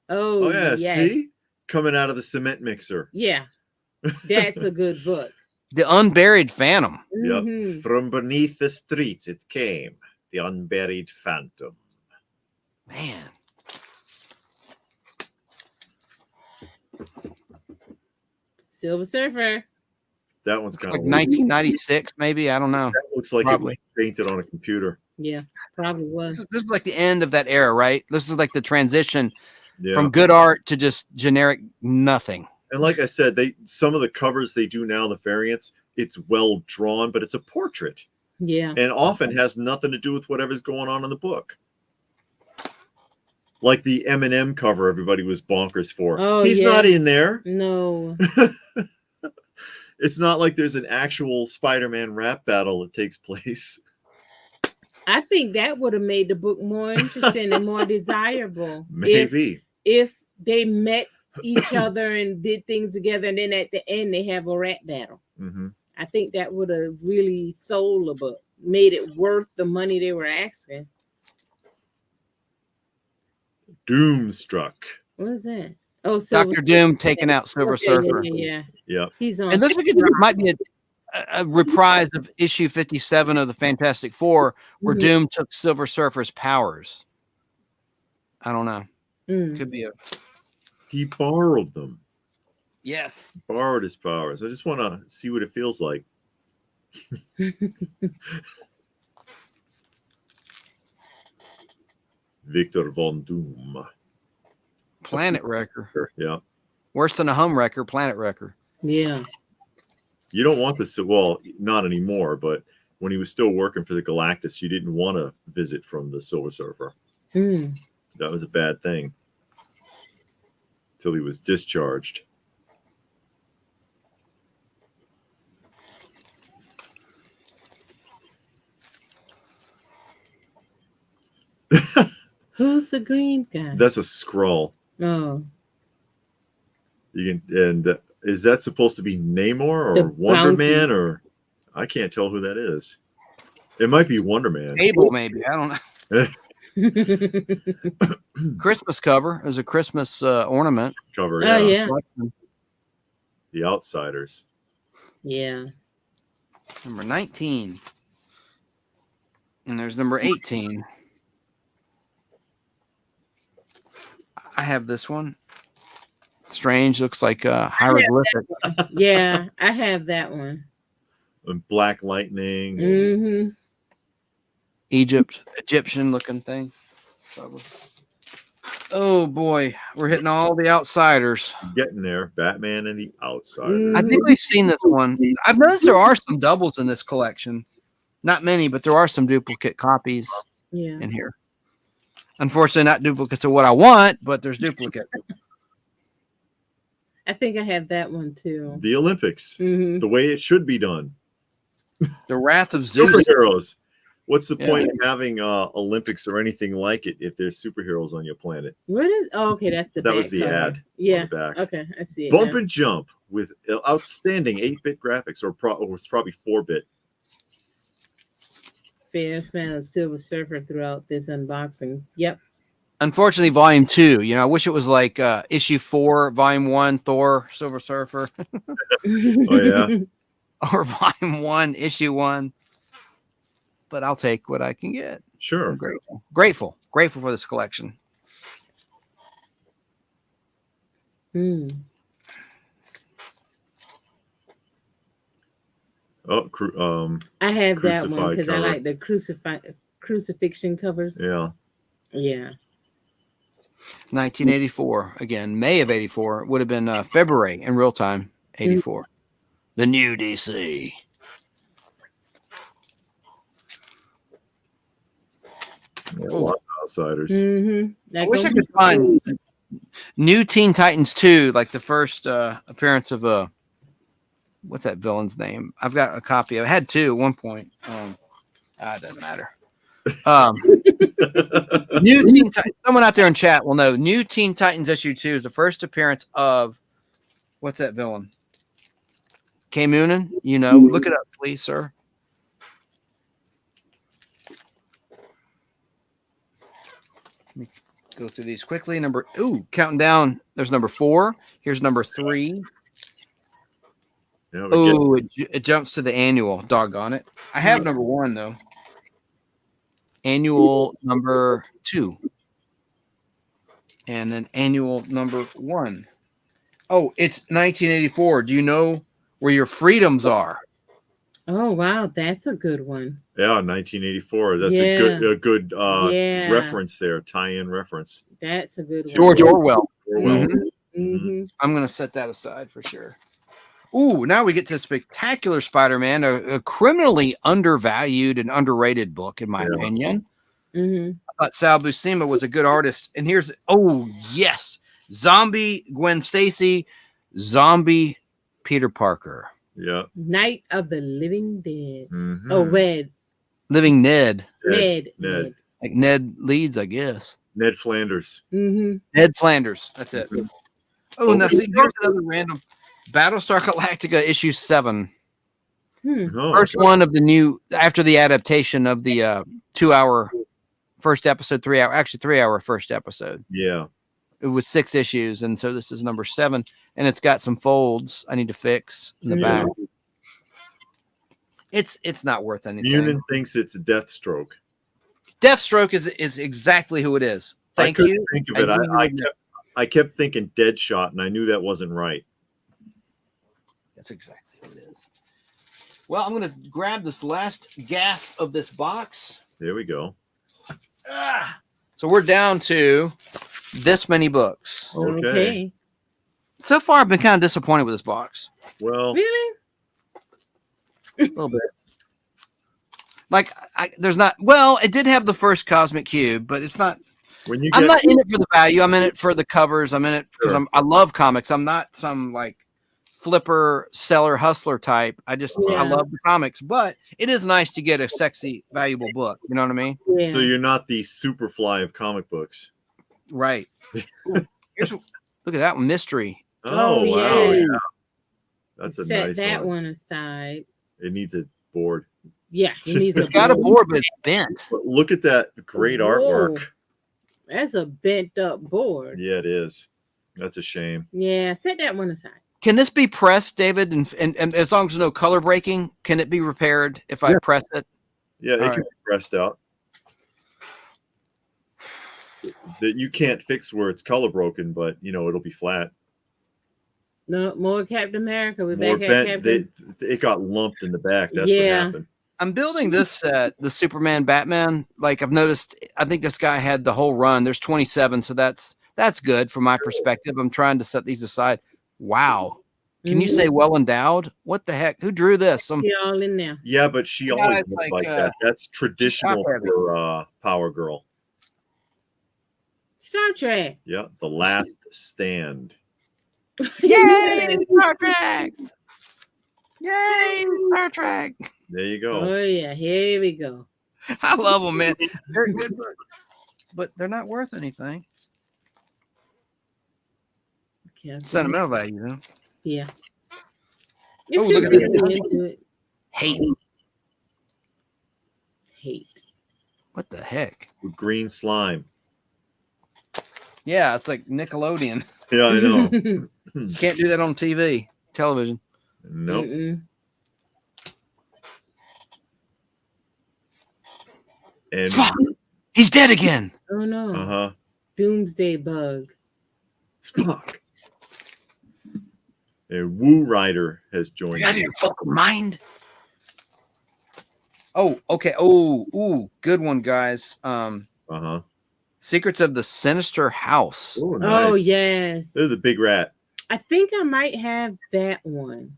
Oh yeah, yes. See? Coming out of the cement mixer. Yeah. That's a good book. The Unburied Phantom. Yep. From beneath the streets it came. The Unburied Phantom. Man. Silver Surfer. That one's kind like of 1996, maybe. I don't know. That looks like it was painted on a computer. Yeah, probably was. This is like the end of that era, right? This is like the transition from good art to just generic nothing. And like I said, some of the covers they do now, the variants, it's well drawn, but it's a portrait. Yeah. And often has nothing to do with whatever's going on in the book. Like the Eminem cover everybody was bonkers for. Oh, He's not in there. No. It's not like there's an actual Spider-Man rap battle that takes place. I think that would have made the book more interesting and more desirable. Maybe. If they met each other and did things together, and then at the end they have a rap battle. Mm-hmm. I think that would have really sold the book, made it worth the money they were asking. Doomstruck. What is that? Oh, Dr. Doom taking out Silver Surfer. Yeah. He's on. It looks like it might be a reprise of issue 57 of the Fantastic Four, where Doom took Silver Surfer's powers. I don't know. Mm. Could be a He borrowed them. yes. Borrowed his powers. I just want to see what it feels like. Victor Von Doom. Planet Wrecker. Yeah. Worse than a home wrecker, Planet Wrecker. Yeah. You don't want this. Well, not anymore, but when he was still working for the Galactus, you didn't want to visit from the Silver Surfer. Mm. That was a bad thing. Till he was discharged. Who's the green guy? That's a Skrull. Oh, You can, and is that supposed to be Namor or The Wonder Bounty. Man, or I can't tell who that is. It might be Wonder Man. Abel, maybe. I don't know. Christmas cover is a Christmas ornament. Cover, oh yeah. yeah, The Outsiders. yeah. Number 19. And there's number 18. I have this one. Strange, looks like hieroglyphic. Yeah, I have that one. And Black Lightning. Mm-hmm. Egyptian looking thing. Probably. Oh boy, we're hitting all the outsiders. Getting there. Batman and the Outsiders. I think we've seen this one. I've noticed there are some doubles in this collection. Not many, but there are some duplicate copies Yeah. in here. Unfortunately, not duplicates of what I want, but there's duplicates. I think I have that one too. The Olympics. Mm-hmm. The way it should be done. The Wrath of Zeus. Superheroes. What's the Yeah. point of having Olympics or anything like it if there's superheroes on your planet? What is? Oh, okay, that's the. That back was the cover. ad on Yeah. the back. Okay, I see it. Bump now. and Jump with outstanding 8-bit graphics, or it's probably 4-bit. Fair smell of Silver Surfer throughout this unboxing. Yep. Unfortunately, volume 2. You know, I wish it was like issue 4, volume 1, Thor, Silver Surfer, Oh, yeah. or volume 1, issue 1. But I'll take what I can get. Sure. I'm grateful for this collection. Hmm. Oh, I have that one Crucified because I cover. like the crucifixion covers. yeah. Yeah. 1984. Again, May of 84. It would have been February in real time, 84. The new DC. Lots of Outsiders. Mm-hmm. I wish I could find New Teen Titans 2, like the first appearance of what's that villain's name? I've got a copy. I had 2 at one point. It doesn't matter. New Teen Titans. Someone out there in chat will know. New Teen Titans issue 2 is the first appearance of what's that villain? K. Moonin. You know, look it up, please, sir. Let me go through these quickly. Counting down. There's number 4. Here's number 3. Yeah, Oh, it jumps to the annual. Doggone it. I have number 1 though. Annual number 2. And then annual number 1. Oh, it's 1984. Do you know where your freedoms are? Oh wow, that's a good one. Yeah, 1984. That's Yeah. a good Yeah. reference there. Tie-in reference. That's a good one. George Orwell. Orwell. Mm-hmm. I'm going to set that aside for sure. Ooh, now we get to Spectacular Spider-Man, a criminally undervalued and underrated book, in my opinion. Mm-hmm. I thought Sal Buscema was a good artist. And here's, yes, Zombie Gwen Stacy, Zombie Peter Parker. Yeah. Night of the Living Dead. Mhm. Oh, Red. Living Ned. Ned. Like Ned Leeds, I guess. Ned Flanders. Mm-hmm. Ned Flanders. That's it. Oh, now see, here's another random. Battlestar Galactica issue 7. Oh, First one of the new, after the adaptation of the 2-hour first episode, 3-hour first episode. yeah. It was 6 issues, and so this is number 7, and it's got some folds I need to fix in the back. It's not worth anything. Munin thinks it's Deathstroke. Deathstroke is exactly who it is. Thank couldn't you. think of it. I kept thinking Deadshot, and I knew that wasn't right. That's exactly what it is. Well, I'm going to grab this last gasp of this box. There we go. So we're down to this many books. Okay. So far, I've been kind of disappointed with this box. Well, Really? A little bit. Like, there's not. Well, it did have the first Cosmic Cube, but it's not. when you I'm not in it for the value. I'm in it for the covers. I'm in it because Sure. I love comics. I'm not some like flipper seller hustler type. I love the comics, but it is nice to get a sexy, valuable book. You know what I mean? Yeah. So you're not the Superfly of comic books. Right. Ooh, look at that one, mystery. Oh, Oh, wow. yeah. Yeah. That's a Set nice that one. one aside. It needs a board. Yeah, it needs It's got a board, but it's bent. But look at that great artwork. That's a bent up board. Yeah, it is. That's a shame. Yeah, set that one aside. Can this be pressed, David? And as long as there's no color breaking, can it be repaired if I press it? Yeah, it All can right. be pressed out. That you can't fix where it's color broken, but it'll be flat. No more Captain America. We're More back at bent. Captain. It got lumped in the back. That's Yeah. what happened. I'm building this set, the Superman Batman. Like I've noticed, I think this guy had the whole run. There's 27, so that's good from my perspective. I'm trying to set these aside. Wow. Can you say well endowed? What the heck? Who drew this? Some She all in there. Yeah, but she Yeah, always it's looked like, like that. That's traditional top heavy. for Power Girl. Star Trek. Yeah, The Last Stand. Yay, Star Trek! Yay, Star Trek! There you go. Oh yeah, here we go. I love them, man. They're good books, but they're not worth anything. Okay, Sentimental value, though. Yeah. Oh, look at this. Into it. Hate. Hate. What the heck? With green slime. Yeah, it's like Nickelodeon. Yeah, I know. Can't do that on TV, television. Nope. Mm-mm. And Spock! He's dead again. Oh no. uh-huh. Doomsday Bug. Spock. And Woo Rider has joined. Out of your fucking mind. Oh, okay. Oh, ooh, good one, guys. Uh-huh. Secrets of the Sinister House. Oh, nice. Oh yes. They're the big rat. I think I might have that one.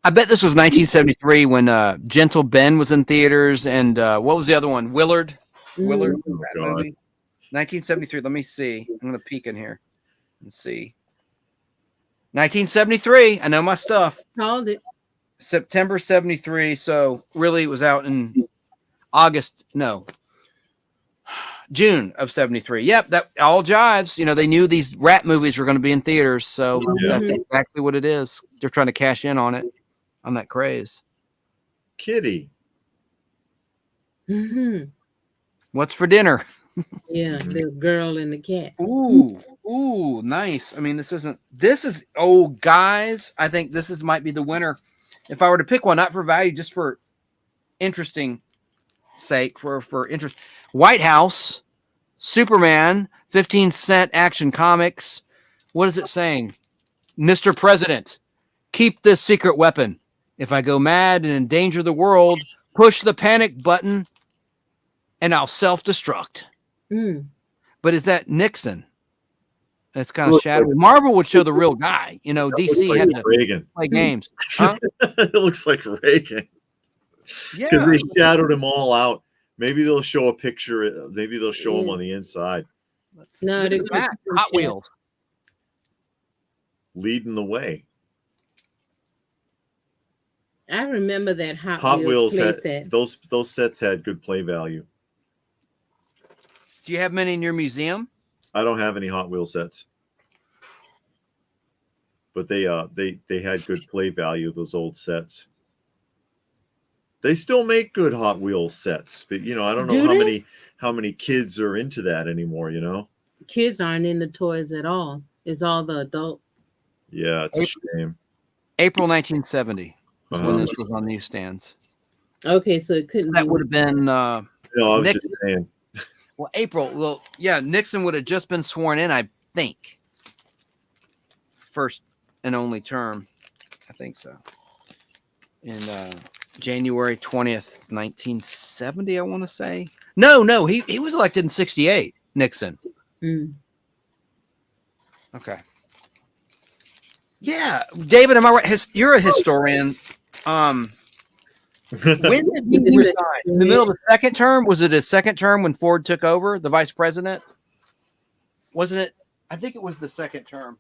I bet this was 1973 when Gentle Ben was in theaters, and what was the other one? Willard. Willard. Oh, That God. movie. 1973. Let me see. I'm gonna peek in here and see. 1973. I know my stuff. Called it. September 73. So really, it was out in August. No. June of 73. Yep, that all jives. They knew these rat movies were going to be in theaters, so Yeah. that's exactly what it is. They're trying to cash in on it, on that craze. Kitty. Mm-hmm. What's for dinner? Yeah, the girl and the cat. Ooh, nice. I mean, this is guys, I think this might be the winner. If I were to pick one, not for value, just for interesting sake, for interest. White House, Superman, 15-cent Action Comics. What is it saying? Mr. President, keep this secret weapon. If I go mad and endanger the world, push the panic button and I'll self-destruct. Mm. But is that Nixon? That's kind of shadowy. Marvel would show the real guy. DC had to Reagan. play games. Huh? It looks like Reagan. Because Yeah. they shadowed them all out. Maybe they'll show a picture. Maybe they'll show them on the inside. No, Look they're at gonna that. show Hot shit. Wheels. Leading the way. I remember that Hot Hot Wheels play had set. those sets had good play value. Do you have many in your museum? I don't have any Hot Wheel sets. But they had good play value, those old sets. They still make good Hot Wheels sets, but I don't know how many kids are into that anymore, Kids aren't into toys at all. It's all the adults. Yeah, it's a shame. April 1970 was when Uh-huh. this was on newsstands. Okay, so it So couldn't that be. would have been No, I was Nick- just saying. Well, April. Well, yeah, Nixon would have just been sworn in, I think. First and only term. I think so. In January 20th, 1970, I want to say. No, he was elected in 68, Nixon. Mm. Okay. Yeah, David, am I right? You're a historian. When did he resign? In the middle of the second term? Was it his second term when Ford took over, the vice president? Wasn't it? I think it was the second term.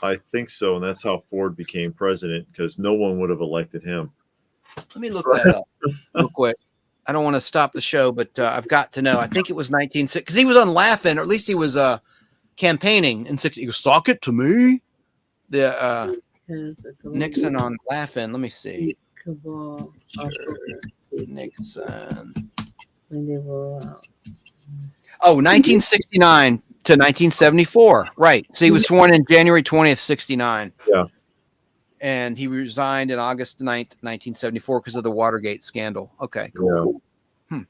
I think so, and that's how Ford became president because no one would have elected him. Let me look that up real quick. I don't want to stop the show, but I've got to know. I think it was 1960 because he was on Laughing, or at least he was campaigning in 60. He goes, "Sock it to me." The Nixon on Laughing. Let me see. Nixon. Oh, 1969 to 1974. Right. So he was sworn in January 20th, 69. Yeah. And he resigned in August 9th, 1974 because of the Watergate scandal. Okay, cool.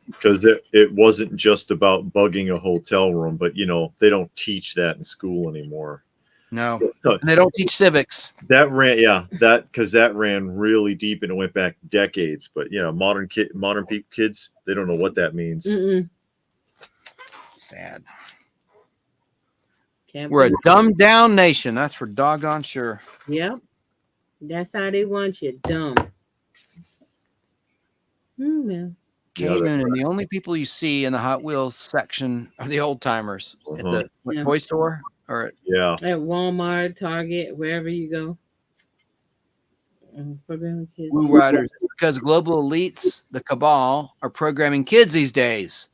Because it wasn't just about bugging a hotel room, but, they don't teach that in school anymore. No, and they don't teach civics. That ran really deep and it went back decades. But, modern kids, they don't know what that means. Mm-mm. Sad. We're a dumbed down nation. That's for doggone sure. Yep. That's how they want you, dumb. Man. Cayman, and the only people you see in the Hot Wheels section are the old timers at the toy store or at Walmart, Target, wherever you go. Blue Riders, because global elites, the cabal, are programming kids these days.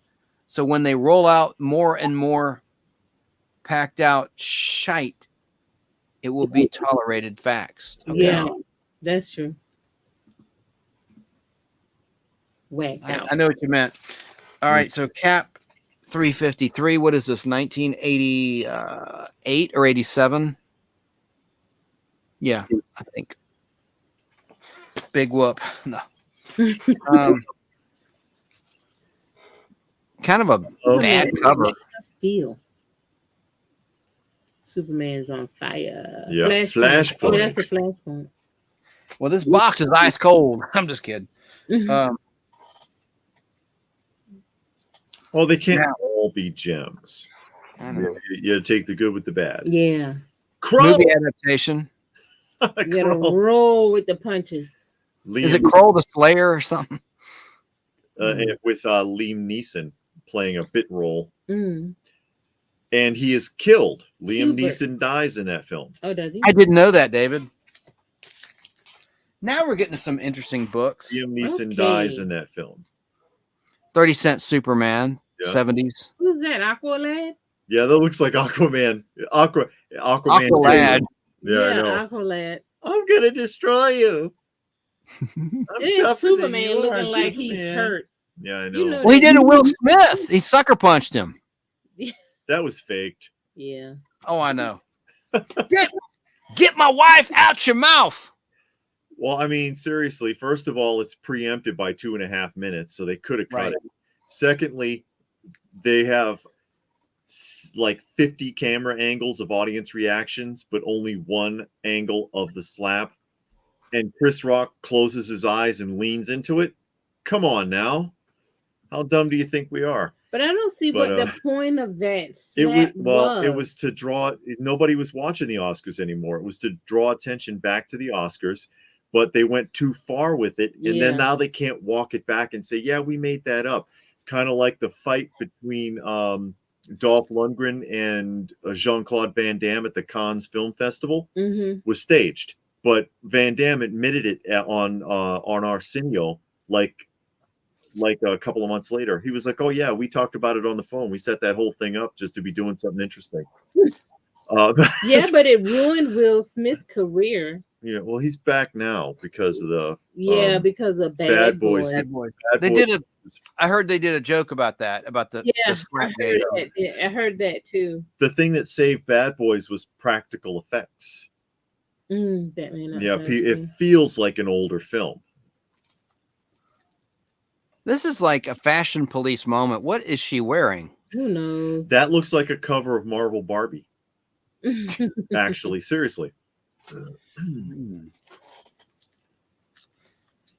So when they roll out more and more packed out shite, it will be tolerated facts. Okay? Yeah, that's true. I know what you meant. All right, so Cap 353. What is this? 1988 or 87? Yeah, I think. Big whoop. No. Kind of a bad cover. Steel. Superman's on fire. Yeah, Flashpoint. Oh, that's a Flashpoint. Well, this box is ice cold. I'm just kidding. Well, they can't all be gems. I know. You take the good with the bad. Yeah. Movie adaptation. You gotta roll with the punches. Is it Kroll the Slayer or something? With Liam Neeson playing a bit role. Mm. And he is killed. Liam Neeson dies in that film. Oh, does he? I didn't know that, David. Now we're getting to some interesting books. Liam Neeson dies in that film. 30 Cent Superman, 70s. Who's that? Aqualad? Yeah, that looks like Aquaman. Aquaman. Aqualad. Yeah, I know. Aqualad. I'm gonna destroy you. It's Superman looking like he's hurt. Yeah, I know. Well, he did a Will Smith. He sucker punched him. That was faked. Yeah. Oh, I know. Get my wife out your mouth. Well, I mean, seriously, first of all, it's preempted by 2.5 minutes, so they could have cut it. Secondly, they have like 50 camera angles of audience reactions, but only one angle of the slap. And Chris Rock closes his eyes and leans into it. Come on now. How dumb do you think we are? But I don't see what the point of that slap was. It was to draw. Nobody was watching the Oscars anymore. It was to draw attention back to the Oscars. But they went too far with it, and then now they can't walk it back and say, yeah, we made that up. Kind of like the fight between Dolph Lundgren and Jean-Claude Van Damme at the Cannes Film Festival was staged. But Van Damme admitted it on Arsenio like a couple of months later. He was like, oh, yeah, we talked about it on the phone. We set that whole thing up just to be doing something interesting. Yeah, but it ruined Will Smith's career. Yeah, well, he's back now because of the because of Bad Boys. I heard they did a joke about that, about the I heard that too. The thing that saved Bad Boys was practical effects. Batman. Yeah, it feels like an older film. This is like a fashion police moment. What is she wearing? Who knows? That looks like a cover of Marvel Barbie. Actually, seriously.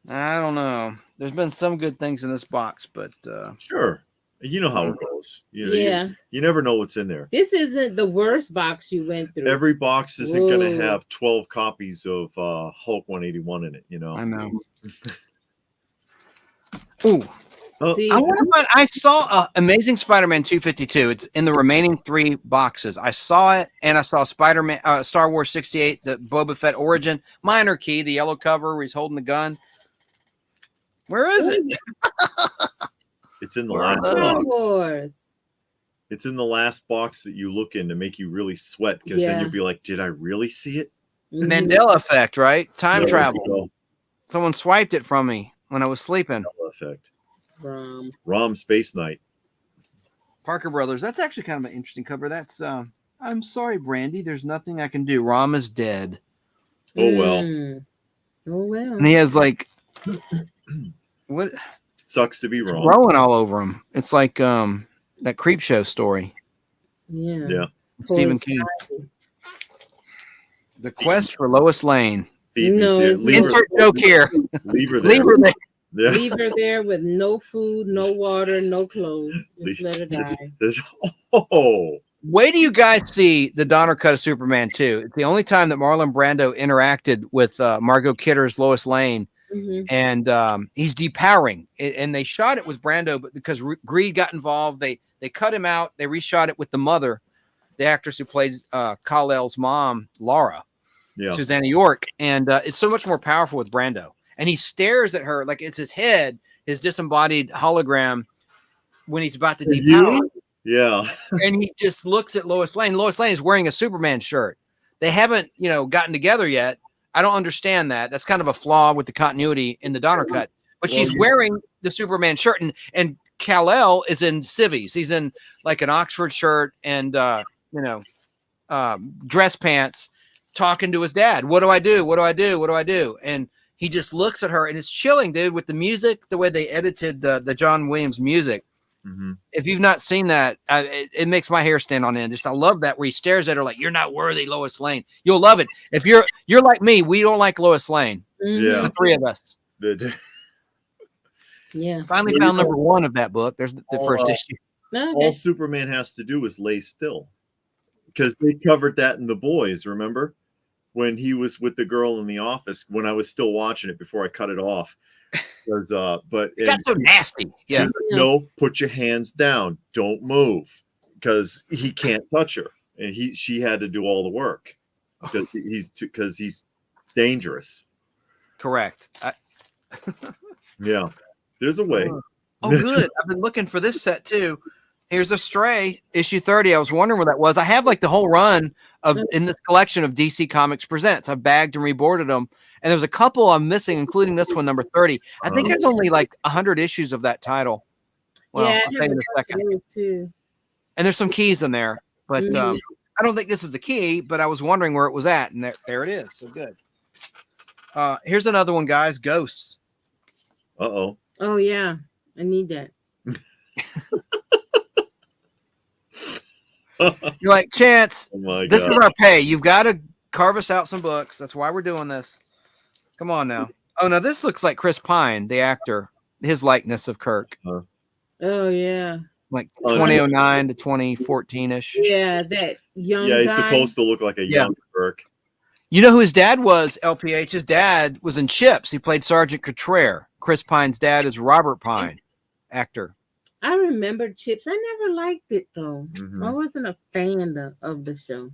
I don't know. There's been some good things in this box, but Sure. You know how it goes. You know, yeah. you never know what's in there. This isn't the worst box you went through. Every box isn't going to Whoa. have 12 copies of Hulk 181 in it, you know. I know. Ooh. Oh, See, I saw Amazing Spider-Man 252. It's in the remaining 3 boxes. I saw it, and I saw Spider-Man, Star Wars 68, the Boba Fett origin, minor key, the yellow cover where he's holding the gun. Where is it? it's in the Where are last those? Star box. Wars. It's in the last box that you look in to make you really sweat, because then Yeah. you'll be like, did I really see it? Mhm. Mandela effect, right? Time There travel. you go. Someone swiped it from me when I was sleeping. Mandela effect. From Rom Space Knight. Parker Brothers. That's actually kind of an interesting cover. That's I'm sorry, Brandy. There's nothing I can do. Rom is dead. Oh, well. Oh well. And he has like what Sucks to be it's wrong. growing all over him. It's like that creep show story. Yeah. Yeah. Stephen King. The Quest for Lois Lane. Feed me, No, see it. it's Leave her, Insert joke here. leave her there. Leave her there. Yeah. Leave her there with no food, no water, no clothes. Just let her die. Oh. Wait till you guys see the Donner cut of Superman 2. It's the only time that Marlon Brando interacted with Margot Kidder's Lois Lane, Mhm. and he's depowering. And they shot it with Brando, but because greed got involved, they cut him out. They reshot it with the mother, the actress who played Kal-El's mom, Laura, Yeah. Susanna York, and it's so much more powerful with Brando. And he stares at her like it's his head, his disembodied hologram, when he's about to depower. Yeah. And he just looks at Lois Lane. Lois Lane is wearing a Superman shirt. They haven't, gotten together yet. I don't understand that. That's kind of a flaw with the continuity in the Donner cut. But she's wearing the Superman shirt, and Kal-El is in civvies. He's in like an Oxford shirt and dress pants, talking to his dad. What do I do? What do I do? What do I do? And he just looks at her, and it's chilling, dude, with the music, the way they edited the John Williams music. Mm-hmm. If you've not seen that, it makes my hair stand on end. I love that where he stares at her like, "You're not worthy, Lois Lane." You'll love it. If you're like me, we don't like Lois Lane. Yeah. The 3 of us. Yeah. Finally found number 1 of that book. There's the first issue. All Superman has to do is lay still, because they covered that in The Boys. Remember when he was with the girl in the office? When I was still watching it before I cut it off, because It got so nasty. Yeah. No, put your hands down. Don't move, because he can't touch her, and she had to do all the work because he's dangerous. Correct. Yeah, there's a way. Oh, good. I've been looking for this set too. Here's a Stray issue 30. I was wondering where that was. I have like the whole run in this collection of DC Comics Presents. I've bagged and reboarded them, and there's a couple I'm missing, including this one, number 30. I think there's only like 100 issues of that title. Well, yeah, I'll tell you in a second. Too. And there's some keys in there, but I don't think this is the key. But I was wondering where it was at, and there it is. So good. Here's another one, guys. Ghosts. Uh-oh. Oh yeah, I need that. You're like, Chance, Oh this is our pay. You've got to carve us out some books. That's why we're doing this. Come on now. Oh, no, this looks like Chris Pine, the actor, his likeness of Kirk. Oh yeah. Like 2009 to 2014-ish. Yeah, that young Yeah, he's guy. supposed to look like a young Kirk. You know who his dad was, LPH? His dad was in Chips. He played Sergeant Cottrell. Chris Pine's dad is Robert Pine, actor. I remember Chips. I never liked it though. Mhm. I wasn't a fan of the show.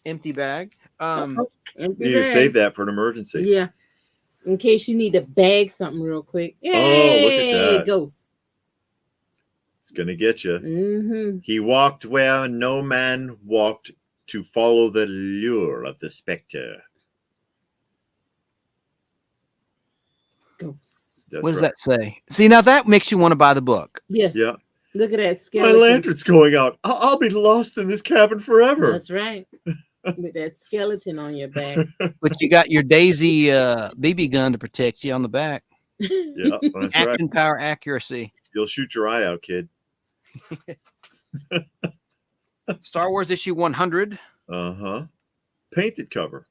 Empty bag. Empty You need to bag. save that for an emergency. Yeah. In case you need to bag something real quick. Oh, look at Yay, that. Ghost. It's gonna get you. Mm-hmm. He walked where no man walked, to follow the lure of the specter. Ghost. That's What does right. that say? See, now that makes you want to buy the book. Yes. Yeah. Look at that My skeleton. lantern's going out. I'll be lost in this cabin forever. That's right. With that skeleton on your back. But you got your Daisy BB gun to protect you on the back. Yeah, that's right. Action, power, accuracy. You'll shoot your eye out, kid. Star Wars issue 100. Painted cover.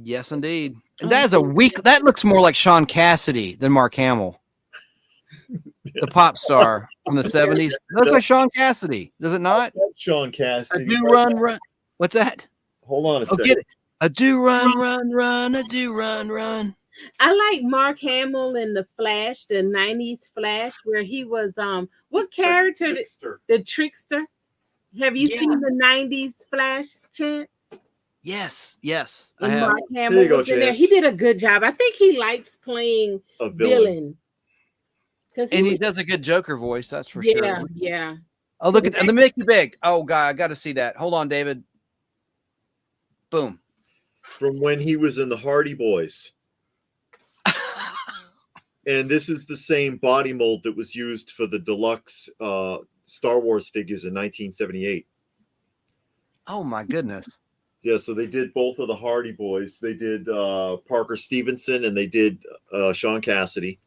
Yes, indeed. And that is a weak. That looks more like Sean Cassidy than Mark Hamill, the pop star from the 70s. It looks like Sean Cassidy, does it not? That's Sean Cassidy. A do run. What's that? Hold on a second. Get it. A do run. A do run. I like Mark Hamill in the Flash, the 90s Flash, where he was what character? Trickster. The Trickster. Have you seen the 90s Flash, Chance? Yes. I And have. Mark Hamill There you was go, in there. Chance. He did a good job. I think he likes playing A villain. And he does a good Joker voice, that's for sure. Yeah. Oh, look at that. Let me make you big. Oh, God, I got to see that. Hold on, David. Boom. From when he was in the Hardy Boys. And this is the same body mold that was used for the deluxe Star Wars figures in 1978. Oh, my goodness. Yeah, so they did both of the Hardy Boys. They did Parker Stevenson and they did Sean Cassidy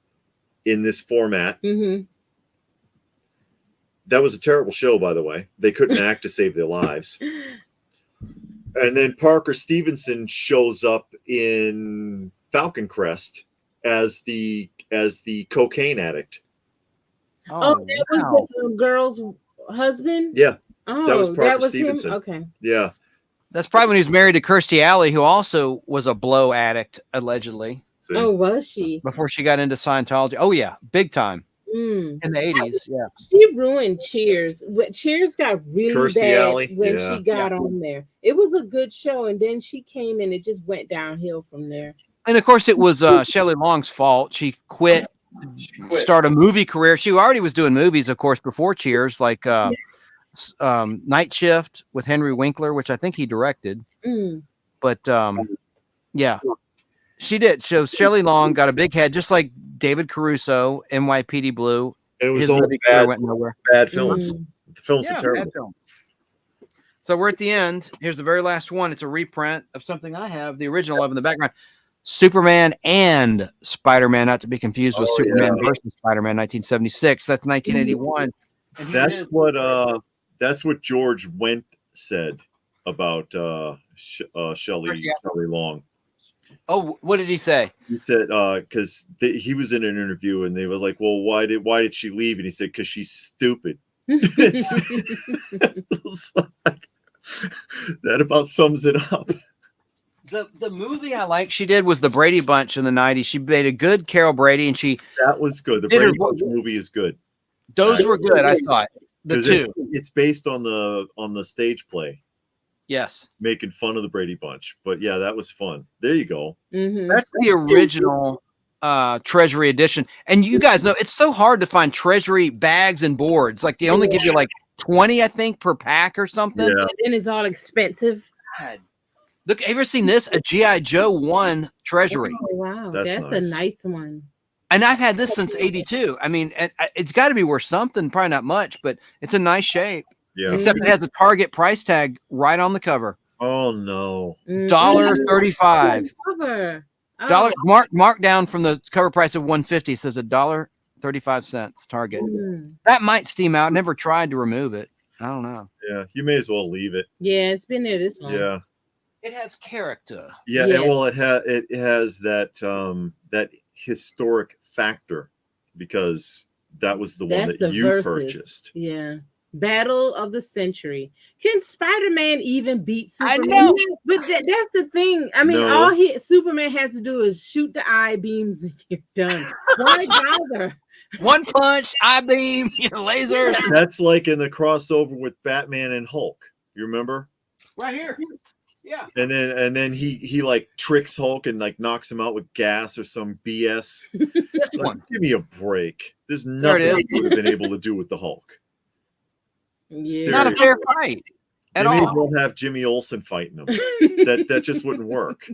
in this format. Mm-hmm. That was a terrible show, by the way. They couldn't act to save their lives. And then Parker Stevenson shows up in Falcon Crest as the cocaine addict. Oh, that was the girl's husband? Yeah. Oh, that was Parker him? Stevenson. Okay. Yeah. That's probably when he was married to Kirstie Alley, who also was a blow addict, allegedly. See? Oh, was she? Before she got into Scientology. Oh, yeah. Big time. In the 80s. Yeah. She ruined Cheers. Cheers got really Kirstie bad Alley? when Yeah. she got on there. It was a good show, and then she came and it just went downhill from there. And of course, it was Shelley Long's fault. She quit, start a movie career. She already was doing movies, of course, before Cheers, like Night Shift with Henry Winkler, which I think he directed. But yeah, she did. So Shelley Long got a big head, just like David Caruso, NYPD Blue. And it was His all movie career bad, went nowhere. bad films. The films Yeah, are terrible. bad film. So we're at the end. Here's the very last one. It's a reprint of something I have, the original of in the background. Superman and Spider-Man, not to be confused with Superman versus Spider-Man 1976. That's 1981. And here it is. That's what George Wendt said about Shelley Long. Oh, what did he say? He said because he was in an interview and they were like, "Well, why did she leave?" And he said, "Because she's stupid." That about sums it up. The movie I like she did was the Brady Bunch in the 90s. She made a good Carol Brady, and that was good. The Brady Bunch movie is good. Those were good, I thought. The two. It's based on the stage play. Yes. Making fun of the Brady Bunch. But yeah, that was fun. There you go. That's the original Treasury edition. And you guys know it's so hard to find Treasury bags and boards. Like they only give you like 20, I think, per pack or something. Yeah. And it's all expensive. God. Look, have you ever seen this? A G.I. Joe 1 Treasury. Oh, wow. That's nice. a nice one. And I've had this since 82. I mean, it's got to be worth something, probably not much, but it's a nice shape. Yeah. Except it has a Target price tag right on the cover. Oh no. $1.35. Cover. Dollar mark down from the cover price of $1.50 says $1.35 Target. That might steam out. Never tried to remove it. I don't know. Yeah, you may as well leave it. Yeah, it's been there this long. Yeah. It has character. Yeah, Yes. and well, it has that that historic factor because that was the one That's that the you versus. purchased. Yeah. Battle of the century. Can Spider-Man even beat Superman? I know. But that's the thing. I mean, No. all Superman has to do is shoot the eye beams and you're done. Why bother? One punch, eye beam, lasers. That's like in the crossover with Batman and Hulk. You remember? Right here. Yeah. And then he like tricks Hulk and like knocks him out with gas or some BS. This Like, one. give me a break. There's There it nothing he would have been able to do with the Hulk. Yeah. Not a fair fight at They may as all. well have Jimmy Olsen fighting him. that just wouldn't work.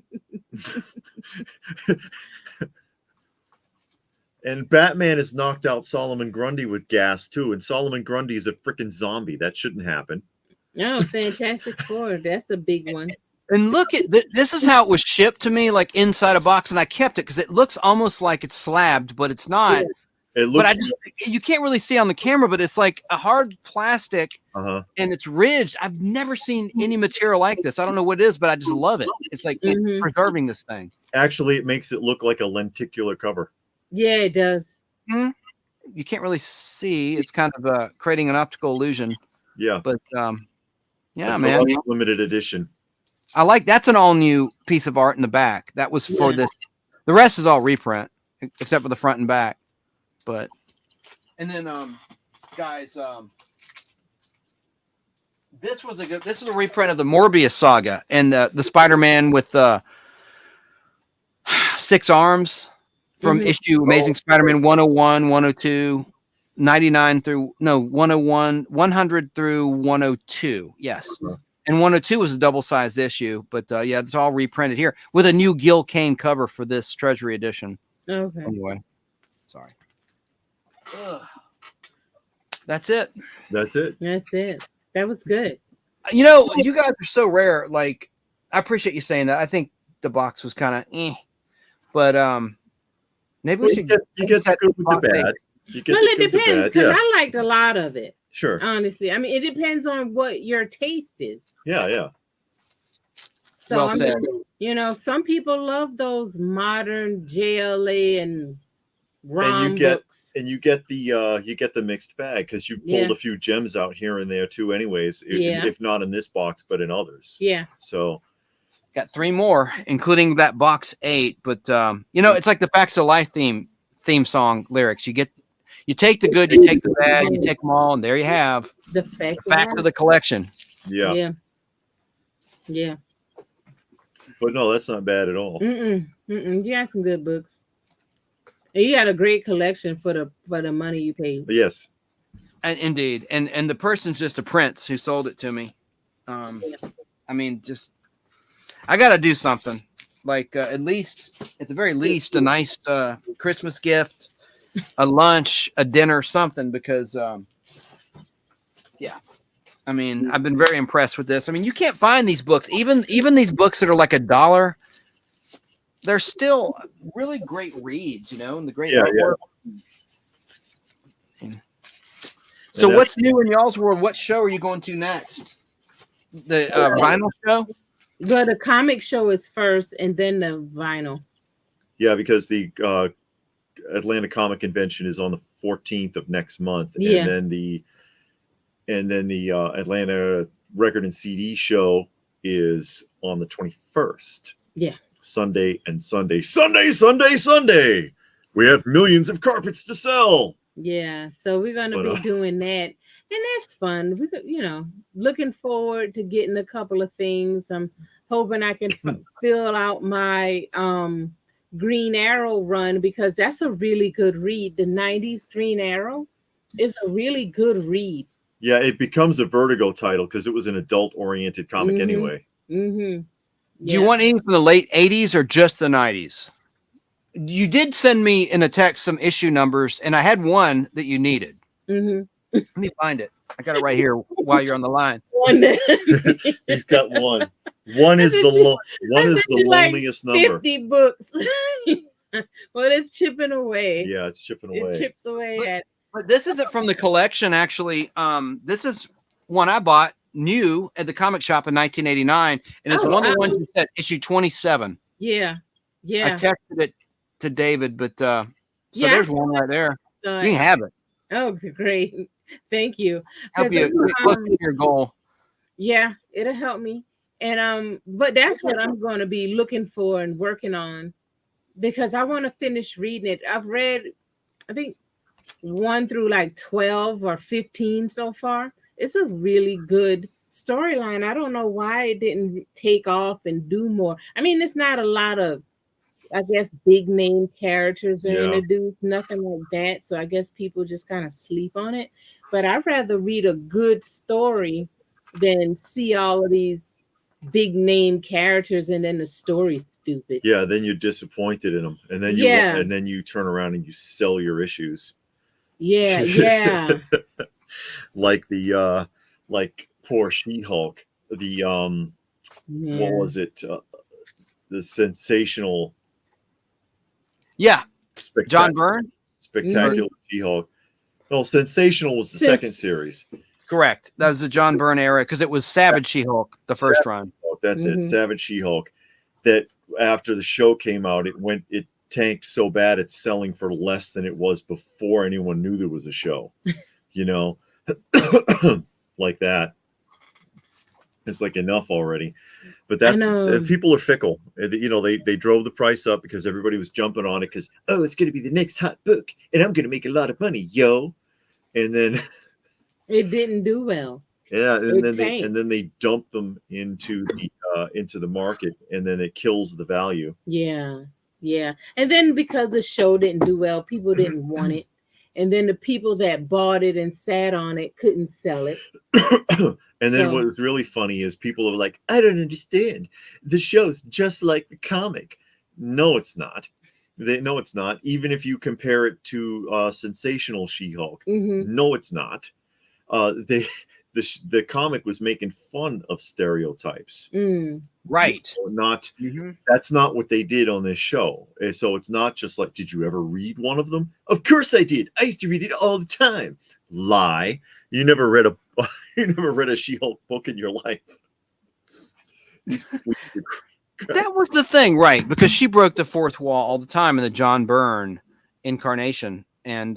And Batman has knocked out Solomon Grundy with gas too, and Solomon Grundy is a freaking zombie. That shouldn't happen. Oh, Fantastic Four. That's a big one. And look at this is how it was shipped to me, like inside a box, and I kept it because it looks almost like it's slabbed, but it's not. It but looks. I just you can't really see on the camera, but it's like a hard plastic Uh-huh. and it's ridged. I've never seen any material like this. I don't know what it is, but I just love it. It's like preserving this thing. Actually, it makes it look like a lenticular cover. Yeah, it does. You can't really see. It's kind of creating an optical illusion. Yeah. But yeah, A man. deluxe limited edition. I like that's an all new piece of art in the back. That was for this. The rest is all reprint except for the front and back. But and then guys, this is a reprint of the Morbius saga and the Spider-Man with 6 arms from issue Amazing Spider-Man 101, 102, 99 through 101, 100 through 102. Yes. And 102 was a double-sized issue, but yeah, it's all reprinted here with a new Gil Kane cover for this Treasury edition. Okay. Anyway, sorry. That's it. That's it. That's it. That was good. You know, you guys are so rare. Like, I appreciate you saying that. I think the box was kind of but maybe we should. You get the good with the bad. Well, it depends because I liked a lot of it. Sure. Honestly, I mean, it depends on what your taste is. Yeah. So Well said. you know, some people love those modern JLA and ROM books. And you get the mixed bag because you pulled a few gems out here and there too, anyways. If not in this box, but in others. Yeah. So. Got 3 more, including that box 8. But you know, it's like the Facts of Life theme song lyrics. You take the good, you take the bad, you take them all, and there you have the facts of the collection. Yeah. But no, that's not bad at all. You got some good books. And you got a great collection for the money you paid. Yes. And indeed. And the person's just a prince who sold it to me. I mean, just I got to do something like at the very least, a nice Christmas gift, a lunch, a dinner, something, because I mean, I've been very impressed with this. I mean, you can't find these books, even these books that are like $1. They're still really great reads, you know, and the great artwork. So what's new in y'all's world? What show are you going to next? The vinyl show? Well, the comic show is first and then the vinyl. Yeah, because the Atlanta Comic Convention is on the 14th of next month. Yeah. And then the Atlanta Record and CD show is on the 21st. Yeah. Sunday and Sunday. We have millions of carpets to sell. Yeah. So we're going to be doing that. And that's fun. We, looking forward to getting a couple of things. I'm hoping I can fill out my Green Arrow run because that's a really good read. The 90s Green Arrow is a really good read. Yeah, it becomes a Vertigo title because it was an adult-oriented comic anyway. Mm-hmm. Do you want any from the late 80s or just the 90s? You did send me in a text some issue numbers, and I had one that you needed. Mm-hmm. Let me find it. I got it right here while you're on the line. He's got one. One is the loneliest number. 50 books. Well, it's chipping away. Yeah, it's chipping away. It chips away But this isn't from the collection, actually. This is one I bought new at the comic shop in 1989, and it's one of the ones you said, issue 27. Yeah. I texted it to David, but there's one right there. You can have it. Oh, great. Thank you. Help you get close to your goal. Yeah, it'll help me. And but that's what I'm going to be looking for and working on because I want to finish reading it. I've read, I think, 1 through like 12 or 15 so far. It's a really good storyline. I don't know why it didn't take off and do more. I mean, it's not a lot of, I guess, big name characters are introduced, nothing like that. So I guess people just kind of sleep on it. But I'd rather read a good story than see all of these big name characters and then the story's stupid. Yeah, then you're disappointed in them, and then you turn around and you sell your issues. Yeah. Like poor She-Hulk. What was it? The sensational. Yeah. John Byrne. Spectacular She-Hulk. Well, Sensational was the second series. Correct. That was the John Byrne era because it was Savage She-Hulk, the first run. She-Hulk, that's it. Savage She-Hulk. That after the show came out, it tanked so bad it's selling for less than it was before anyone knew there was a show. You know, like that. It's like enough already. But that people are fickle. You know, they drove the price up because everybody was jumping on it because, oh, it's going to be the next hot book and I'm going to make a lot of money, yo. And then it didn't do well. Yeah, and then they dump them into the market, and then it kills the value. Yeah, yeah. And then because the show didn't do well, people didn't want it. And then the people that bought it and sat on it couldn't sell it. And then what was really funny is people are like, I don't understand. The show's just like the comic. No, it's not. No, it's not. Even if you compare it to Sensational She-Hulk, no, it's not. The comic was making fun of stereotypes. Right. Not that's not what they did on this show. So it's not just like, did you ever read one of them? Of course I did. I used to read it all the time. Lie. You never read a She-Hulk book in your life. That was the thing, right? Because she broke the fourth wall all the time in the John Byrne incarnation, and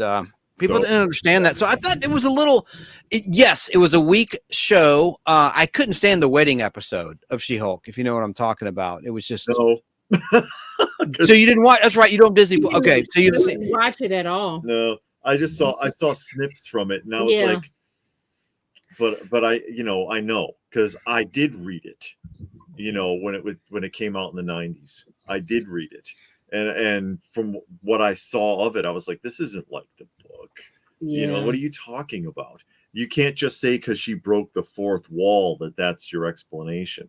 people didn't understand that. So I thought it was a little. Yes, it was a weak show. I couldn't stand the wedding episode of She-Hulk, if you know what I'm talking about. It was just. No. So you didn't watch? That's right. You don't Disney. Okay, so you didn't watch it at all. No, I saw snips from it, and I was like, but I know because I did read it. You know, when it came out in the 90s, I did read it, and from what I saw of it, I was like, this isn't like the book. You know, what are you talking about? You can't just say because she broke the fourth wall that's your explanation.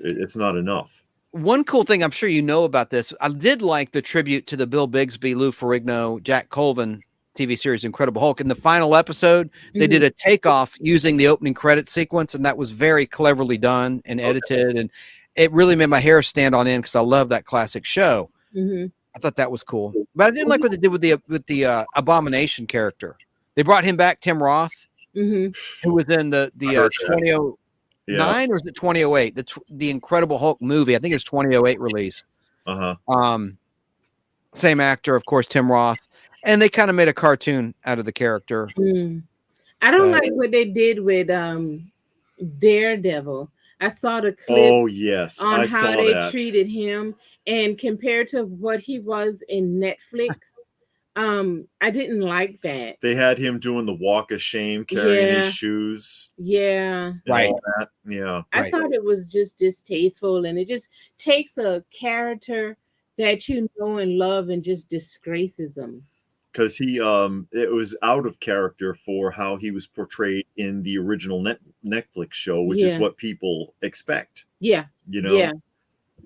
It's not enough. One cool thing I'm sure you know about this, I did like the tribute to the Bill Bixby, Lou Ferrigno, Jack Colvin TV series Incredible Hulk. In the final episode, they did a takeoff using the opening credit sequence, and that was very cleverly done and edited, and it really made my hair stand on end because I love that classic show. I thought that was cool, but I didn't like what they did with the Abomination character. They brought him back, Tim Roth, who was in the 2009 or is it 2008? The Incredible Hulk movie. I think it's 2008 release. Same actor, of course, Tim Roth. And they kind of made a cartoon out of the character. I don't like what they did with Daredevil. I saw the clips on how they treated him, and compared to what he was in Netflix, I didn't like that. They had him doing the walk of shame, carrying his shoes. Right. I thought it was just distasteful, and it just takes a character that you know and love and just disgraces them. Because he it was out of character for how he was portrayed in the original Netflix show, which is what people expect. You know.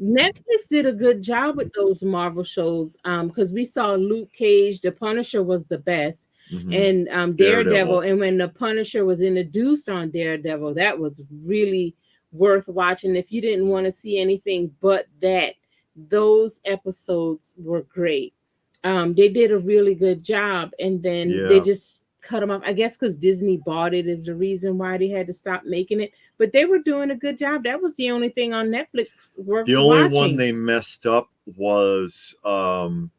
Netflix did a good job with those Marvel shows, because we saw Luke Cage. The Punisher was the best, and Daredevil. And when the Punisher was introduced on Daredevil, that was really worth watching. If you didn't want to see anything but that, those episodes were great. They did a really good job, and then they just cut them off. I guess because Disney bought it is the reason why they had to stop making it. But they were doing a good job. That was the only thing on Netflix worth The only watching. one they messed up was Iron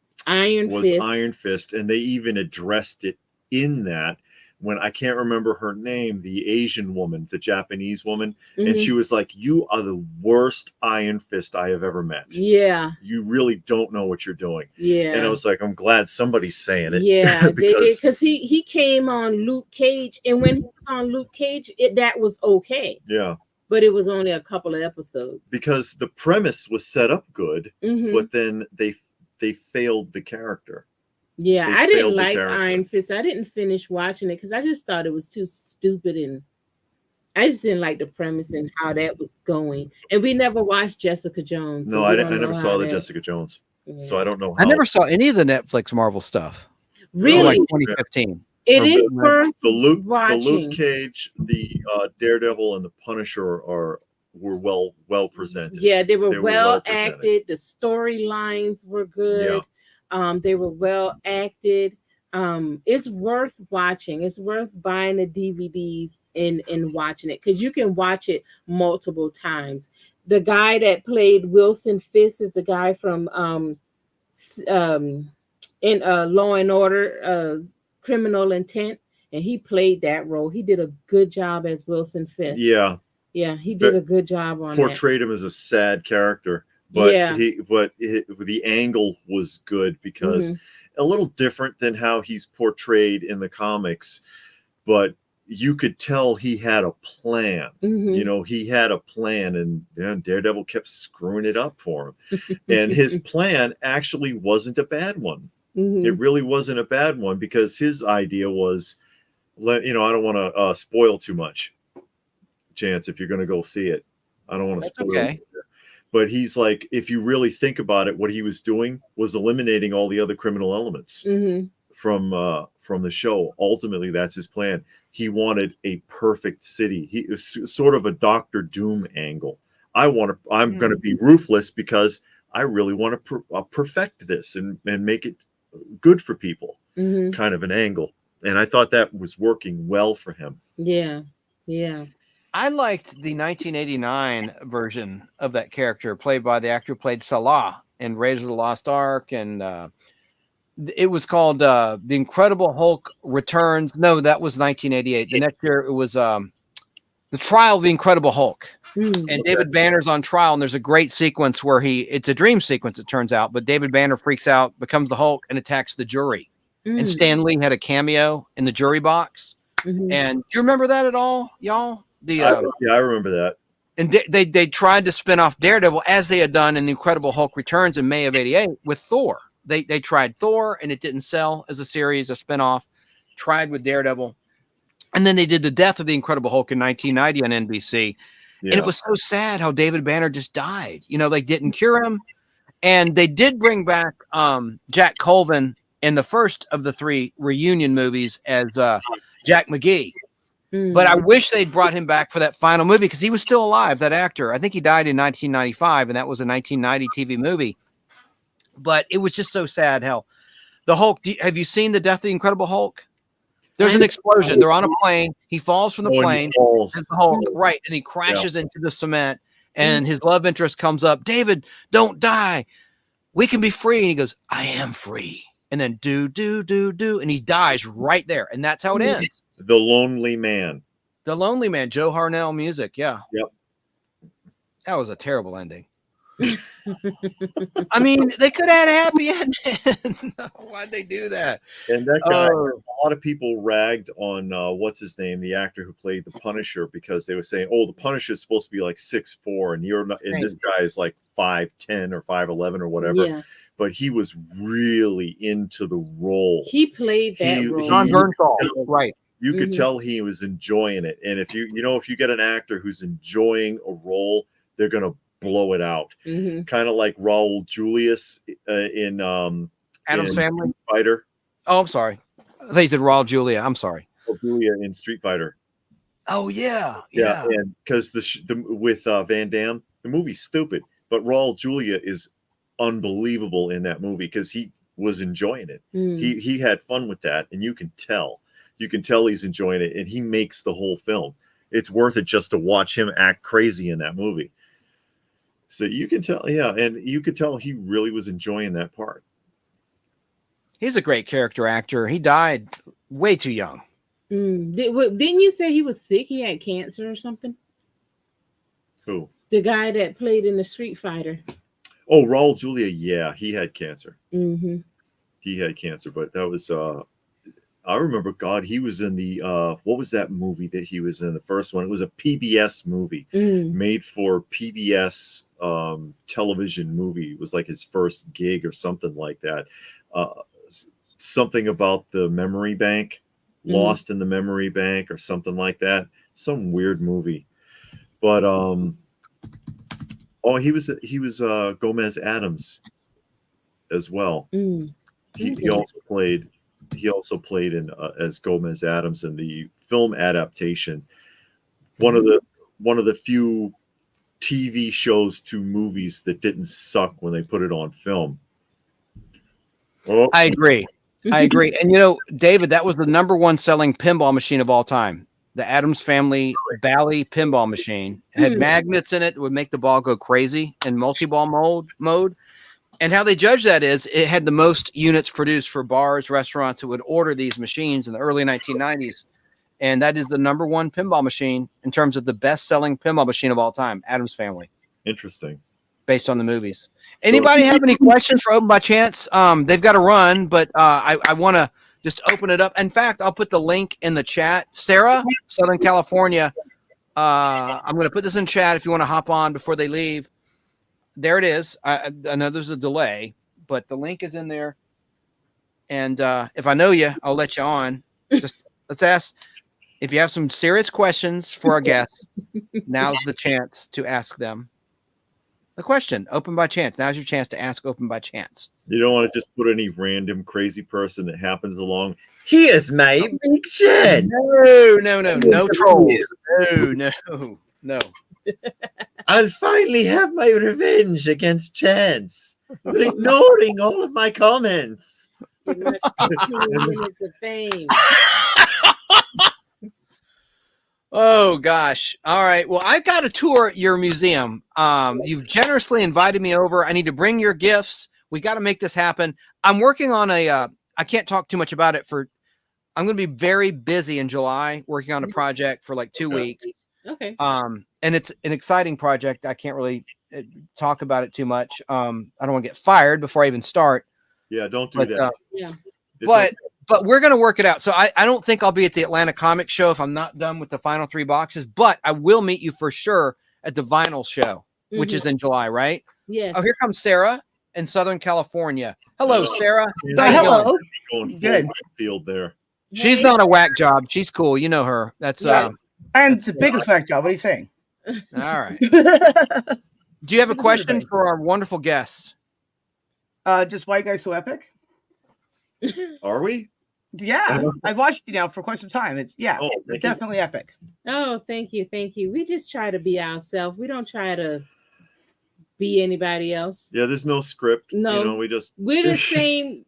Fist, and they even addressed it in that when I can't remember her name, the Asian woman, the Japanese woman, and she was like, "You are the worst Iron Fist I have ever met. You really don't know what you're doing." And I was like, I'm glad somebody's saying it. because he came on Luke Cage, and when he was on Luke Cage, that was okay. But it was only a couple of episodes because the premise was set up good, but then they failed the character. I didn't like Iron Fist. I didn't finish watching it because I just thought it was too stupid, and I just didn't like the premise and how that was going. And we never watched Jessica Jones. No, I never saw the Jessica Jones, so I don't know. I never saw any of the Netflix Marvel stuff. Really, like 2015. It is worth the Luke watching. Cage, the Daredevil, and the Punisher were well presented. They were well acted. The storylines were good. They were well acted. It's worth watching. It's worth buying the DVDs and watching it because you can watch it multiple times. The guy that played Wilson Fisk is the guy from in Law and Order, Criminal Intent, and he played that role. He did a good job as Wilson Fisk. Yeah, he did a good job on portrayed him as a sad character, but the angle was good because a little different than how he's portrayed in the comics, but you could tell he had a plan. You know, he had a plan, and Daredevil kept screwing it up for him. And his plan actually wasn't a bad one. It really wasn't a bad one because his idea was, I don't want to spoil too much, Chance, if you're going to go see it. I don't want to spoil it. But he's like, if you really think about it, what he was doing was eliminating all the other criminal elements from the show. Ultimately, that's his plan. He wanted a perfect city. He was sort of a Doctor Doom angle. I'm going to be ruthless because I really want to perfect this and make it good for people, kind of an angle. And I thought that was working well for him. Yeah. I liked the 1989 version of that character played by the actor who played Salah in Raiders of the Lost Ark. And it was called The Incredible Hulk Returns. No, that was 1988. The next year it was The Trial of the Incredible Hulk. And David Banner's on trial, and there's a great sequence where it's a dream sequence, it turns out, but David Banner freaks out, becomes the Hulk, and attacks the jury. And Stan Lee had a cameo in the jury box. And do you remember that at all, y'all? Yeah, I remember that. And they tried to spin off Daredevil as they had done in The Incredible Hulk Returns in May of '88 with Thor. They tried Thor, and it didn't sell as a series, a spinoff. Tried with Daredevil. And then they did The Death of the Incredible Hulk in 1990 on NBC. Yeah. And it was so sad how David Banner just died. They didn't cure him. And they did bring back Jack Colvin in the first of the 3 reunion movies as Jack McGee. But I wish they'd brought him back for that final movie because he was still alive, that actor. I think he died in 1995, and that was a 1990 TV movie. But it was just so sad how the Hulk. Have you seen The Death of the Incredible Hulk? There's an explosion. They're on a plane. He falls from the plane. The Hulk, right, and he crashes into the cement. And his love interest comes up. David, don't die. We can be free. And he goes, I am free. And then do, and he dies right there. And that's how it ends. The Lonely Man. The Lonely Man. Joe Harnell music. Yeah. Yep. That was a terrible ending. I mean, they could have had a happy ending. Why'd they do that? And that guy, a lot of people ragged on what's his name, the actor who played the Punisher, because they were saying, "Oh, the Punisher is supposed to be like 6'4", and you're not, and this guy is like 5'10" or 5'11" or whatever." Yeah. But he was really into the role. He played that role. John Bernthal, right? You could tell he was enjoying it, and if you get an actor who's enjoying a role, they're gonna blow it out. Kind of like Raul Julius in Adam's Family Fighter. Oh, I'm sorry. I think he said Raul Julia. I'm sorry. Raul Julia in Street Fighter. Oh yeah. And because with Van Damme, the movie's stupid, but Raul Julia is unbelievable in that movie because he was enjoying it. He had fun with that, and you can tell he's enjoying it, and he makes the whole film. It's worth it just to watch him act crazy in that movie. So you can tell, and you could tell he really was enjoying that part. He's a great character actor. He died way too young. Didn't you say he was sick? He had cancer or something? Who? The guy that played in the Street Fighter. Oh, Raul Julia. Yeah, he had cancer. He had cancer, but that was I remember, he was in the what was that movie that he was in? The first one. It was a PBS movie made for PBS television movie. It was like his first gig or something like that. Something about the memory bank, Lost in the Memory Bank or something like that. Some weird movie. But he was Gomez Adams as well. He also played in as Gomez Adams in the film adaptation. One of the few TV shows to movies that didn't suck when they put it on film. Oh, I agree. I agree. And you know, David, that was the #1 selling pinball machine of all time. The Addams Family Bally pinball machine. It had magnets in it that would make the ball go crazy in multi-ball mode. And how they judge that is it had the most units produced for bars, restaurants that would order these machines in the early 1990s. And that is the #1 pinball machine in terms of the best-selling pinball machine of all time, Addams Family, interesting. based on the movies. Anybody have any questions for Open by Chance? They've got to run, but I want to just open it up. In fact, I'll put the link in the chat. Sarah, Southern California. I'm going to put this in chat if you want to hop on before they leave. There it is. I know there's a delay, but the link is in there. And if I know you, I'll let you on. Just let's ask if you have some serious questions for our guests. Now's the chance to ask them the question. Open by Chance. Now's your chance to ask Open by Chance. You don't want to just put any random crazy person that happens along. Here's my big shed. No trolls. No. I'll finally have my revenge against Chance for ignoring all of my comments. Give us 15 minutes of fame. Oh gosh. All right. Well, I've got to tour your museum. You've generously invited me over. I need to bring your gifts. We got to make this happen. I'm working on I can't talk too much about it I'm going to be very busy in July working on a project for like 2 weeks. Okay. And it's an exciting project. I can't really talk about it too much. I don't want to get fired before I even start. Yeah, don't do that. Yeah. But we're going to work it out. So I don't think I'll be at the Atlanta Comic Show if I'm not done with the final 3 boxes, but I will meet you for sure at the vinyl show, which is in July, right? Yes. Oh, here comes Sarah in Southern California. Hello, Sarah. Hello. Going Good. field there. She's not a whack job. She's cool. You know her. That's And the biggest whack job. What are you saying? all right. Do you have a question for our wonderful guests? Just White Guy So Epic? Are we? Yeah. I've watched you now for quite some time. It's definitely epic. Oh, thank you. We just try to be ourselves. We don't try to be anybody else. Yeah, there's no script. No. You know, we're the same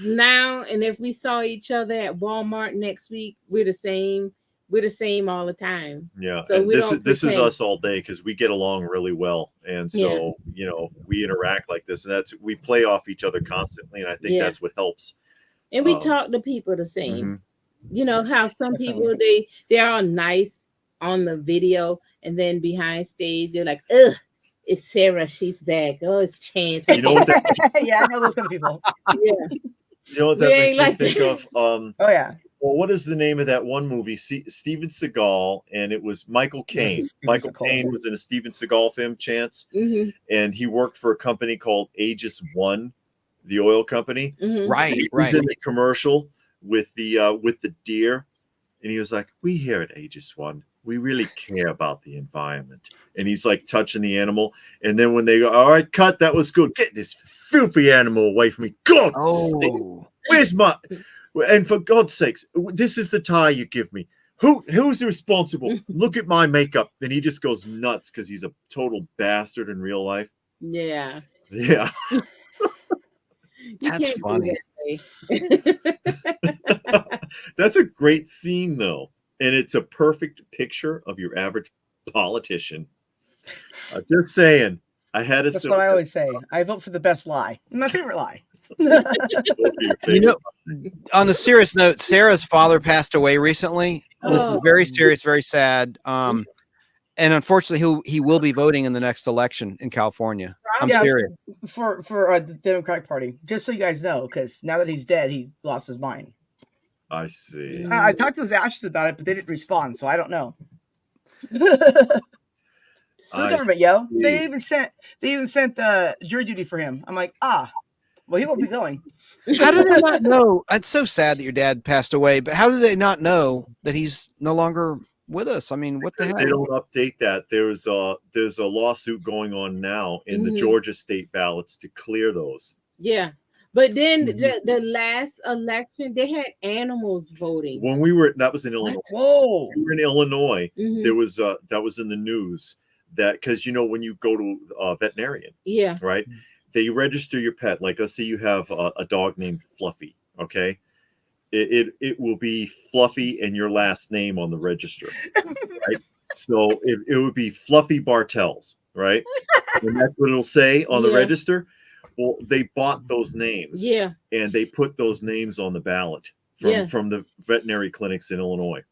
now, and if we saw each other at Walmart next week, we're the same. We're the same all the time. Yeah. So and this is us all day because we get along really well. And so, you know, we interact like this, and we play off each other constantly. And I think that's what helps. And we talk to people the same. Mm-hmm. You know how some people they're all nice on the video, and then behind stage they're like, ugh, it's Sarah, she's back. Oh, it's Chance. You know what yeah, I know those kind of people. Yeah. You know what that makes me think of? Oh yeah. Well, what is the name of that one movie? Steven Seagal, and it was Michael Caine. Michael Caine was in a Steven Seagal film, Chance, and he worked for a company called Aegis One, the oil company. Right. He's in the commercial with the deer, and he was like, "We here at Aegis One, we really care about the environment." And he's like touching the animal, and then when they go, "All right, cut, that was good. Get this filthy animal away from me." God, where's my? And for God's sakes, this is the tie you give me. Who's responsible? Look at my makeup. Then he just goes nuts because he's a total bastard in real life. Yeah. Yeah. That's funny. That's a great scene, though. And it's a perfect picture of your average politician. Just saying. That's what I always say. I vote for the best lie. My favorite lie. You know, on a serious note, Sarah's father passed away recently. This is very serious, very sad. And unfortunately, he will be voting in the next election in California. I'm serious. For the Democratic Party. Just so you guys know, because now that he's dead, he's lost his mind. I see. I talked to his ashes about it, but they didn't respond, so I don't know. The government, yo. They even sent jury duty for him. I'm like, well, he won't be going. How did they not know? It's so sad that your dad passed away, but how did they not know that he's no longer with us? I mean, what the hell? They don't update that. There's a lawsuit going on now in the Georgia state ballots to clear those. Yeah. But then the last election, they had animals voting. When that was in Illinois. Whoa. We were in Illinois. There was that was in the news that because when you go to a veterinarian, right? they register your pet. Like, let's say you have a dog named Fluffy. Okay, it will be Fluffy and your last name on the register, right? So it would be Fluffy Bartels, right? And that's what it'll say on the register. Well, they bought those names, and they put those names on the ballot from the veterinary clinics in Illinois.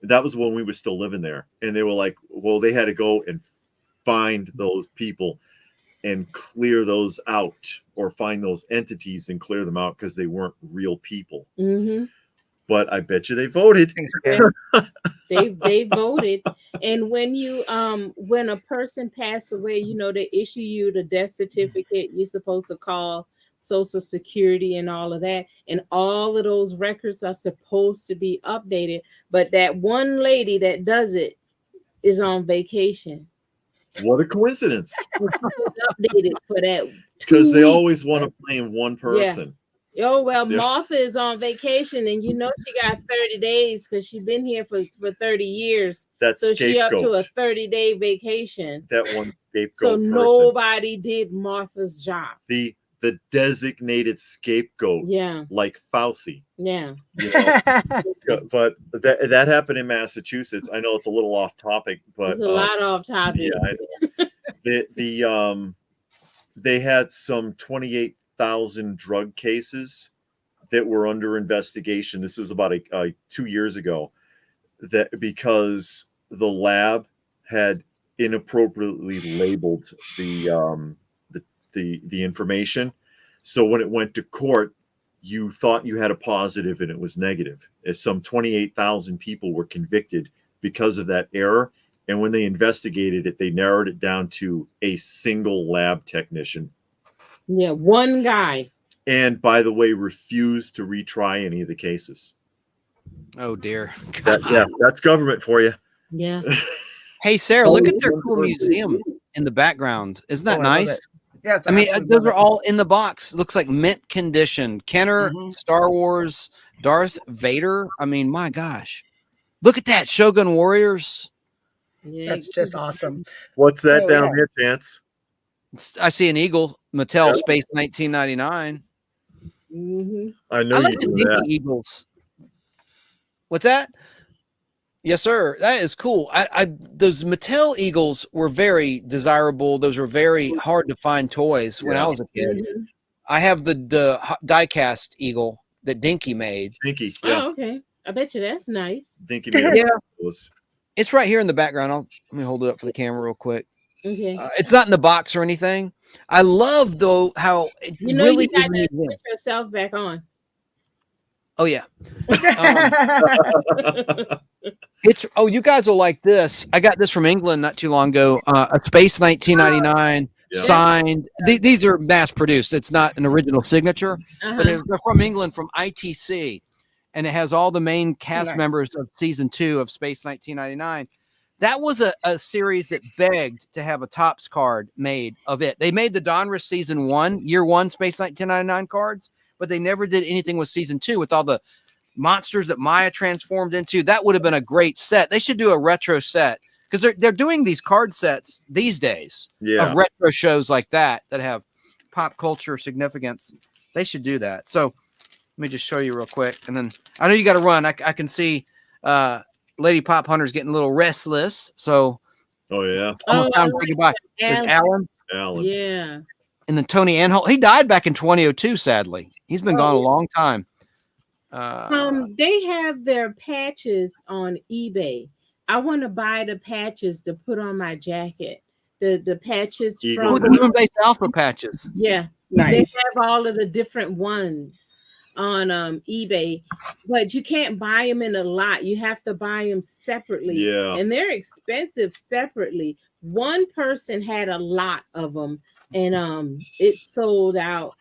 That was when we were still living there, and they were like, well, they had to go and find those people and clear those out, or find those entities and clear them out because they weren't real people. Mm-hmm. But I bet you they voted. They voted. And when you when a person passed away, you know, they issue you the death certificate. You're supposed to call Social Security and all of that, and all of those records are supposed to be updated. But that one lady that does it is on vacation. What a coincidence! Updated for that because they always want to blame one person. Oh, well, Martha is on vacation, and you know she got 30 days because she's been here for 30 years. That's so she up to a 30-day vacation. That one scapegoat. So nobody did Martha's job. The designated scapegoat. Yeah. Like Fauci. Yeah. You know? But that happened in Massachusetts. I know it's a little off topic, but it's a lot off topic. Yeah, I know. They had some 28,000 drug cases that were under investigation. This is about 2 years ago, that because the lab had inappropriately labeled the information. So when it went to court, you thought you had a positive and it was negative. As some 28,000 people were convicted because of that error. And when they investigated it, they narrowed it down to a single lab technician. Yeah, one guy. And by the way, refused to retry any of the cases. Oh dear. That's government for you. Yeah. Hey Sarah, look at their cool museum in the background. Isn't that nice? Yeah, I mean, those are all in the box. Looks like mint condition. Kenner, Star Wars, Darth Vader. I mean, my gosh. Look at that. Shogun Warriors. Yeah, that's just awesome. What's that down here, Chance? I see an eagle. Mattel Space 1999. I know you do that. Eagles. What's that? Yes, sir. That is cool. Those Mattel Eagles were very desirable. Those were very hard to find toys when I was a kid. I have the die-cast eagle that Dinky made. Dinky, yeah. Oh, okay. I bet you that's nice. Dinky made It's right here in the background. Let me hold it up for the camera real quick. Okay. It's not in the box or anything. I love though how it really you got to put yourself back on. Oh yeah. You guys will like this. I got this from England not too long ago. A Space 1999 signed. These are mass produced. It's not an original signature, but they're from England, from ITC, and it has all the main cast members of season 2 of Space 1999. That was a series that begged to have a Topps card made of it. They made the Donruss season 1, year 1 Space 1999 cards, but they never did anything with season 2 with all the monsters that Maya transformed into. That would have been a great set. They should do a retro set because they're doing these card sets these days of retro shows like that have pop culture significance. They should do that. So let me just show you real quick. And then I know you got to run. I can see Lady Pop Hunter's getting a little restless. So time to say goodbye. Alan. Yeah. And then Tony Anholt. He died back in 2002, sadly. He's been gone a long time. They have their patches on eBay. I want to buy the patches to put on my jacket. The patches from the Base Alpha patches. Yeah, nice. They have all of the different ones on eBay, but you can't buy them in a lot. You have to buy them separately. Yeah, and they're expensive separately. One person had a lot of them, and it sold out.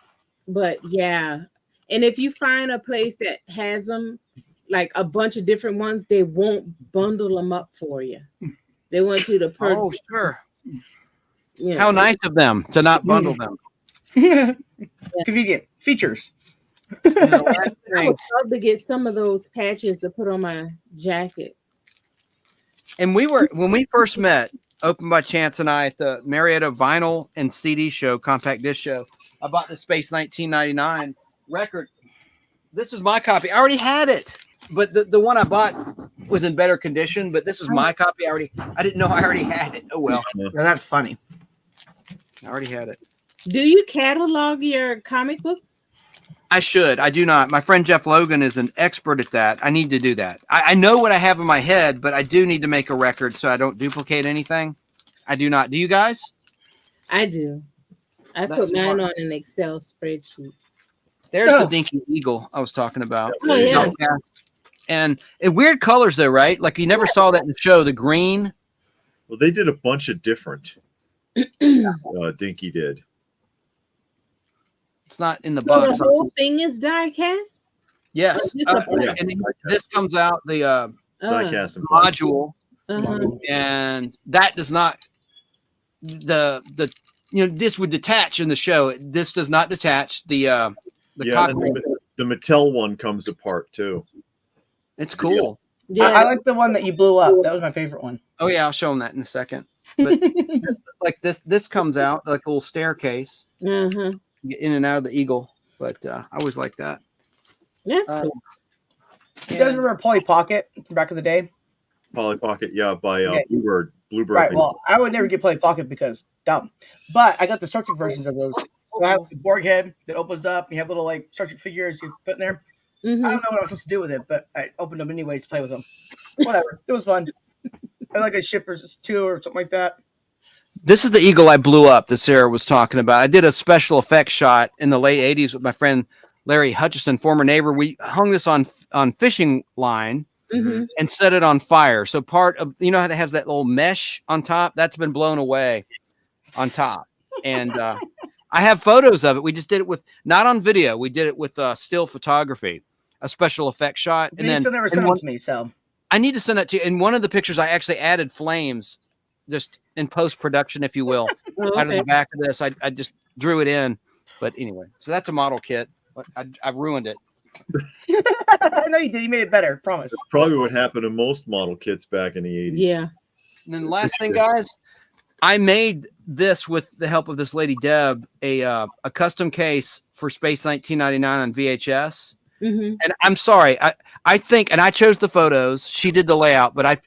But yeah. And if you find a place that has them, like a bunch of different ones, they won't bundle them up for you. They want you to purchase. Oh, sure. Yeah. How nice of them to not bundle them. Convenient features. I would love to get some of those patches to put on my jacket. And when we first met, Open by Chance and I, at the Marietta Vinyl and CD show, compact disc show, I bought the Space 1999 record. This is my copy. I already had it, but the one I bought was in better condition. But this is my copy. I didn't know I already had it. Oh well. Now that's funny. I already had it. Do you catalog your comic books? I should. I do not. My friend Jeff Logan is an expert at that. I need to do that. I know what I have in my head, but I do need to make a record so I don't duplicate anything. I do not. Do you guys? I do. I That's put mine smart. on an Excel spreadsheet. There's the Dinky Eagle I was talking about. Oh, yeah. And weird colors though, right? Like you never saw that in the show. The green. Well, they did a bunch of different. Dinky did. It's not in the So box. the whole thing is die cast? Yes. Just a yeah. And this comes out the Diecast and module, Uh-huh. and that does not the this would detach in the show. This does not detach. The and cockpit. the Mattel one comes apart too. It's cool. Yeah. I like the one that you blew up. That was my favorite one. Oh yeah, I'll show them that in a second. But like this comes out like a little staircase, Mhm. get in and out of the Eagle. But I always like that. That's cool. You guys remember Polly Pocket from back in the day? Polly Pocket, by Yeah. Bluebird. Right. Well, I would never get Polly Pocket because dumb. But I got the Star Trek versions of those. So I have the Borg head that opens up. You have little like Star Trek figures you put in there. Mhm. I don't know what I'm supposed to do with it, but I opened them anyways to play with them. Whatever. It was fun. I like a Shippers 2 or something like that. This is the Eagle I blew up that Sarah was talking about. I did a special effects shot in the late 80s with my friend Larry Hutchison, former neighbor. We hung this on fishing line Mhm. and set it on fire. So part of, how it has that little mesh on top, that's been blown away on top. And I have photos of it. We just did it with, not on video. We did it with still photography, a special effect shot. You still never sent them to me, so. I need to send that to you. In one of the pictures, I actually added flames just in post-production, if you will, Oh, out of okay. the back of this. I just drew it in. But anyway, so that's a model kit. But I ruined it. No, you did. You made it better. Promise. That's probably what happened to most model kits back in the 80s. Yeah. And then the last thing, guys, I made this with the help of this lady, Deb, a custom case for Space 1999 on VHS. Mhm. And I'm sorry, I think, and I chose the photos. She did the layout, but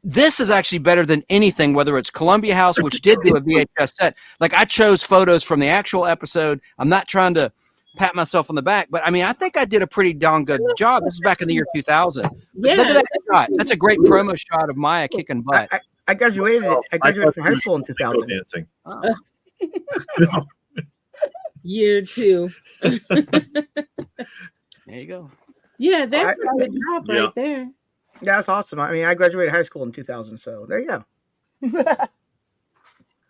this is actually better than anything, whether it's Columbia House, which did do a VHS set. Like I chose photos from the actual episode. I'm not trying to pat myself on the back, but I mean, I think I did a pretty darn good job. This is back in the year 2000. Yeah. Look at that shot. That's a great promo shot of Maya kicking butt. I graduated. I graduated from high school in 2000. Dancing. Year 2. There you go. Yeah, that's a good job Yeah. right there. Yeah, that's awesome. I mean, I graduated high school in 2000, so there you go.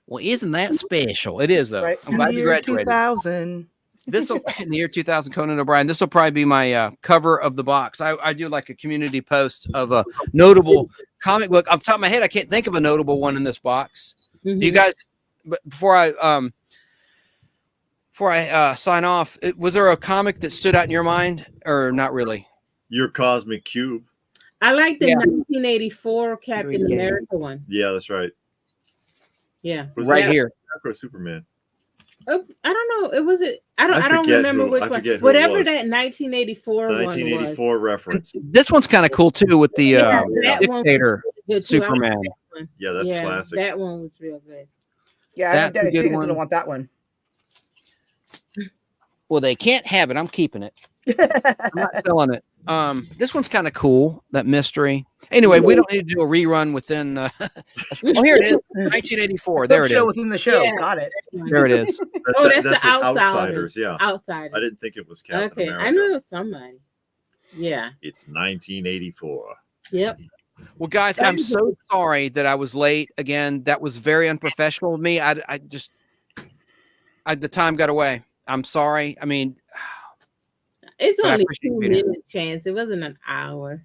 Well, isn't that special? It is, though. Right. I'm glad you graduated. 2000. This will in the year 2000, Conan O'Brien. This will probably be my cover of the box. I do like a community post of a notable comic book. Off the top of my head, I can't think of a notable one in this box. Mhm. Do you guys? But before I sign off, was there a comic that stood out in your mind, or not really? Your Cosmic Cube. I like the Yeah. 1984 Captain Yeah. America one. Yeah, that's right. Yeah. Was Right that here. Or Superman? I don't know. It was it. I don't forget remember who- which I one. forget who it Whatever was. that 1984 one was. 1984 reference. This one's kind of cool too, with the Yeah, that one was dictator good too. I like Superman. that one. Yeah, that's Yeah, classic. That one was real good. Yeah, I That's think Daddy a good Stevens one. didn't want that one. Well, they can't have it. I'm keeping it. I'm not selling it. This one's kind of cool. That mystery. Anyway, we don't need to do a rerun within. Oh, here it is. 1984. There it show is. within the show. Yeah. There it. There it is. Oh, that's the the Outsiders. Yeah. Outsiders. I didn't think it was Captain Okay, America. I knew it was somebody. Yeah. It's 1984. Yep. Well, guys, I'm so sorry that I was late again. That was very unprofessional of me. The time got away. I'm sorry. I mean, It's But I only appreciate 2 you being here. minutes, Chance. It wasn't an hour.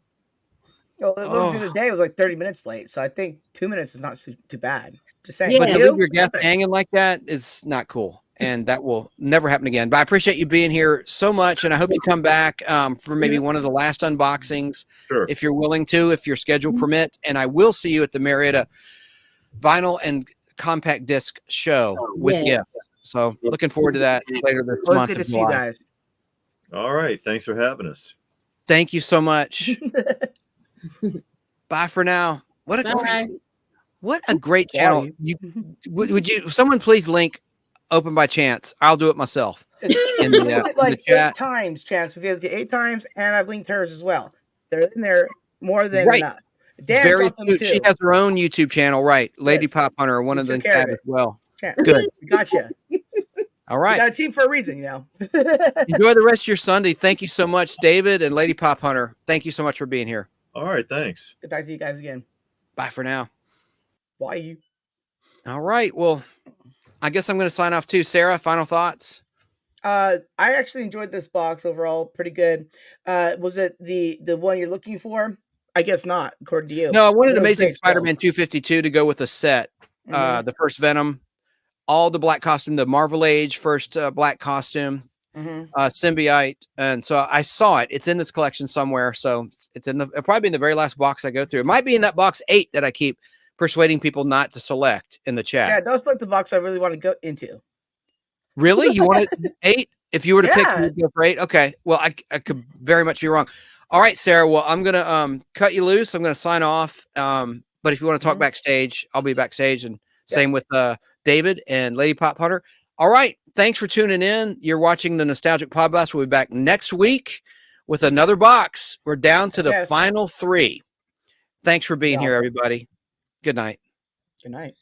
Well, the day was like 30 minutes late, so I think 2 minutes is not too bad. Just saying. Yeah. but to You? leave your guest hanging like that is not cool. And that will never happen again. But I appreciate you being here so much. And I hope you come back for maybe one of the last unboxings, Sure. if you're willing to, if your schedule permits. And I will see you at the Marietta Vinyl and Compact Disc show with Yeah. gifts. So looking forward to that later this Always month good to of see you July. guys. All right. Thanks for having us. Thank you so much. Bye for now. What a Bye. what a great Bye. channel. Would you someone please link Open by Chance? I'll do it myself. It's In been the, linked in the like chat. 8 times, Chance. We've linked it 8 times, and I've linked hers as well. They're in there more than Right. enough. Dan Very dropped them soon. too. She has her own YouTube channel, right? Lady Yes. Pop Hunter, one We of them took care of tab as it. well. Chance. Good. We gotcha. All We right. got a team for a reason, you know. Enjoy the rest of your Sunday. Thank you so much, David and Lady Pop Hunter. Thank you so much for being here. All right. Thanks. Get back to you guys again. Bye for now. Why you? All right. Well, I guess I'm going to sign off too. Sarah, final thoughts? I actually enjoyed this box overall. Pretty good. Was it the one you're looking for? I guess not, according to you. No, I wanted It was Amazing great still. Spider-Man 252 to go with a set. Mhm. The first Venom, all the black costume, the Marvel Age first black costume, Mhm. Symbiote. And so I saw it. It's in this collection somewhere. So it's in it'll probably be in the very last box I go through. It might be in that box 8 that I keep persuading people not to select in the chat. Yeah, those like the box I really want to go into. Really? You want it 8? If you were to pick, Yeah. you'd go for 8. Okay. Well, I could very much be wrong. All right, Sarah. Well, I'm gonna cut you loose. I'm gonna sign off. But if you want to talk Mhm. backstage, I'll be backstage, and same with David and Lady Pop Hunter. All right. Thanks for tuning in. You're watching the Nostalgic Podcast. We'll be back next week with another box. We're down to the Yes. final 3. Thanks for being here, Awesome. everybody. Good night. Good night.